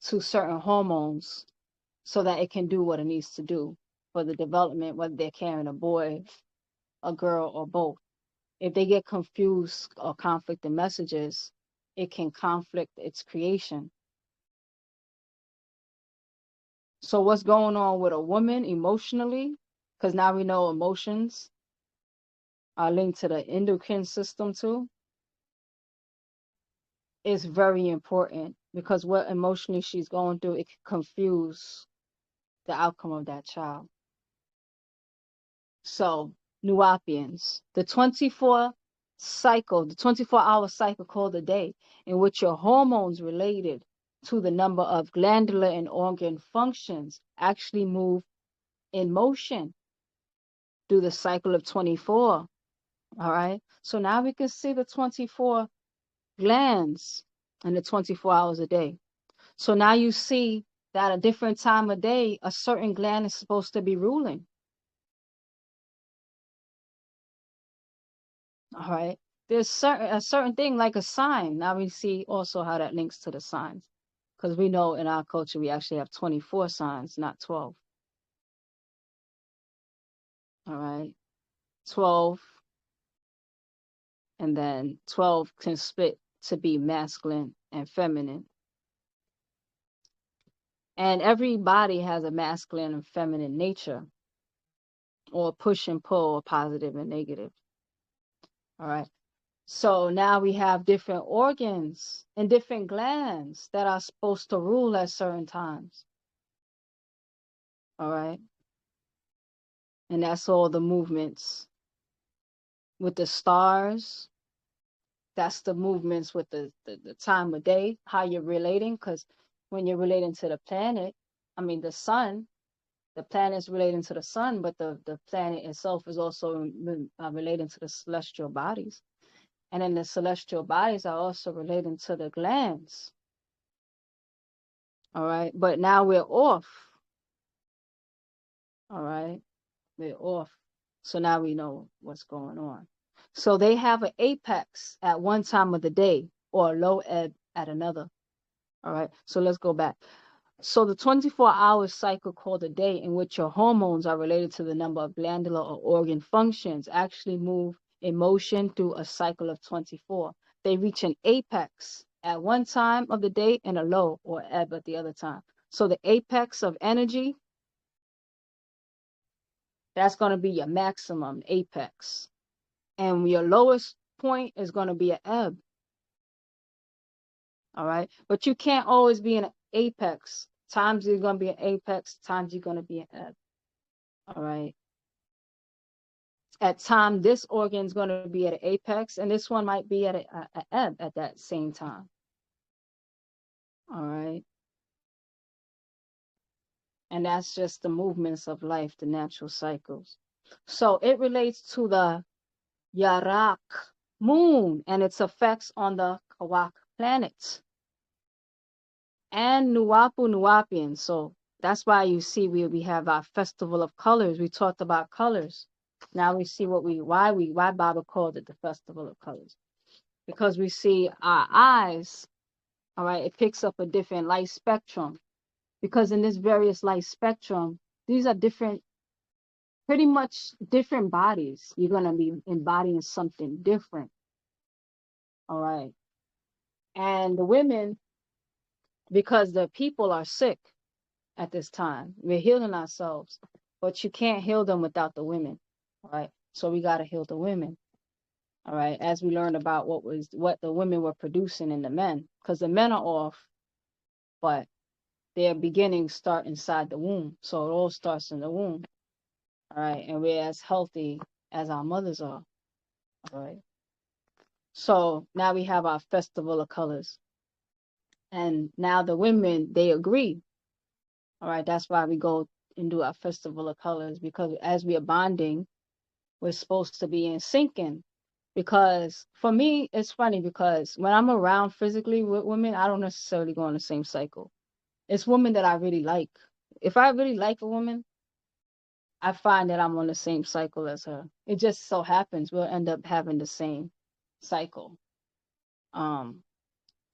to certain hormones so that it can do what it needs to do for the development, whether they're carrying a boy, a girl, or both. If they get confused or conflicting messages, it can conflict its creation. So what's going on with a woman emotionally? Because now we know emotions are linked to the endocrine system too. Is very important, because what emotionally she's going through, it can confuse the outcome of that child. So, Nuapians, the 24-hour cycle called a day, in which your hormones related to the number of glandular and organ functions actually move in motion through the cycle of 24. All right. So now we can see the 24 glands and the 24 hours a day. So now you see that a different time of day, a certain gland is supposed to be ruling. All right. There's a certain thing like a sign. Now we see also how that links to the signs, because we know in our culture we actually have 24 signs, not 12. All right. 12, and then 12 can split to be masculine and feminine. And every body has a masculine and feminine nature, or push and pull, or positive and negative. All right. So now we have different organs and different glands that are supposed to rule at certain times. All right. And that's all the movements with the stars. That's the movements with the time of day, how you're relating. Because when you're relating to the planet, I mean, the sun, the planet is relating to the sun, but the planet itself is also relating to the celestial bodies. And then the celestial bodies are also relating to the glands. All right. But now we're off. All right. We're off. So now we know what's going on. So they have an apex at one time of the day, or a low ebb at another. All right. So let's go back. So the 24-hour cycle called a day, in which your hormones are related to the number of glandular or organ functions, actually move in motion through a cycle of 24. They reach an apex at one time of the day and a low or ebb at the other time. So the apex of energy, that's going to be your maximum apex. And your lowest point is going to be an ebb. All right. But you can't always be in an apex. Times you're going to be an apex, times you're going to be an ebb. All right. At time, this organ is going to be at an apex, and this one might be at an ebb at that same time. All right. And that's just the movements of life, the natural cycles. So it relates to the Yarak moon and its effects on the Kawak planets and Nuwapu Nuwapian. So that's why you see we have our festival of colors. We talked about colors. Now we see why Baba called it the festival of colors. Because we see our eyes, all right, it picks up a different light spectrum. Because in this various light spectrum, these are different, pretty much different bodies. You're going to be embodying something different. All right. And the women, because the people are sick at this time, we're healing ourselves, but you can't heal them without the women. All right. So we got to heal the women. All right. As we learned about what the women were producing in the men, because the men are off, but their beginnings start inside the womb. So it all starts in the womb. All right. And we're as healthy as our mothers are. All right. So now we have our festival of colors. And now the women, they agree. All right. That's why we go and do our festival of colors, because as we are bonding, we're supposed to be in syncing. Because for me, it's funny because when I'm around physically with women, I don't necessarily go on the same cycle. It's women that I really like. If I really like a woman, I find that I'm on the same cycle as her. It just so happens we'll end up having the same cycle. And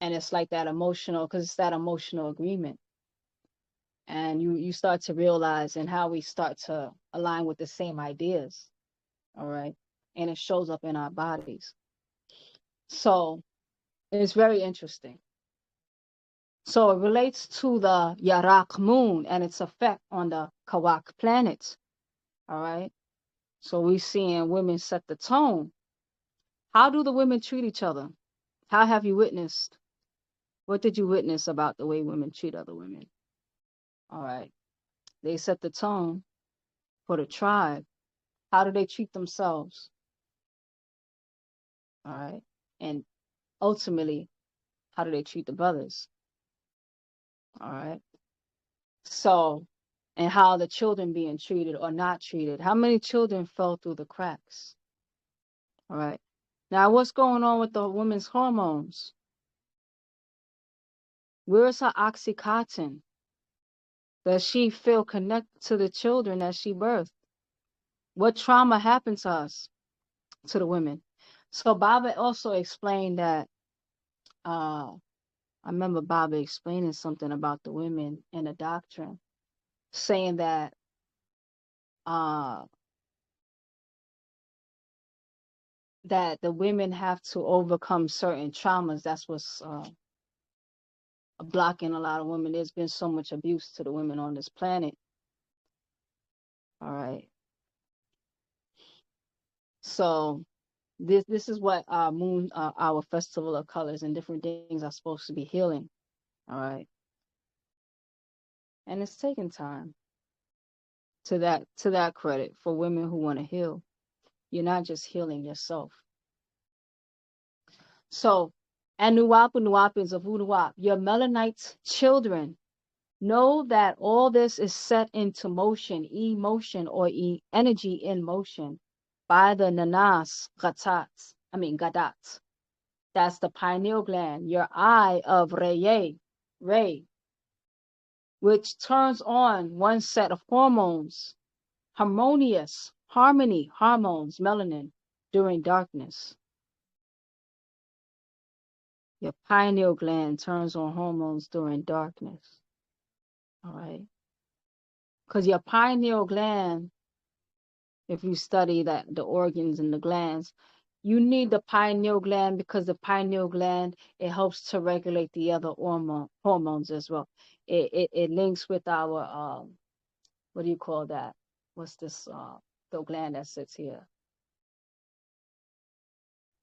it's like that emotional, because it's that emotional agreement. And you start to realize and how we start to align with the same ideas. All right. And it shows up in our bodies. So it's very interesting. So it relates to the Yarak moon and its effect on the Kawak planets. All right. So we seeing women set the tone. How do the women treat each other? How have you witnessed? What did you witness about the way women treat other women? All right. They set the tone for the tribe. How do they treat themselves? All right. And ultimately, how do they treat the brothers? All right. So, and how the children being treated or not treated. How many children fell through the cracks? All right. Now, what's going on with the woman's hormones? Where's her oxycontin? Does she feel connected to the children that she birthed? What trauma happened to us, to the women? So Baba also explained that, I remember Baba explaining something about the women in the doctrine, saying that uh, that the women have to overcome certain traumas. That's what's blocking a lot of women. There's been so much abuse to the women on this planet. All right. So this is what our moon, our festival of colors and different things are supposed to be healing. All right. And it's taking time, to that credit, for women who want to heal. You're not just healing yourself. So, and Nuwapu Nuwapians of Wunuwap, your Melanin-ite children, know that all this is set into motion, emotion, or energy in motion, by the Nanas Gadat. That's the pineal gland, your eye of Ray, which turns on one set of hormones, harmony hormones, melanin, during darkness. Your pineal gland turns on hormones during darkness. All right. Because your pineal gland, if you study that, the organs and the glands, you need the pineal gland, because the pineal gland, it helps to regulate the other hormones as well. It links with our, what do you call that? What's this, the gland that sits here?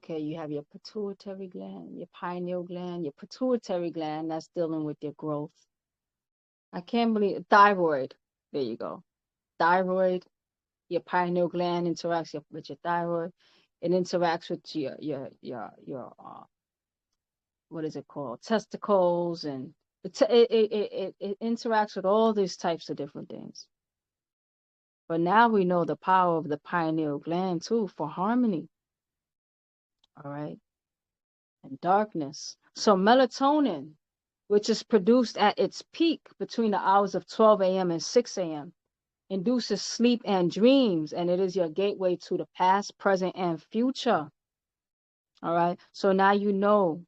Okay, you have your pituitary gland, your pineal gland, your pituitary gland, that's dealing with your growth. I can't believe thyroid. There you go. Thyroid, your pineal gland interacts with your thyroid. It interacts with your what is it called? Testicles and It interacts with all these types of different things. But now we know the power of the pineal gland too for harmony. All right. And darkness. So melatonin, which is produced at its peak between the hours of 12 a.m. and 6 a.m., induces sleep and dreams, and it is your gateway to the past, present, and future. All right. So now you know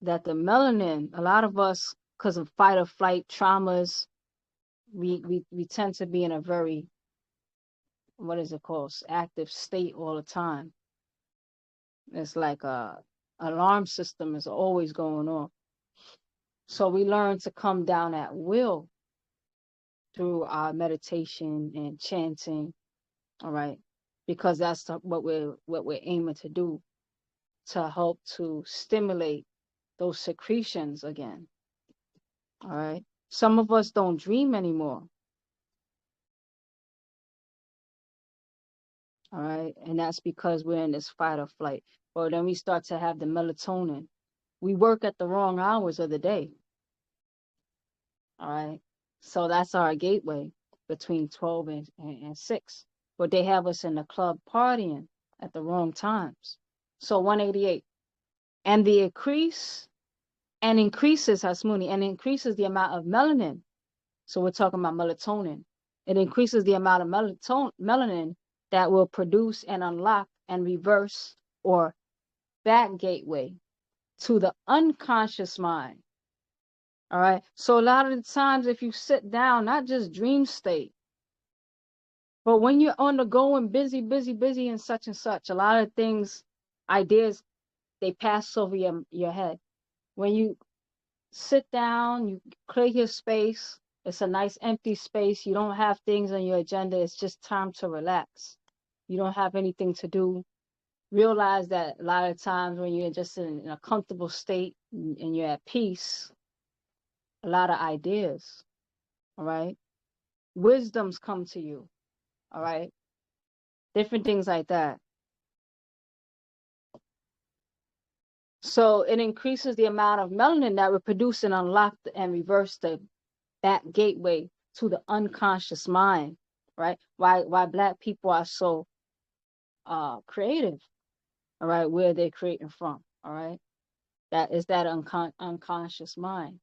that the melanin, a lot of us, because of fight or flight traumas, we tend to be in a very, what is it called, active state all the time. It's like a alarm system is always going on. So we learn to come down at will through our meditation and chanting, all right? Because that's what we're aiming to do, to help to stimulate those secretions again. All right. Some of us don't dream anymore. All right. And that's because we're in this fight or flight. Or then we start to have the melatonin. We work at the wrong hours of the day. All right. So that's our gateway between 12 and 6. But they have us in the club partying at the wrong times. So 188. And the increases Hasmuni, and increases the amount of melanin. So we're talking about melatonin. It increases the amount of melanin that will produce and unlock and reverse or back gateway to the unconscious mind. All right. So a lot of the times, if you sit down, not just dream state, but when you're on the go and busy, and such, a lot of things, ideas, they pass over your head. When you sit down, you clear your space. It's a nice empty space. You don't have things on your agenda. It's just time to relax. You don't have anything to do. Realize that a lot of times when you're just in a comfortable state and you're at peace, a lot of ideas, all right? Wisdoms come to you, all right? Different things like that. So it increases the amount of melanin that we produce and unlock and reverse that gateway to the unconscious mind, right? Why Black people are so creative, all right? Where they're creating from, all right? That is that unconscious mind,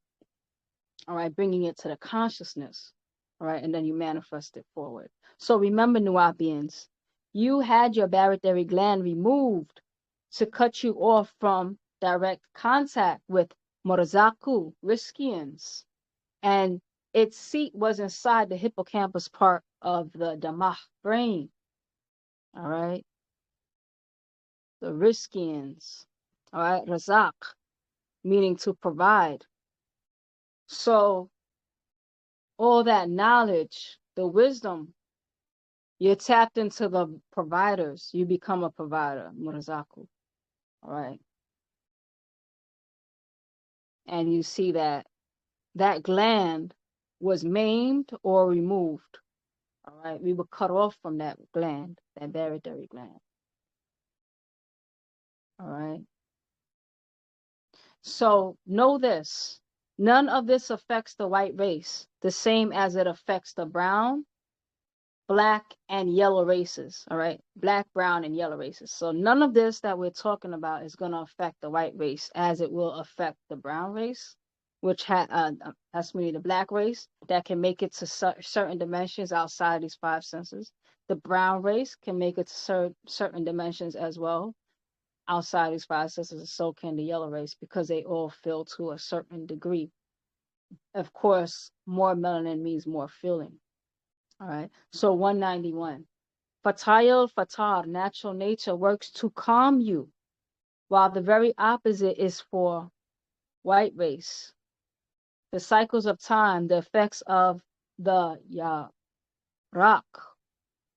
all right? Bringing it to the consciousness, all right? And then you manifest it forward. So remember, Nuwapians, you had your barytheric gland removed to cut you off from direct contact with Murazaku, Riskians, and its seat was inside the hippocampus part of the Damagh brain. All right. The Riskians. All right. Razak, meaning to provide. So all that knowledge, the wisdom, you're tapped into the providers. You become a provider, Murazaku. All right. And you see that gland was maimed or removed. All right. We were cut off from that gland, that barytheric gland. All right. So know this. None of this affects the white race the same as it affects the brown, black, and yellow races. All right. Black, brown, and yellow races. So none of this that we're talking about is going to affect the white race as it will affect the brown race, which has me the black race that can make it to certain dimensions outside these 5 senses. The brown race can make it to certain dimensions as well outside these 5 senses, so can the yellow race, because they all feel to a certain degree. Of course, more melanin means more feeling. All right. So 191. Fatayil Fatar, natural nature, works to calm you, while the very opposite is for white race. The cycles of time, the effects of the Yarak,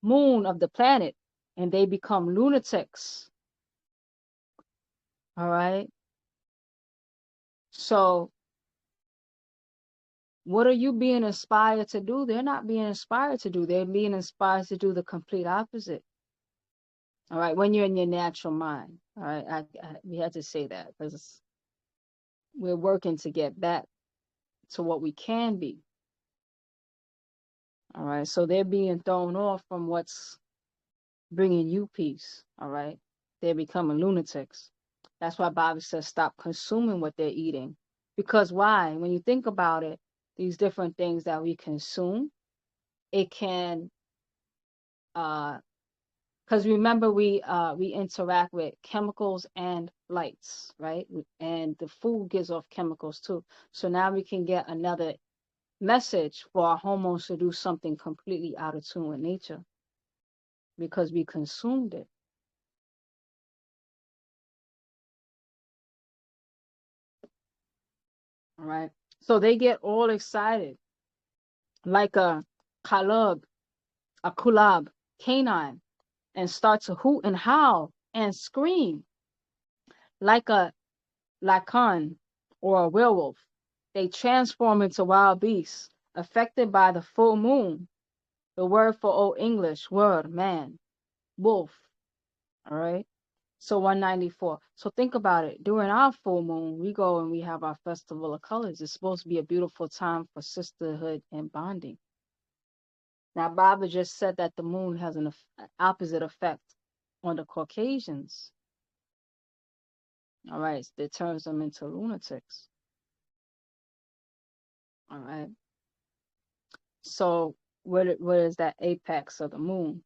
moon of the planet, and they become lunatics. All right. So what are you being inspired to do? They're not being inspired to do. They're being inspired to do the complete opposite. All right. When you're in your natural mind. All right. We had to say that because we're working to get back to what we can be. All right. So they're being thrown off from what's bringing you peace. All right. They're becoming lunatics. That's why Bobby says stop consuming what they're eating. Because why? When you think about it, these different things that we consume, it can, because remember we interact with chemicals and lights, right? And the food gives off chemicals too. So now we can get another message for our hormones to do something completely out of tune with nature because we consumed it. All right. So they get all excited like a kalub, a kulab, canine, and start to hoot and howl and scream like a lacan or a werewolf. They transform into wild beasts affected by the full moon. The word for Old English word, man, wolf. All right. So 194. So think about it. During our full moon, we go and we have our festival of colors. It's supposed to be a beautiful time for sisterhood and bonding. Now, Baba just said that the moon has an opposite effect on the Caucasians. All right. It turns them into lunatics. All right. So what is that apex of the moon?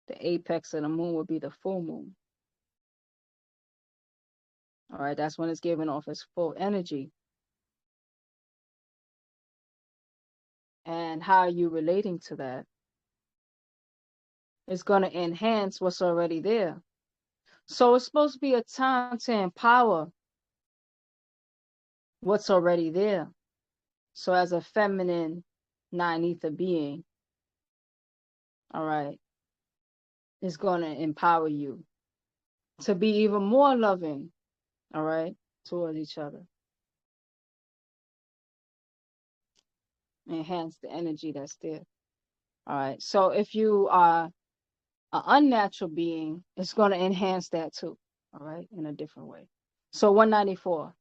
The apex of the moon would be the full moon. All right. That's when it's giving off its full energy. And how are you relating to that? It's going to enhance what's already there. So it's supposed to be a time to empower what's already there. So as a feminine non-ether being, all right, it's going to empower you to be even more loving, all right, towards each other. Enhance the energy that's there. All right. So if you are an unnatural being, it's going to enhance that too, all right, in a different way. So 194.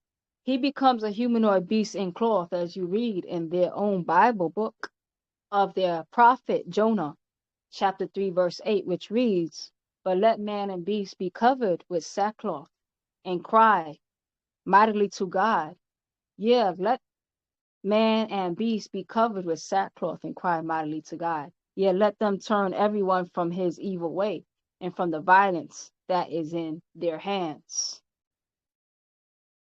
He becomes a humanoid beast in cloth, as you read in their own Bible book of their prophet Jonah, chapter 3, verse 8, which reads, "But let man and beast be covered with sackcloth and cry mightily to God." Yeah, let man and beast be covered with sackcloth and cry mightily to God. Yeah, let them turn everyone from his evil way and from the violence that is in their hands.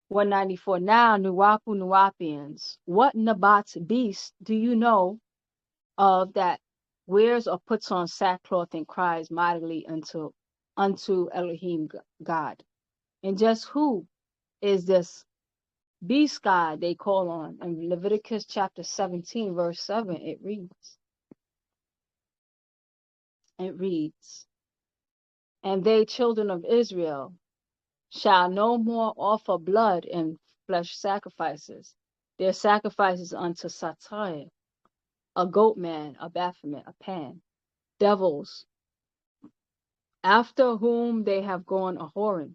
194. Now, Nuwapu Nuwapians, what Nabat's beast do you know of that wears or puts on sackcloth and cries mightily unto Elohim God? And just who is this beast God they call on? In Leviticus chapter 17, verse 7, it reads, "And they, children of Israel, shall no more offer blood and flesh sacrifices. Their sacrifices unto Satai, a goat man, a Baphomet, a Pan, devils, after whom they have gone a whoring.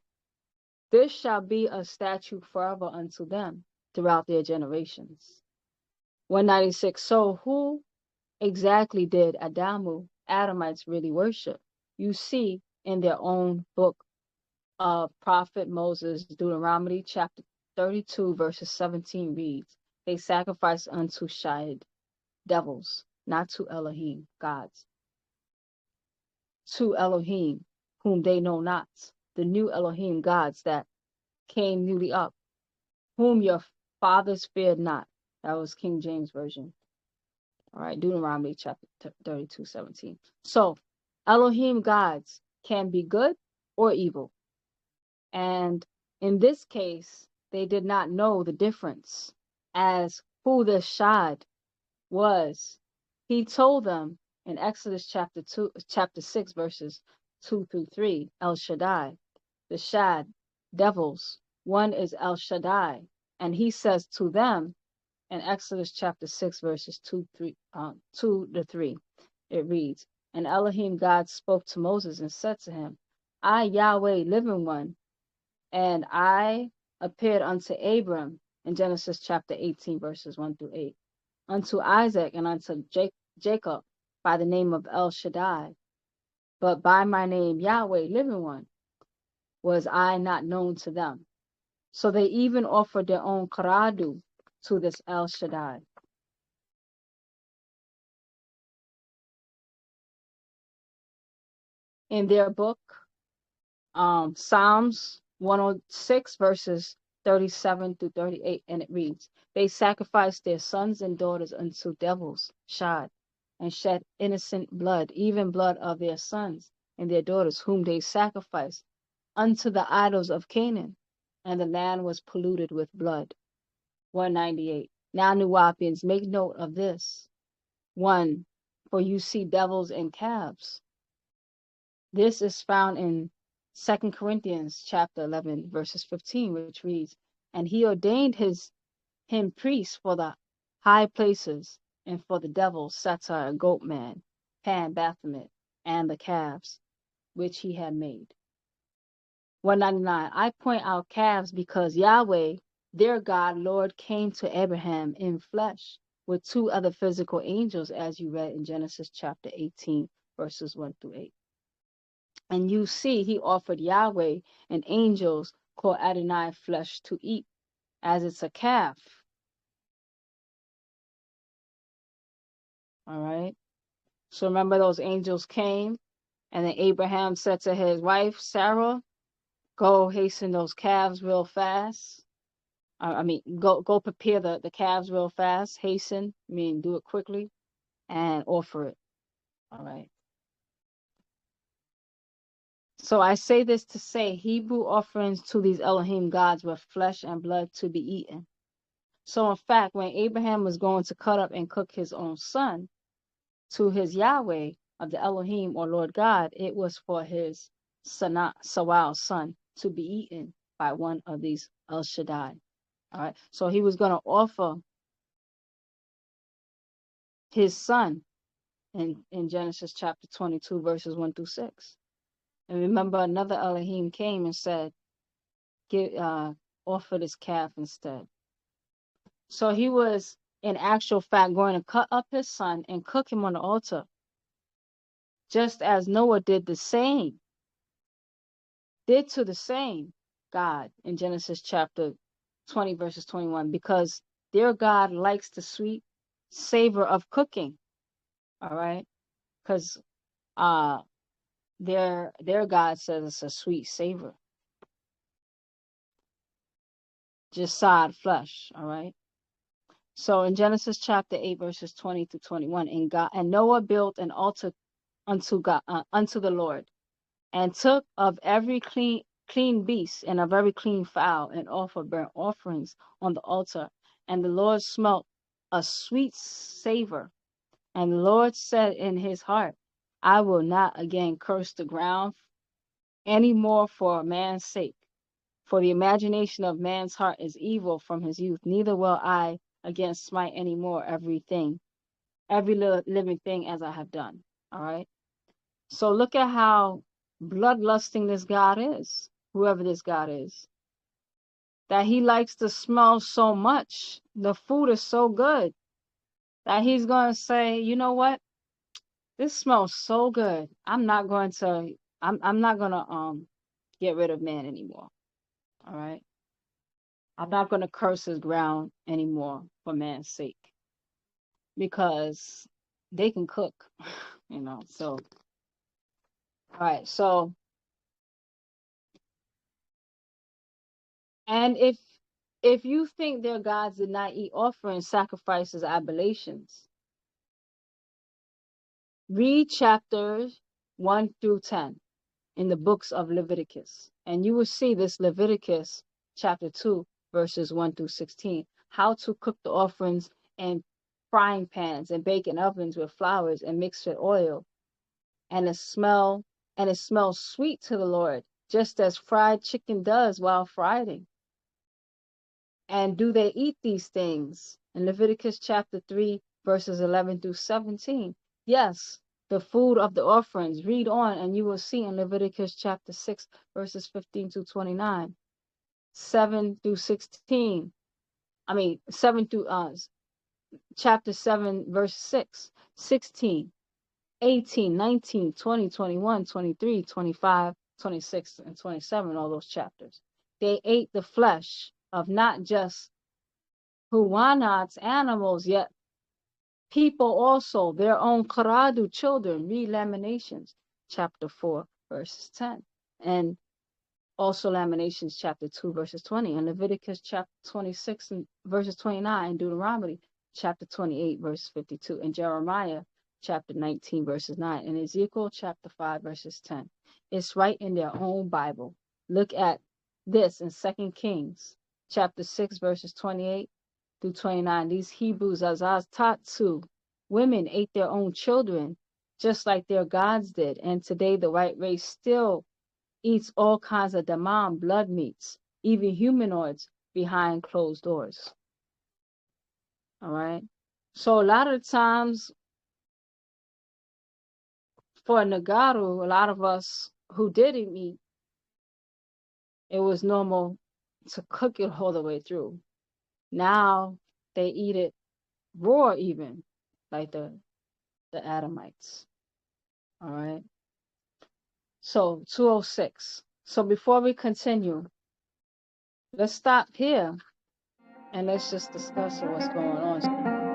This shall be a statute forever unto them throughout their generations." 196. So who exactly did Adamites really worship? You see in their own book of Prophet Moses, Deuteronomy chapter 32, verses 17 reads, "They sacrifice unto Shid, devils, not to Elohim, gods, to Elohim, whom they know not, the new Elohim gods that came newly up, whom your fathers feared not." That was King James Version. All right, Deuteronomy chapter 32, 17. So Elohim gods can be good or evil. And in this case, they did not know the difference as who the Shad was. He told them in Exodus chapter 6, verses 2 through 3, El Shaddai, the Shad, devils. One is El Shaddai. And he says to them in Exodus chapter 6, verses 2 to 3, it reads, "And Elohim God spoke to Moses and said to him, I, Yahweh, living one, and I appeared unto Abram in Genesis chapter 18, verses 1 through 8, unto Isaac and unto Jacob by the name of El Shaddai, but by my name Yahweh, living one, was I not known to them. So they even offered their own karadu to this El Shaddai. In their book, Psalms 106, verses 37 through 38, and it reads, they sacrificed their sons and daughters unto devils, shad, and shed innocent blood, even blood of their sons and their daughters, whom they sacrificed unto the idols of Canaan, and the land was polluted with blood. 198. Now, Nuwapians, make note of this. 1. For you see devils and calves. This is found in 2 Corinthians chapter 11, verses 15, which reads, and he ordained him priests for the high places, and for the devil, Satar, Goatman, Pan, Baphomet, and the calves, which he had made. 199. I point out calves because Yahweh, their God, Lord, came to Abraham in flesh with two other physical angels, as you read in Genesis chapter 18, verses 1 through 8. And you see, he offered Yahweh and angels called Adonai flesh to eat, as it's a calf. All right. So remember, those angels came, and then Abraham said to his wife, Sarah, go hasten those calves real fast. Go prepare the calves real fast. Hasten, do it quickly, and offer it. All right. So I say this to say, Hebrew offerings to these Elohim gods were flesh and blood to be eaten. So in fact, when Abraham was going to cut up and cook his own son to his Yahweh of the Elohim or Lord God, it was for his Sawal son to be eaten by one of these El Shaddai. All right. So he was going to offer his son in Genesis chapter 22, verses 1 through 6. And remember, another Elohim came and said, offer this calf instead. So he was, in actual fact, going to cut up his son and cook him on the altar, just as Noah did to the same God in Genesis chapter 20, verses 21, because their God likes the sweet savor of cooking. All right. Because their God says it's a sweet savor. Just sod flesh. All right. So in Genesis chapter 8, verses 20 to 21, and Noah built an altar unto God, unto the Lord, and took of every clean beast and of every clean fowl, and offered burnt offerings on the altar. And the Lord smelt a sweet savor. And the Lord said in his heart, I will not again curse the ground any more for man's sake. For the imagination of man's heart is evil from his youth. Neither will I again smite any more every living thing as I have done. All right. So look at how bloodlusting this God is, whoever this God is, that he likes to smell so much. The food is so good that he's going to say, you know what? This smells so good. I'm not going to get rid of man anymore. All right. I'm not going to curse his ground anymore for man's sake, because they can cook, so all right. So, and if you think their gods did not eat offerings, sacrifices, oblations, read chapters 1 through 10 in the books of Leviticus, and you will see this Leviticus chapter 2, verses 1 through 16, how to cook the offerings in frying pans and bake in ovens with flours and mixed with oil, and it smells sweet to the Lord, just as fried chicken does while frying. And do they eat these things? In Leviticus chapter 3, verses 11 through 17. Yes, the food of the offerings. Read on, and you will see in Leviticus chapter 6, verses 15 to 29. 7 through 16. I mean, 7 through chapter 7, verse 6, 16, 18, 19, 20, 21, 23, 25, 26, and 27, all those chapters. They ate the flesh of not just Huwanats, animals, yet people also, their own Qaradu children. Read Lamentations, chapter 4, verses 10. And also Lamentations, chapter 2, verses 20. And Leviticus, chapter 26, and verses 29. And Deuteronomy, chapter 28, verse 52. And Jeremiah, chapter 19, verses 9. And Ezekiel, chapter 5, verses 10. It's right in their own Bible. Look at this in 2 Kings, chapter 6, verses 28 through 29. These Hebrews, as I was taught to, women ate their own children, just like their gods did. And today the white race still eats all kinds of damam, blood meats, even humanoids behind closed doors. All right. So a lot of times for Nagaru, a lot of us who didn't eat, it was normal to cook it all the way through. Now they eat it raw even, like the Adamites. All right. So 206. So before we continue, let's stop here and let's just discuss what's going on.